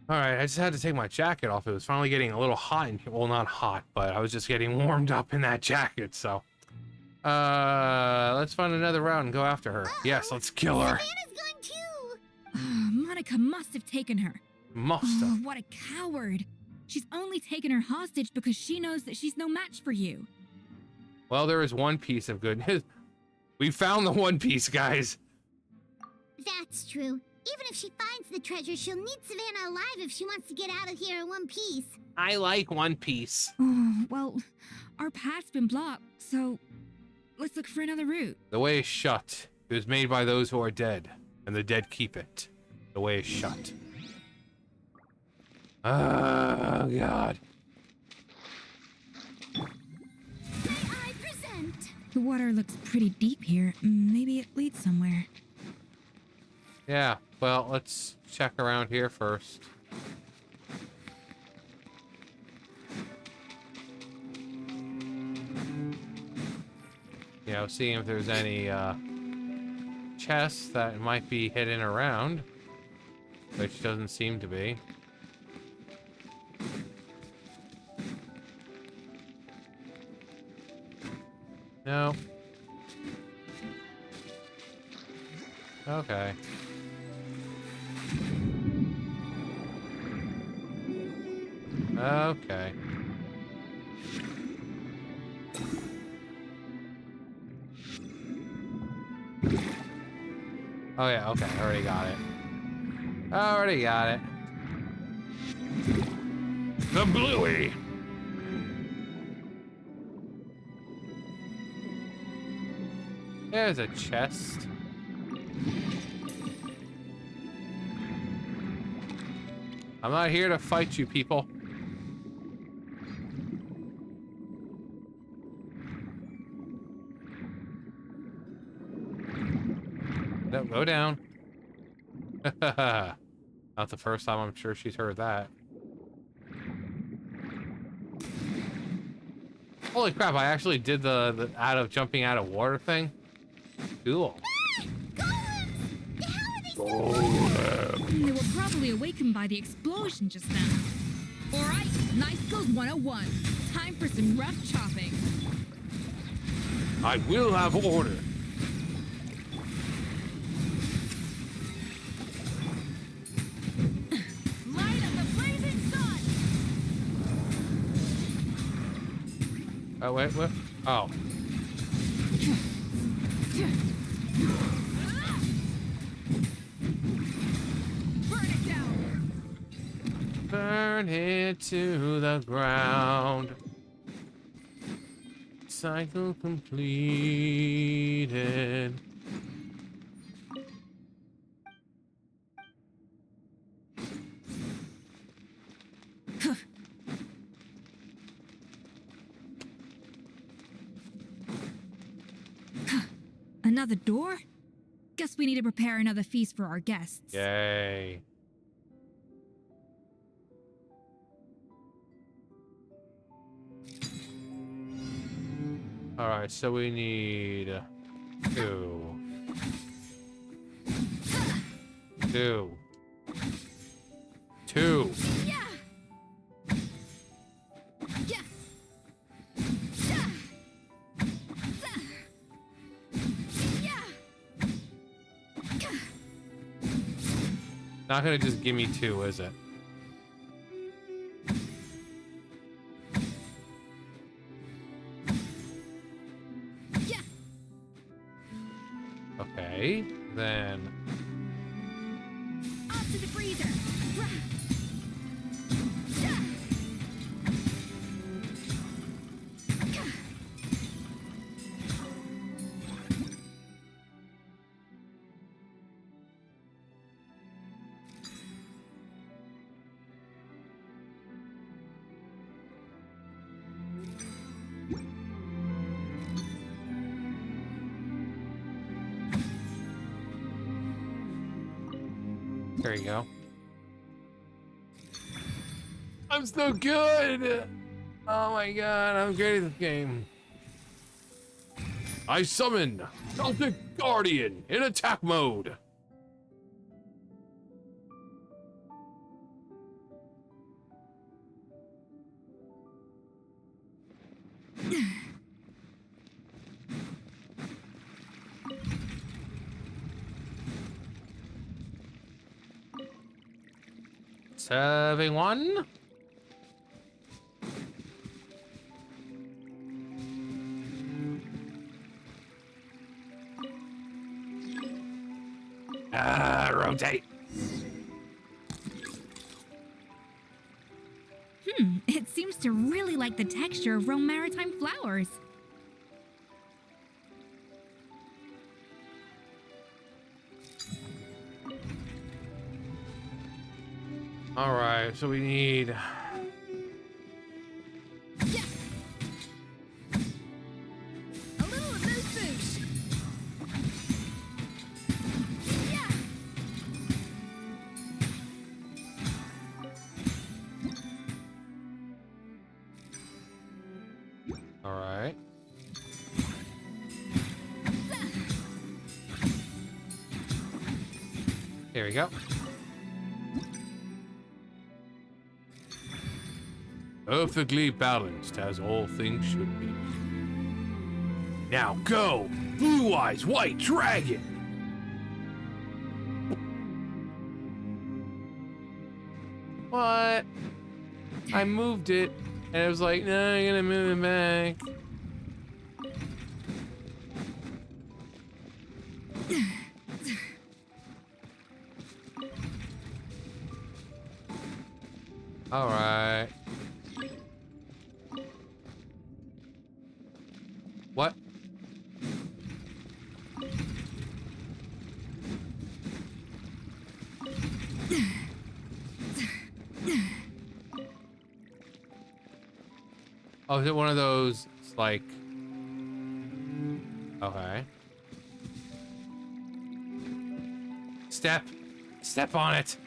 All right, I just had to take my jacket off. It was finally getting a little hot in here. Well, not hot, but I was just getting warmed up in that jacket, so. Let's find another route and go after her. Yes, let's kill her. Savannah's gone too. Monica must have taken her. Must have. Oh, what a coward. She's only taken her hostage because she knows that she's no match for you. Well, there is one piece of good news. We found the One Piece, guys. That's true. Even if she finds the treasure, she'll need Savannah alive if she wants to get out of here in one piece. I like One Piece. Oh, well, our path's been blocked, so let's look for another route. The way is shut. It was made by those who are dead, and the dead keep it. The way is shut. Oh, God. May I present? The water looks pretty deep here. Maybe it leads somewhere. Yeah, well, let's check around here first. You know, seeing if there's any chests that might be hidden around, which doesn't seem to be. No. Okay. Okay. Oh yeah, okay, already got it. Already got it. The Bluey! There's a chest. I'm not here to fight you people. No, go down. Not the first time I'm sure she's heard that. Holy crap, I actually did the jumping out of water thing. Cool. They were probably awakened by the explosion just now. Alright, Nice Skills 101. Time for some rough chopping. I will have order. Light of the blazing sun! Oh, wait, what? Oh. Burn it down! Burn it to the ground. Cycle completed. Another door? Guess we need to prepare another feast for our guests. Yay. All right, so we need 2. 2. 2. Yeah! Yeah! Not gonna just give me 2, is it? Yeah! Okay, then. Off to the freezer! There you go. I'm so good! Oh my god, I'm great at this game. I summon Celtic Guardian in attack mode. Serving one. Rotate. It seems to really like the texture of Rome maritime flowers. All right, so we need. A little of this fish. Yeah. All right. Here we go. Perfectly balanced, as all things should be. Now go! Blue Eyes White Dragon! What? I moved it, and it was like, no, I'm gonna move it back. All right. What? Oh, is it one of those, like... Okay. Step on it.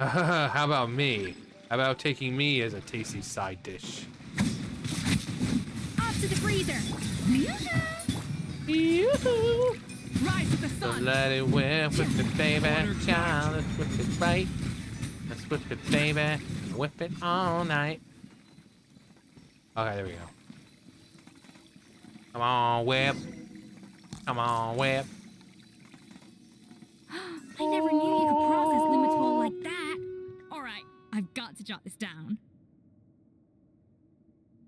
How about me? How about taking me as a tasty side dish? Off to the freezer. Yoo-hoo! Rise with the So sun. let it whip it, baby. Child, let's whip it right. Let's whip it, baby. Whip it all night. Okay, there we go. Come on, whip. Come on, whip. I never knew you could process lumitol like that. All right, I've got to jot this down.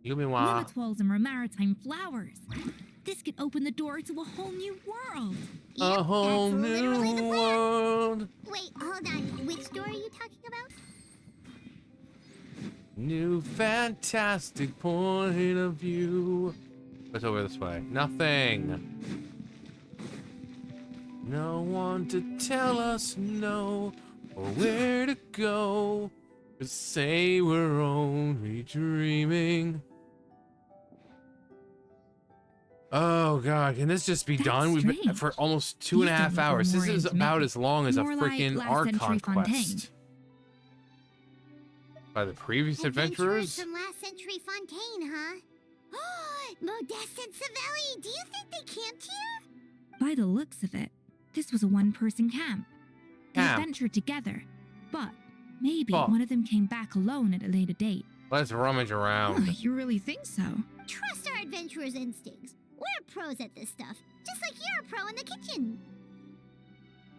Lumiwa. Lumitols and maritime flowers. This could open the door to a whole new world. A whole that's literally the new plan. world. Wait, hold on. Which door are you talking about? New fantastic point of view. What's over this way? Nothing. No one to tell us no or where to go. Just say we're only dreaming. Oh god, can this just be That's done? We've been strange. for almost 2.5 hours. This more is intimate. about as long as a More like freaking last century Archon Fontaine. quest. By the previous adventurers? from last century Fontaine, huh? Modeste and Savelli, do you think they camped here? By the looks of it, this was a one-person camp. They Camp. adventured together, but maybe Oh. one of them came back alone at a later date. Let's rummage Oh, around. you really think so? Trust our adventurers' instincts. We're pros at this stuff, just like you're a pro in the kitchen.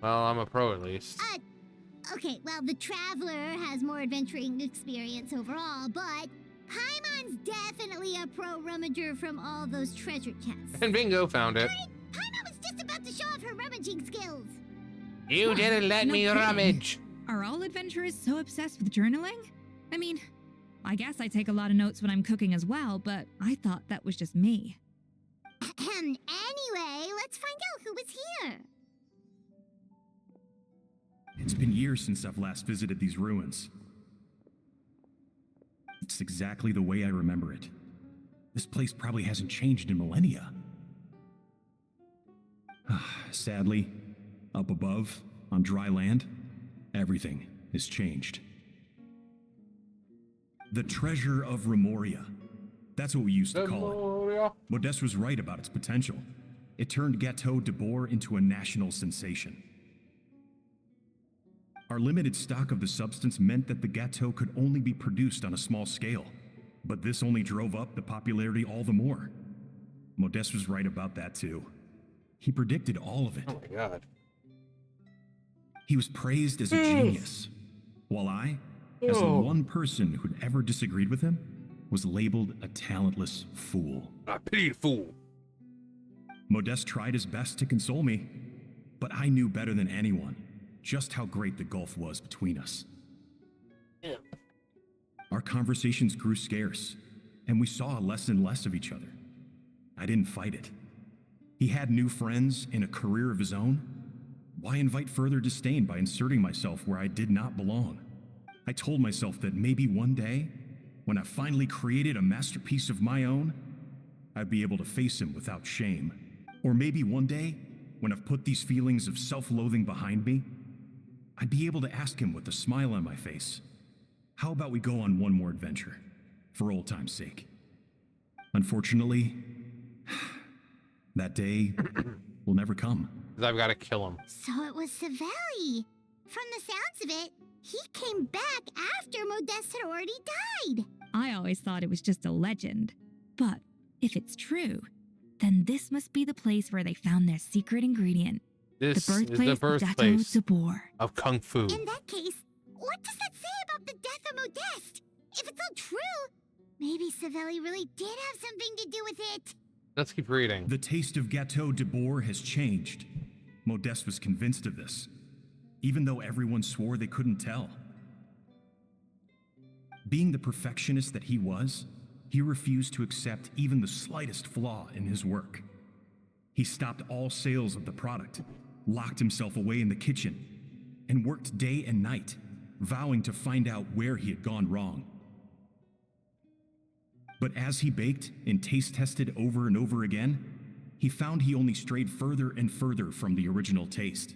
Well, I'm a pro at least. Okay, well, the Traveler has more adventuring experience overall, but Paimon's definitely a pro rummager from all those treasure chests. And bingo, found it. Paimon was just about to show off her rummaging skills. You didn't let No me kidding. rummage. Are all adventurers so obsessed with journaling? I mean, I guess I take a lot of notes when I'm cooking as well, but I thought that was just me. Anyway, let's find out who was here. It's been years since I've last visited these ruins. It's exactly the way I remember it. This place probably hasn't changed in millennia. Sadly, up above, on dry land, everything is changed. The treasure of Remoria. That's what we used to call it. Modeste was right about its potential. It turned Gâteau de Bourg into a national sensation. Our limited stock of the substance meant that the gâteau could only be produced on a small scale. But this only drove up the popularity all the more. Modeste was right about that too. He predicted all of it. Oh my god. He was praised as a genius, while I, as the one person who'd ever disagreed with him, was labeled a talentless fool. A pitied fool. Modeste tried his best to console me, but I knew better than anyone just how great the gulf was between us. Yeah. Our conversations grew scarce, and we saw less and less of each other. I didn't fight it. He had new friends and a career of his own. Why invite further disdain by inserting myself where I did not belong? I told myself that maybe one day, when I finally created a masterpiece of my own, I'd be able to face him without shame. Or maybe one day, when I've put these feelings of self-loathing behind me, I'd be able to ask him with a smile on my face, how about we go on one more adventure, for old time's sake? Unfortunately, that day will never come. I've got to kill him. So it was Savelli. From the sounds of it, he came back after Modeste had already died. I always thought it was just a legend. But if it's true, then this must be the place where they found their secret ingredient. This the birthplace is the of birthplace Dato de Boer. of Kung Fu. In that case, what does that say about the death of Modeste? If it's all true, maybe Savelli really did have something to do with it. Let's keep reading. The taste of Gâteau de Boer has changed. Modeste was convinced of this, even though everyone swore they couldn't tell. Being the perfectionist that he was, he refused to accept even the slightest flaw in his work. He stopped all sales of the product, locked himself away in the kitchen, and worked day and night, vowing to find out where he had gone wrong. But as he baked and taste tested over and over again, he found he only strayed further and further from the original taste.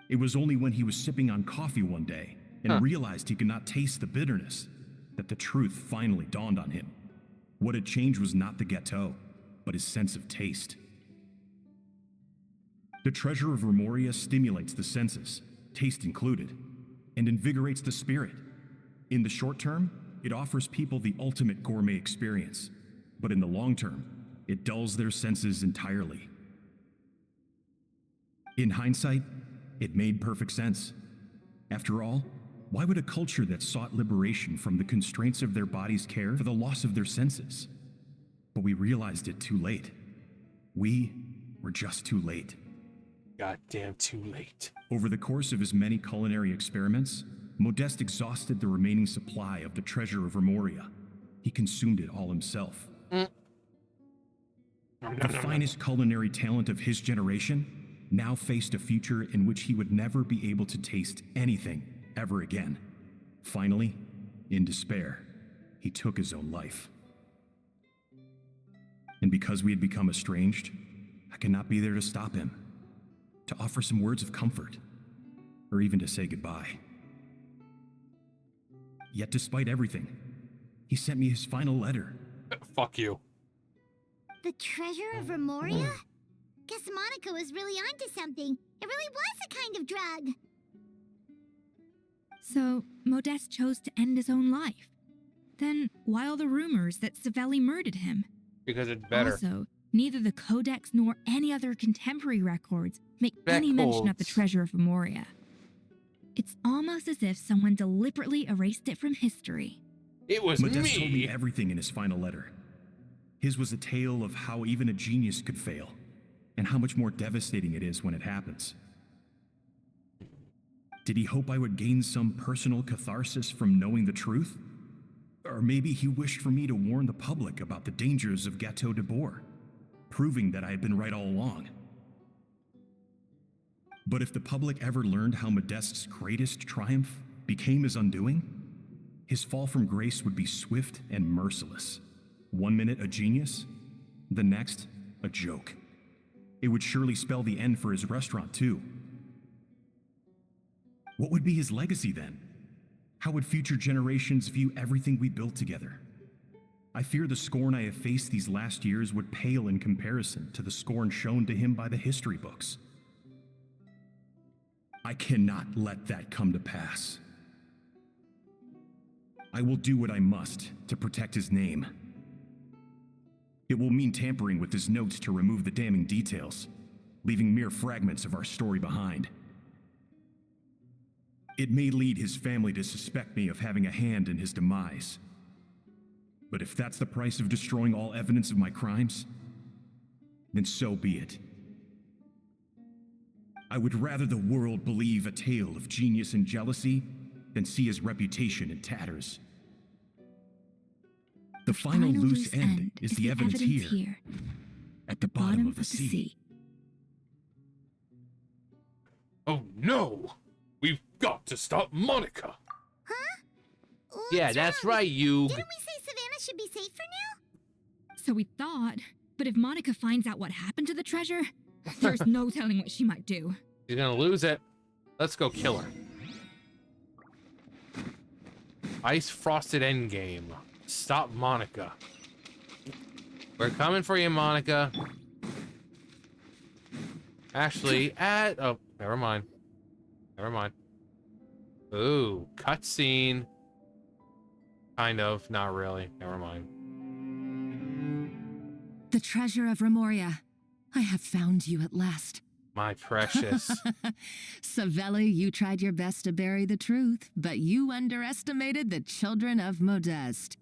It was only when he was sipping on coffee one day and realized he could not taste the bitterness that the truth finally dawned on him. What had changed was not the gâteau, but his sense of taste. The treasure of Remoria stimulates the senses, taste included, and invigorates the spirit. In the short term, it offers people the ultimate gourmet experience, but in the long term, it dulls their senses entirely. In hindsight, it made perfect sense. After all, why would a culture that sought liberation from the constraints of their bodies care for the loss of their senses? But we realized it too late. We were just too late. Goddamn too late. Over the course of his many culinary experiments, Modeste exhausted the remaining supply of the treasure of Remoria. He consumed it all himself. The finest culinary talent of his generation now faced a future in which he would never be able to taste anything ever again. Finally, in despair, he took his own life. And because we had become estranged, I could not be there to stop him, to offer some words of comfort, or even to say goodbye. Yet despite everything, he sent me his final letter. Fuck you. The treasure of Remoria? Guess Monica was really onto something. It really was a kind of drug. So, Modeste chose to end his own life. Then, why all the rumors that Savelli murdered him? Because it's better. Also, neither the Codex nor any other contemporary records make any mention of the treasure of Remoria. It's almost as if someone deliberately erased it from history. It was Modeste told me everything in his final letter. His was a tale of how even a genius could fail, and how much more devastating it is when it happens. Did he hope I would gain some personal catharsis from knowing the truth? Or maybe he wished for me to warn the public about the dangers of Gâteau de Boer, proving that I had been right all along. But if the public ever learned how Modeste's greatest triumph became his undoing, his fall from grace would be swift and merciless. 1 minute a genius, the next a joke. It would surely spell the end for his restaurant too. What would be his legacy then? How would future generations view everything we built together? I fear the scorn I have faced these last years would pale in comparison to the scorn shown to him by the history books. I cannot let that come to pass. I will do what I must to protect his name. It will mean tampering with his notes to remove the damning details, leaving mere fragments of our story behind. It may lead his family to suspect me of having a hand in his demise. But if that's the price of destroying all evidence of my crimes, then so be it. I would rather the world believe a tale of genius and jealousy than see his reputation in tatters. The final loose end is the evidence here, at the bottom of the sea. Oh no! We've got to stop Monica! Huh? Yeah, that's right, you. Didn't we say Savannah should be safe for now? So we thought, but if Monica finds out what happened to the treasure, there's no telling what she might do. She's gonna lose it. Let's go kill her. Ice Frosted Endgame. Stop Monica. We're coming for you, Monica. Actually, oh, never mind. Never mind. Ooh, cutscene. Kind of, not really. Never mind. The treasure of Remoria. I have found you at last. My precious. Savelli, you tried your best to bury the truth, but you underestimated the children of Modeste.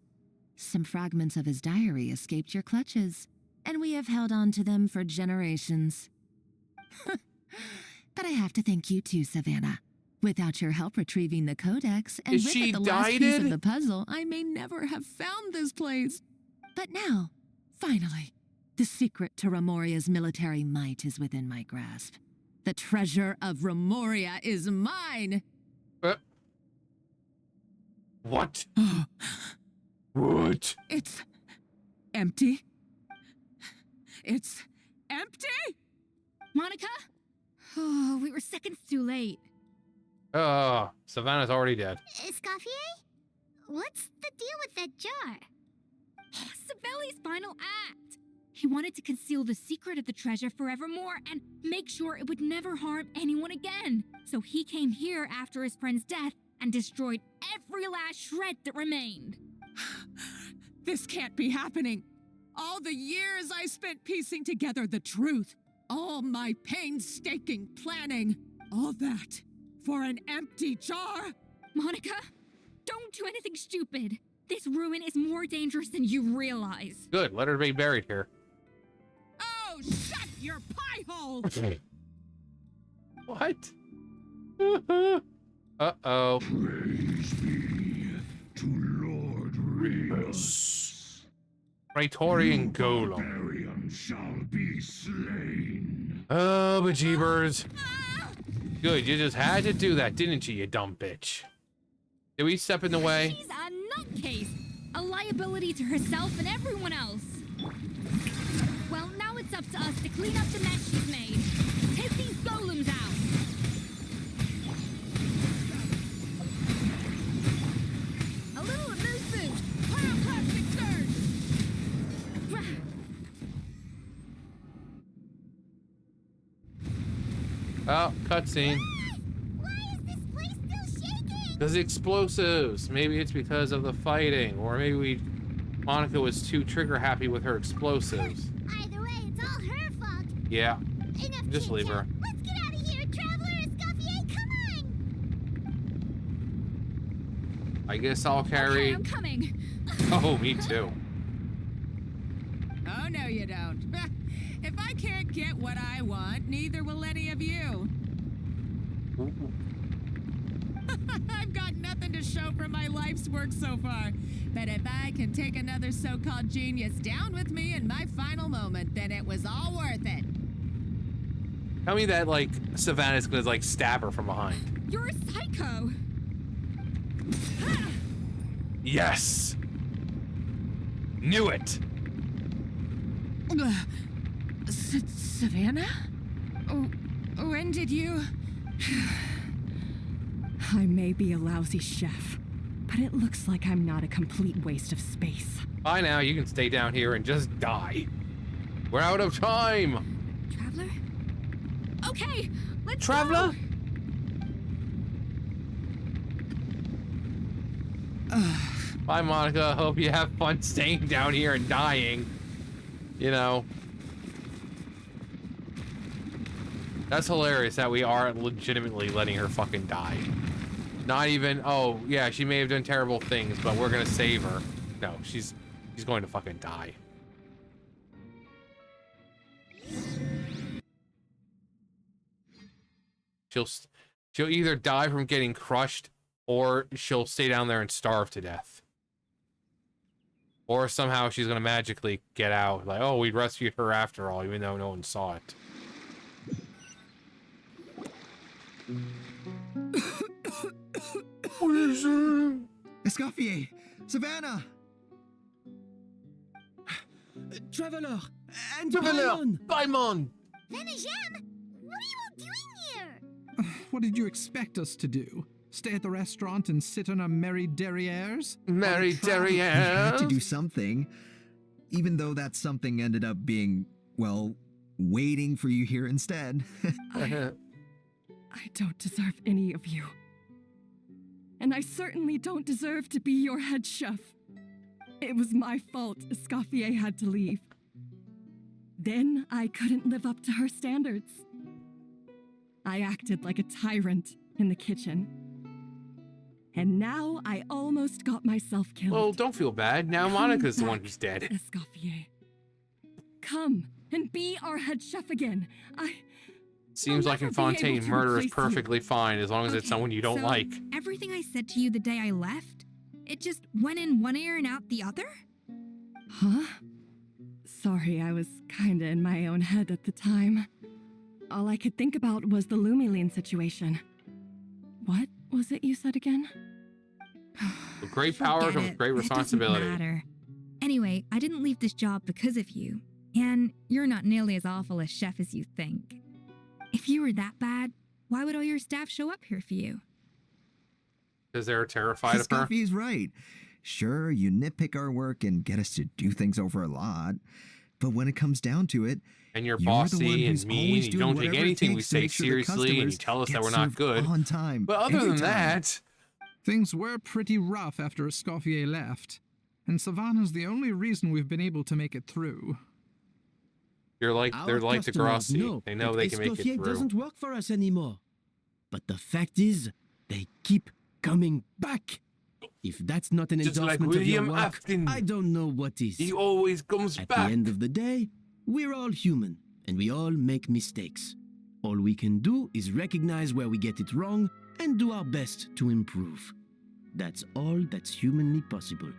Some fragments of his diary escaped your clutches, and we have held on to them for generations. But I have to thank you too, Savannah. Without your help retrieving the codex and Is with she it the last piece dieted? of the puzzle, I may never have found this place. But now, finally, the secret to Remoria's military might is within my grasp. The treasure of Remoria is mine! What? What? It's empty. It's empty? Monica? Oh, we were seconds too late. Oh, Savannah's already dead. Escoffier? What's the deal with that jar? Savelli's final act. He wanted to conceal the secret of the treasure forevermore and make sure it would never harm anyone again. So he came here after his friend's death and destroyed every last shred that remained. This can't be happening. All the years I spent piecing together the truth, all my painstaking planning, all that for an empty jar? Monica, don't do anything stupid. This ruin is more dangerous than you realize. Good, let her be buried here. Oh, shut your pie hole! What? Uh-oh. Praise be to Lord Rebus. Praetorian Golem. Barbarian shall be slain. Oh, bejeebers. Good, you just had to do that, didn't you, you dumb bitch? Did we step in the way? She's a nutcase, a liability to herself and everyone else. Well, now it's up to us to clean up the mess she's made. Take these golems out. A little elusive. Pyroclastic surge. Oh, cutscene. Why is this place still shaking? Because explosives. Maybe it's because of the fighting, or maybe Monica was too trigger happy with her explosives. Either way, it's all her fault. Yeah. Enough Just leave her. Let's get out of here, Traveler Escoffier, come on! I guess I'll carry. Okay, I'm coming. Oh, me too. Oh, no, you don't. If I can't get what I want, neither will any of you. I've got nothing to show for my life's work so far. But if I can take another so-called genius down with me in my final moment, then it was all worth it. Tell me that, like, Savannah's gonna, like, stab her from behind. You're a psycho. Yes! Knew it! Savannah? Oh, when did you... I may be a lousy chef, but it looks like I'm not a complete waste of space. Bye now, you can stay down here and just die. We're out of time! Traveler? Okay, let's Traveler? go. Bye, Monica. Hope you have fun staying down here and dying. You know. That's hilarious that we are legitimately letting her fucking die. Not even, oh, yeah, she may have done terrible things, but we're gonna save her. No, she's going to fucking die. She'll either die from getting crushed, or she'll stay down there and starve to death. Or somehow she's gonna magically get out. Like, oh, we rescued her after all, even though no one saw it. Escoffier! Savannah! Traveler! And Paimon! Paimon! Venegem, what are you all doing here? What did you expect us to do? Stay at the restaurant and sit on our merry derrieres? We had to do something. Even though that something ended up being, well, waiting for you here instead. I don't deserve any of you. And I certainly don't deserve to be your head chef. It was my fault Escoffier had to leave. Then I couldn't live up to her standards. I acted like a tyrant in the kitchen. And now I almost got myself killed. Well, don't feel bad. Now Monica's the one who's dead. Escoffier. Come and be our head chef again. Seems like in Fontaine, murder is perfectly fine as long as it's someone you don't so like. Everything I said to you the day I left, it just went in one ear and out the other? Huh? Sorry, I was kinda in my own head at the time. All I could think about was the Lumiline situation. What was it you said again? With great power comes great responsibility. Doesn't matter. Anyway, I didn't leave this job because of you. And you're not nearly as awful a chef as you think. If you were that bad, why would all your staff show up here for you? Because they're terrified of her? Escoffier's right. Sure, you nitpick our work and get us to do things over a lot. But when it comes down to it, and you're bossy and mean, you don't take anything we say seriously, and you tell us that we're not good. On time, but other than that... Things were pretty rough after Escoffier left. And Savannah's the only reason we've been able to make it through. They're like the Grossi. They know they can make it Escoffier through. Doesn't work for us anymore. But the fact is, they keep coming back. If that's not an Just like endorsement of your William work, Afton. I don't know what is. He always comes At back. the end of the day, we're all human, and we all make mistakes. All we can do is recognize where we get it wrong and do our best to improve. That's all that's humanly possible.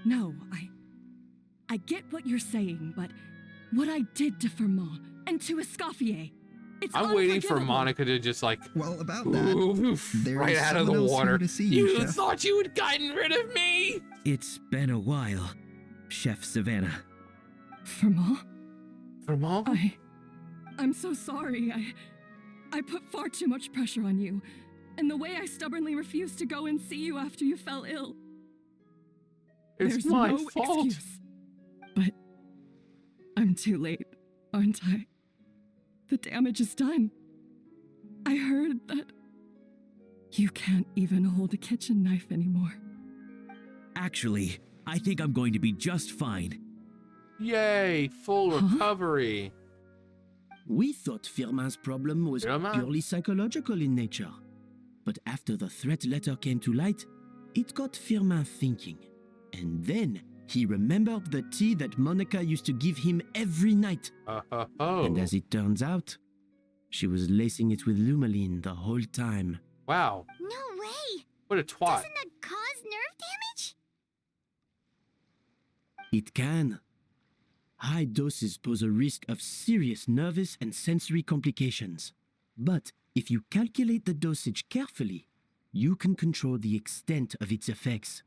No, I get what you're saying, but what I did to Fermont and to Escoffier, it's I'm waiting for unforgivable. Monica to just like, well, about that, right out of the someone else water. here to see you, You Chef. thought you had gotten rid of me? It's been a while, Chef Savannah. Fermont? Fermont? I'm so sorry. I put far too much pressure on you. And the way I stubbornly refused to go and see you after you fell ill. It's There's my no fault. excuse. But I'm too late, aren't I? The damage is done. I heard that you can't even hold a kitchen knife anymore. Actually, I think I'm going to be just fine. Yay, full recovery. We thought Firmin's problem was purely psychological in nature. But after the threat letter came to light, it got Firmin thinking. And then he remembered the tea that Monica used to give him every night. And as it turns out, she was lacing it with Lumiline the whole time. Wow. No way! What a twat. Doesn't that cause nerve damage? It can. High doses pose a risk of serious nervous and sensory complications. But if you calculate the dosage carefully, you can control the extent of its effects.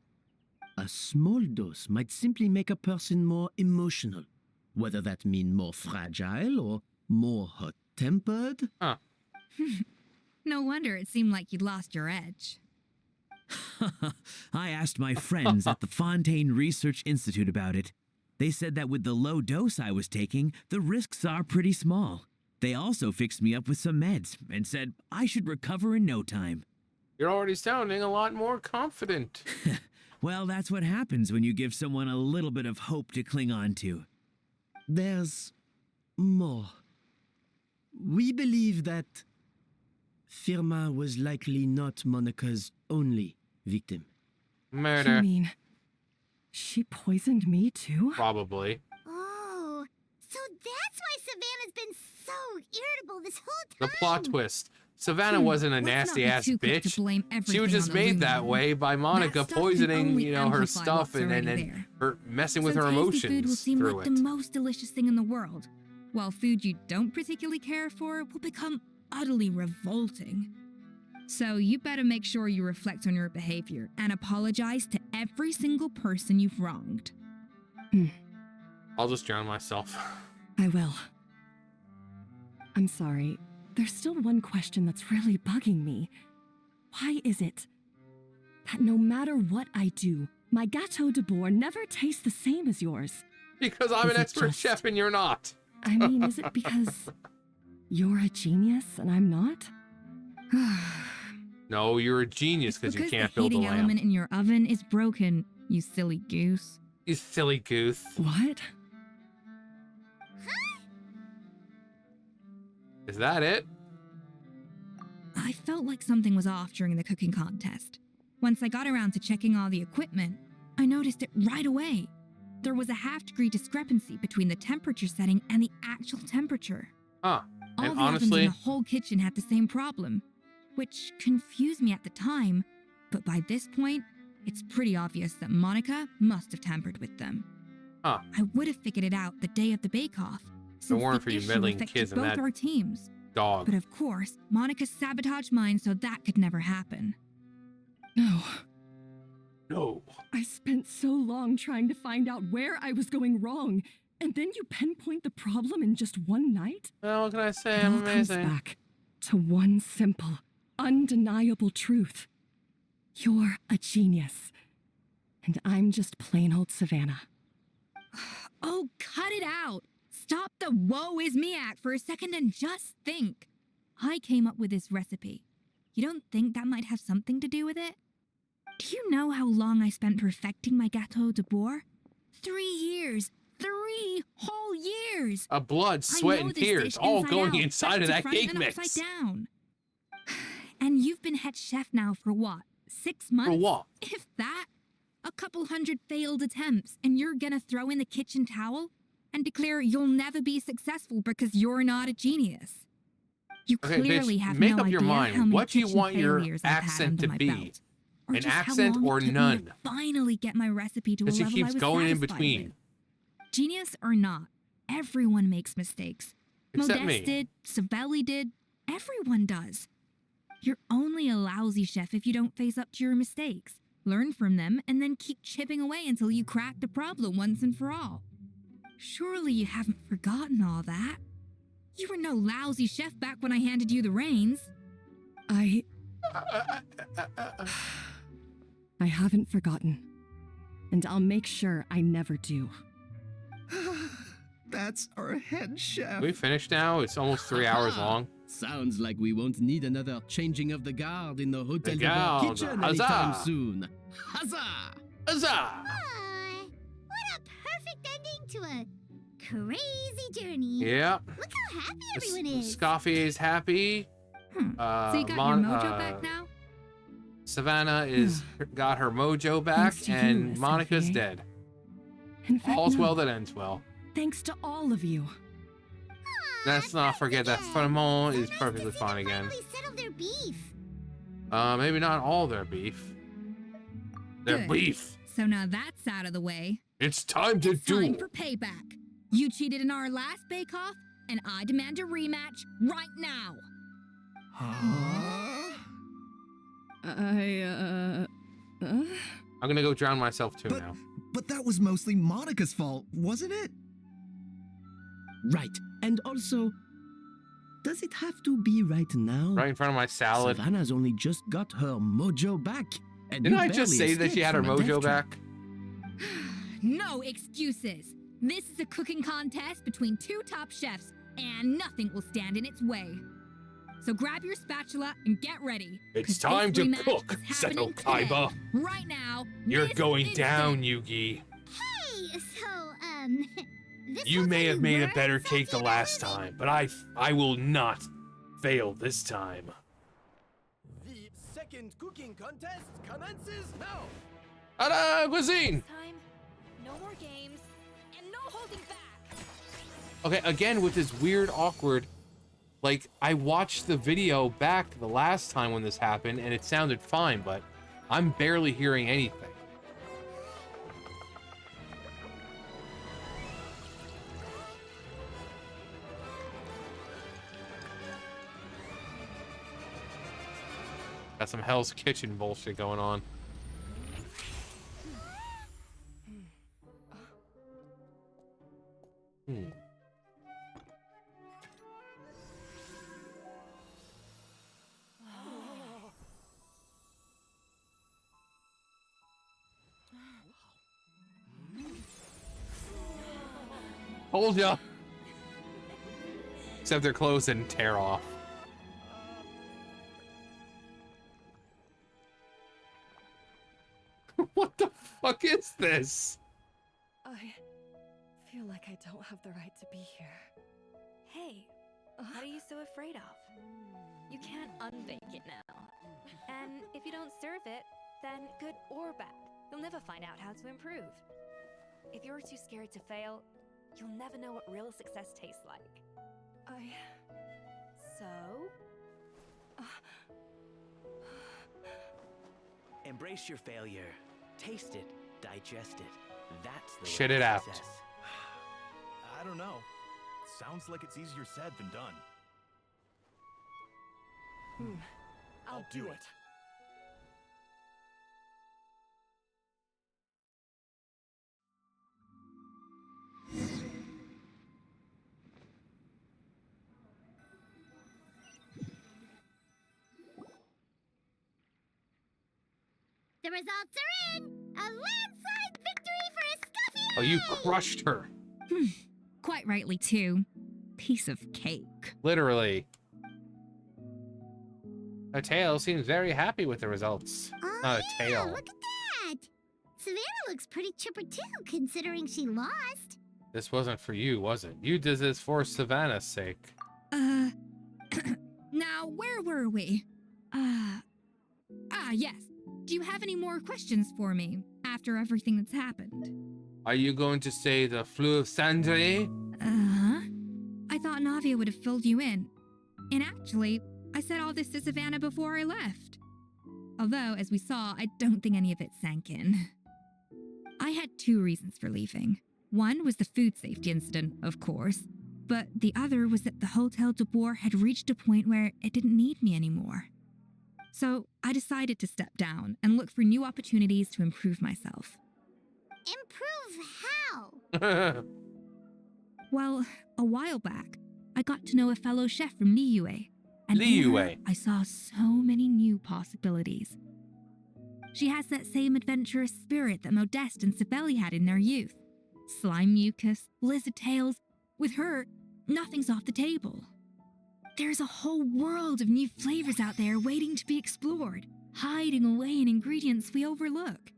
A small dose might simply make a person more emotional, whether that mean more fragile or more hot-tempered. Huh. No wonder it seemed like you'd lost your edge. I asked my friends at the Fontaine Research Institute about it. They said that with the low dose I was taking, the risks are pretty small. They also fixed me up with some meds and said I should recover in no time. You're already sounding a lot more confident. Well, that's what happens when you give someone a little bit of hope to cling on to. There's more. We believe that Firma was likely not Monica's only victim. Murder. You mean she poisoned me too? Probably. Oh, so that's why Savannah's been so irritable this whole The time. plot twist. Savannah wasn't a Let's not nasty be ass too quick to bitch. blame She everything was just on the made that Luminar. way by Monica That stuff can poisoning, only you know, her amplify stuff what's and already then there. her messing with So her tasty emotions food will seem through like it. the most delicious thing in the world, while food you don't particularly care for will become utterly revolting. So you better make sure you reflect on your behavior and apologize to every single person you've wronged. I'll just drown myself. I will. I'm sorry. There's still one question that's really bugging me. Why is it that no matter what I do, my Gâteau de Bourg never tastes the same as yours? Because I'm Is an it expert just- chef and you're not. I mean, is it because you're a genius and I'm not? No, you're a genius because you Because can't the build a heating lamp. element in your oven is broken, you silly goose. You silly goose. What? Is that it? I felt like something was off during the cooking contest. Once I got around to checking all the equipment, I noticed it right away. There was a half-degree discrepancy between the temperature setting and the actual temperature. Huh. All And the ovens honestly, in the whole kitchen had the same problem, which confused me at the time, but by this point, it's pretty obvious that Monica must have tampered with them. Huh. I would have figured it out the day of the bake-off, since weren't the for you issue meddling affected kids and both that our teams. dog. But of course, Monica sabotaged mine so that could never happen. No. No. I spent so long trying to find out where I was going wrong, and then you pinpoint the problem in just one night? Well, what can I say? It I'm all comes amazing. back to one simple, undeniable truth. You're a genius. And I'm just plain old Savannah. Oh, cut it out! Stop the woe is me act for a second and just think. I came up with this recipe. You don't think that might have something to do with it? Do you know how long I spent perfecting my Gâteau de Bourg? 3 years! 3 whole years! A blood, sweat, and tears all going inside of that cake mix. Upside down. And you've been head chef now for what? 6 months? For what? If that? A couple hundred failed attempts, and you're gonna throw in the kitchen towel and declare you'll never be successful because you're not a genius. You Okay, clearly bitch, have make no up your idea mind. how many What do you kitchen want your failures I've had accent under to my be? belt. Or An just how accent long or it took me none? to finally get my recipe to a Because she level I keeps was going in satisfied between. with. Genius or not, everyone makes mistakes. Except Modeste me. did, Savelli did, everyone does. You're only a lousy chef if you don't face up to your mistakes, learn from them, and then keep chipping away until you crack the problem once and for all. Surely you haven't forgotten all that. You were no lousy chef back when I handed you the reins. I haven't forgotten. And I'll make sure I never do. That's our head chef. We finished now? It's almost 3 hours long. Sounds like we won't need another changing of the guard in the Hotel de Bourg guard. kitchen Huzzah. anytime soon. Huzzah! Huzzah! Aw, what a perfect ending to a crazy journey. Yeah. Look how happy everyone is. Escoffier's happy. So you got your mojo back now? Savannah is got her mojo back, Thanks to you, and Monica's Escoffier. dead. In fact, All's no. well that ends well. Thanks to all of you. Let's not forget that Fremont is perfectly fine again. Finally settled their beef. Maybe not all their beef. Their Good. beef. So now that's out of the way. It's time to It's time duel. for payback. You cheated in our last bake-off, and I demand a rematch right now. I'm gonna go drown myself too now. But that was mostly Monica's fault, wasn't it? Right. And also, does it have to be right now? Right in front of my salad. Savannah's only just got her mojo back. And Didn't you I just barely say that she escaped had her from a death mojo trap. back? No excuses. This is a cooking contest between 2 top chefs, and nothing will stand in its way. So grab your spatula and get ready. It's 'cause time this to rematch cook, is happening Seto Kaiba. today, right now. You're this going instant. down, Yugi. Hey, so, this You whole may time have made a were better salty cake the about last losing? time, but I will not fail this time. The second cooking contest commences now. Ta-da, cuisine! Time, no more games, and no holding back. Okay, again with this weird, awkward, like, I watched the video back the last time when this happened, and it sounded fine, but I'm barely hearing anything. Got some Hell's Kitchen bullshit going on. Hold ya. Except their clothes didn't tear off. What the fuck is this? I feel like I don't have the right to be here. Hey, what are you so afraid of? You can't unbake it now. And if you don't serve it, then good or bad, you'll never find out how to improve. If you're too scared to fail, you'll never know what real success tastes like. So? Embrace your failure. Taste it. Digest it. That's the Shit way it to out. success. I don't know. Sounds like it's easier said than done. I'll do it. The results are in! A landslide victory for Escoffier! Oh, you crushed her. Quite rightly, too. Piece of cake. Literally. A tail seems very happy with the results. Not a tail. Look at that! Savannah looks pretty chipper too, considering she lost. This wasn't for you, was it? You did this for Savannah's sake. Now, where were we? Yes. Do you have any more questions for me after everything that's happened? Are you going to say the flu of Sandre? I thought Navia would have filled you in. And actually, I said all this to Savannah before I left. Although, as we saw, I don't think any of it sank in. I had two reasons for leaving. One was the food safety incident, of course, but the other was that the Hotel de Boer had reached a point where it didn't need me anymore. So I decided to step down and look for new opportunities to improve myself. Improve how? Well, a while back, I got to know a fellow chef from Liyue, and in her, I saw so many new possibilities. She has that same adventurous spirit that Modeste and Sibeli had in their youth. Slime mucus, lizard tails. With her, nothing's off the table. There's a whole world of new flavors out there waiting to be explored, hiding away in ingredients we overlook.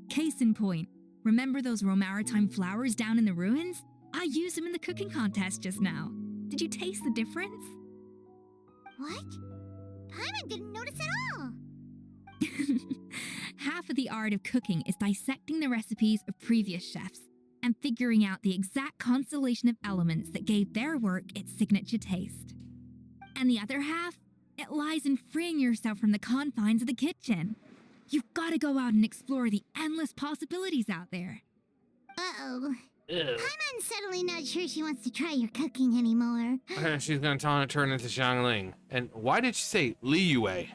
Case in point, remember those Romaritime flowers down in the ruins? I used them in the cooking contest just now. Did you taste the difference? What? Paimon didn't notice at all. Half of the art of cooking is dissecting the recipes of previous chefs and figuring out the exact constellation of elements that gave their work its signature taste. And the other half, it lies in freeing yourself from the confines of the kitchen. You've got to go out and explore the endless possibilities out there. Uh-oh. Paimon's suddenly not sure she wants to try your cooking anymore. She's gonna turn into Xiangling. And why did she say Liyue?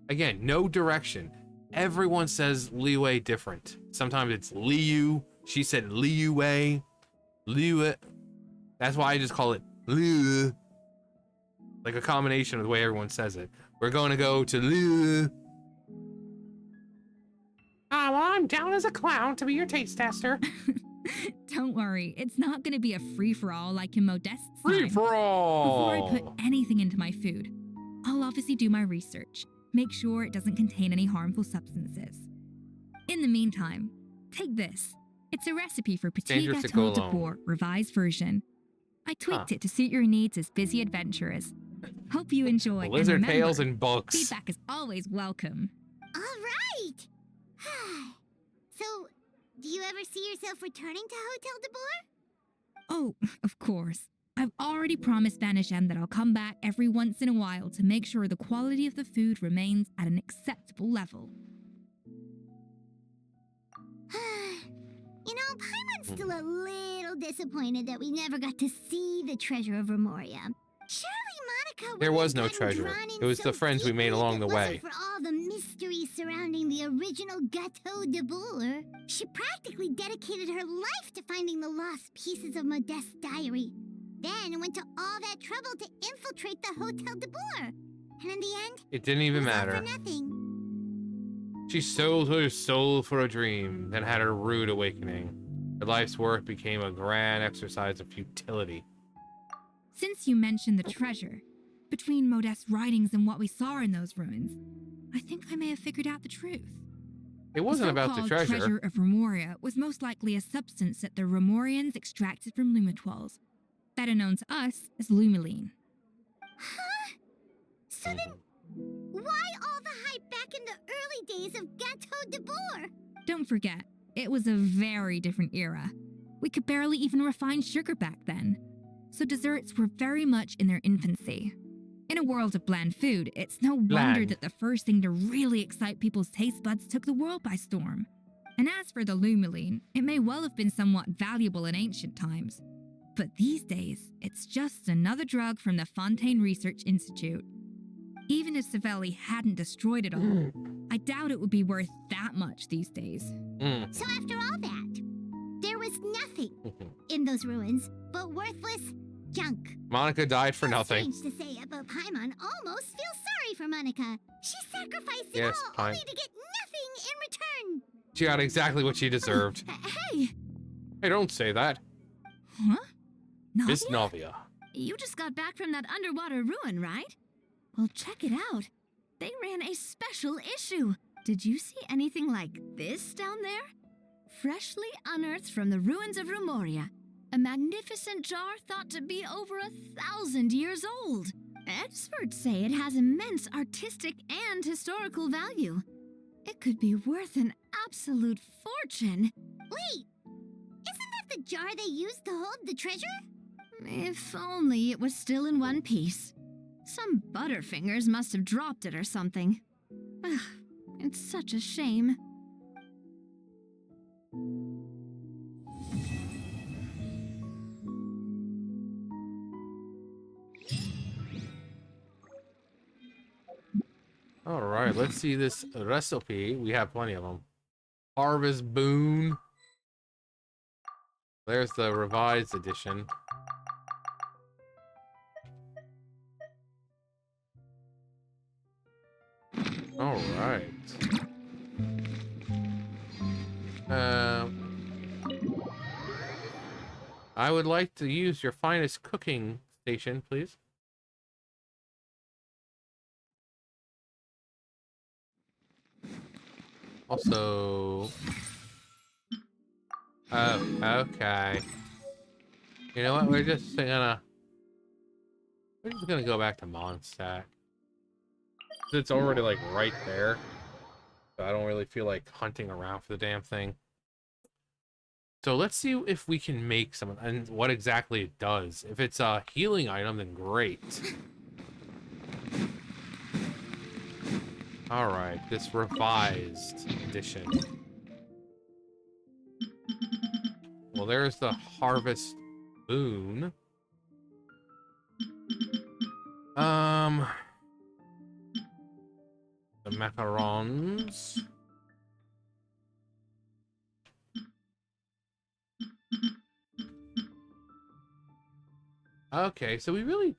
Again, no direction. Everyone says Liyue different. Sometimes it's Liu. She said Liyue. Liyue. That's why I just call it Liu. Like a combination of the way everyone says it. We're going to go to Liu. Oh, well, I'm down as a clown to be your taste tester. Don't worry, it's not gonna be a free-for-all like in Modeste's time. Free-for-all! Before I put anything into my food, I'll obviously do my research, make sure it doesn't contain any harmful substances. In the meantime, take this. It's a recipe for Petit Dangerous to go Gâteau de alone. Bourg revised version. I tweaked it to suit your needs as busy adventurers. Hope you enjoy. Lizard and remember, tails and bugs. feedback is always welcome. All right. So, do you ever see yourself returning to Hotel de Bourg? Oh, of course. I've already promised Vanishem that I'll come back every once in a while to make sure the quality of the food remains at an acceptable level. You know, Paimon's still a little disappointed that we never got to see the treasure of Remoria. Surely Monica There would was have no gotten treasure. drawn in It was so the friends we made deeply along if the it way. wasn't for all the mystery surrounding the original Gâteau de Bourg. She practically dedicated her life to finding the lost pieces of Modeste's diary. Then went to all that trouble to infiltrate the Hotel de Bourg. And in the end, It didn't even it was all matter. for nothing. She sold her soul for a dream, then had a rude awakening. Her life's work became a grand exercise of futility. Since you mentioned the treasure, between Modeste's writings and what we saw in those ruins, I think I may have figured out the truth. It wasn't about the so-called treasure. treasure of Remoria was most likely a substance that the Remorians extracted from Lumitoids, better known to us as Lumiline. Huh? So then, why all the hype back in the early days of Gâteau de Bourg? Don't forget, it was a very different era. We could barely even refine sugar back then, so desserts were very much in their infancy. In a world of bland food, it's no wonder Bland. that the first thing to really excite people's taste buds took the world by storm. And as for the Lumiline, it may well have been somewhat valuable in ancient times. But these days, it's just another drug from the Fontaine Research Institute. Even if Savelli hadn't destroyed it all, I doubt it would be worth that much these days. So after all that, there was nothing in those ruins but worthless junk. Monica died for nothing. Strange to say, but Paimon almost feels sorry for Monica. She sacrificed it Yes, all only to get nothing in return. She got exactly what she deserved. Hey! Hey, don't say that. Huh? Miss Navia. You just got back from that underwater ruin, right? Well, check it out. They ran a special issue. Did you see anything like this down there? Freshly unearthed from the ruins of Remoria. A magnificent jar thought to be over 1,000 years old. Experts say it has immense artistic and historical value. It could be worth an absolute fortune. Wait, isn't that the jar they used to hold the treasure? If only it was still in one piece. Some butterfingers must have dropped it or something. Ugh, it's such a shame. All right, let's see this recipe. We have plenty of them. Harvest Boon. There's the revised edition. All right. I would like to use your finest cooking station, please. Also, oh, okay. You know what? We're just gonna go back to Mondstadt. It's already like right there, so I don't really feel like hunting around for the damn thing. So let's see if we can make some and what exactly it does. If it's a healing item, then great. All right, this revised edition. Well, there's the Harvest Boon. The macarons. Okay, so we really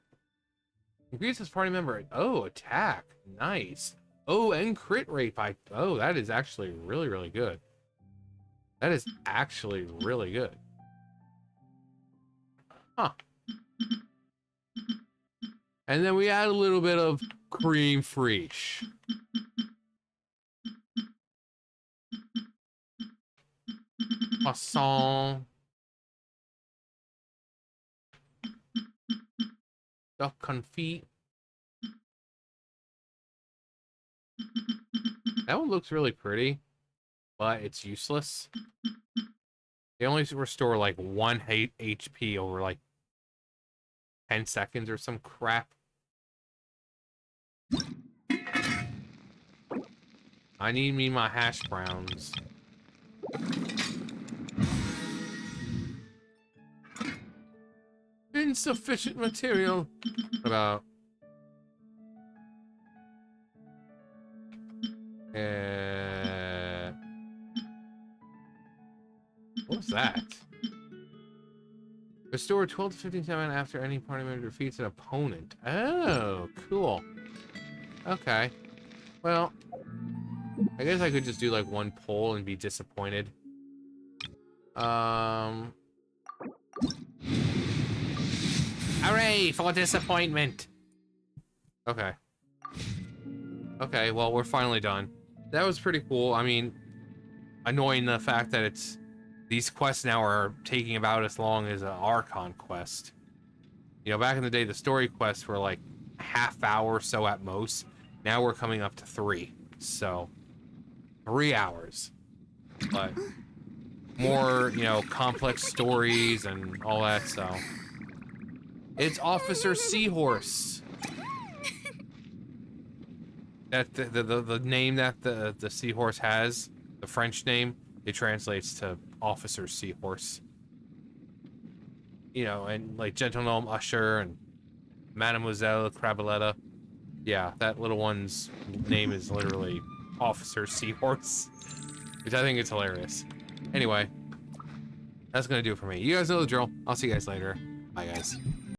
increases party member. Oh, attack. Nice. Oh, and crit rate by... Oh, that is actually really, really good. That is actually really good. Huh. And then we add a little bit of cream fraiche. Croissant. Duck confit. That one looks really pretty, but it's useless. They only restore like 1 HP over like 10 seconds or some crap. I need me my hash browns. Insufficient material. What about? What's that? Restore 12 to 15 stamina after any party member defeats an opponent. Oh, cool. Okay. Well, I guess I could just do like one pull and be disappointed. Hooray for disappointment. Okay. Okay, well, we're finally done. That was pretty cool. I mean, annoying the fact that it's these quests now are taking about as long as an Archon quest. You know, back in the day, the story quests were like half hour or so at most. Now we're coming up to 3. So, 3 hours. But more, you know, complex stories and all that, so. It's Officer Seahorse. That the name that the seahorse has, the French name, it translates to Officer Seahorse. You know, and like Gentle Gnome Usher and Mademoiselle Crabaletta. Yeah, that little one's name is literally Officer Seahorse, which I think is hilarious. Anyway, that's gonna do it for me. You guys know the drill. I'll see you guys later. Bye, guys.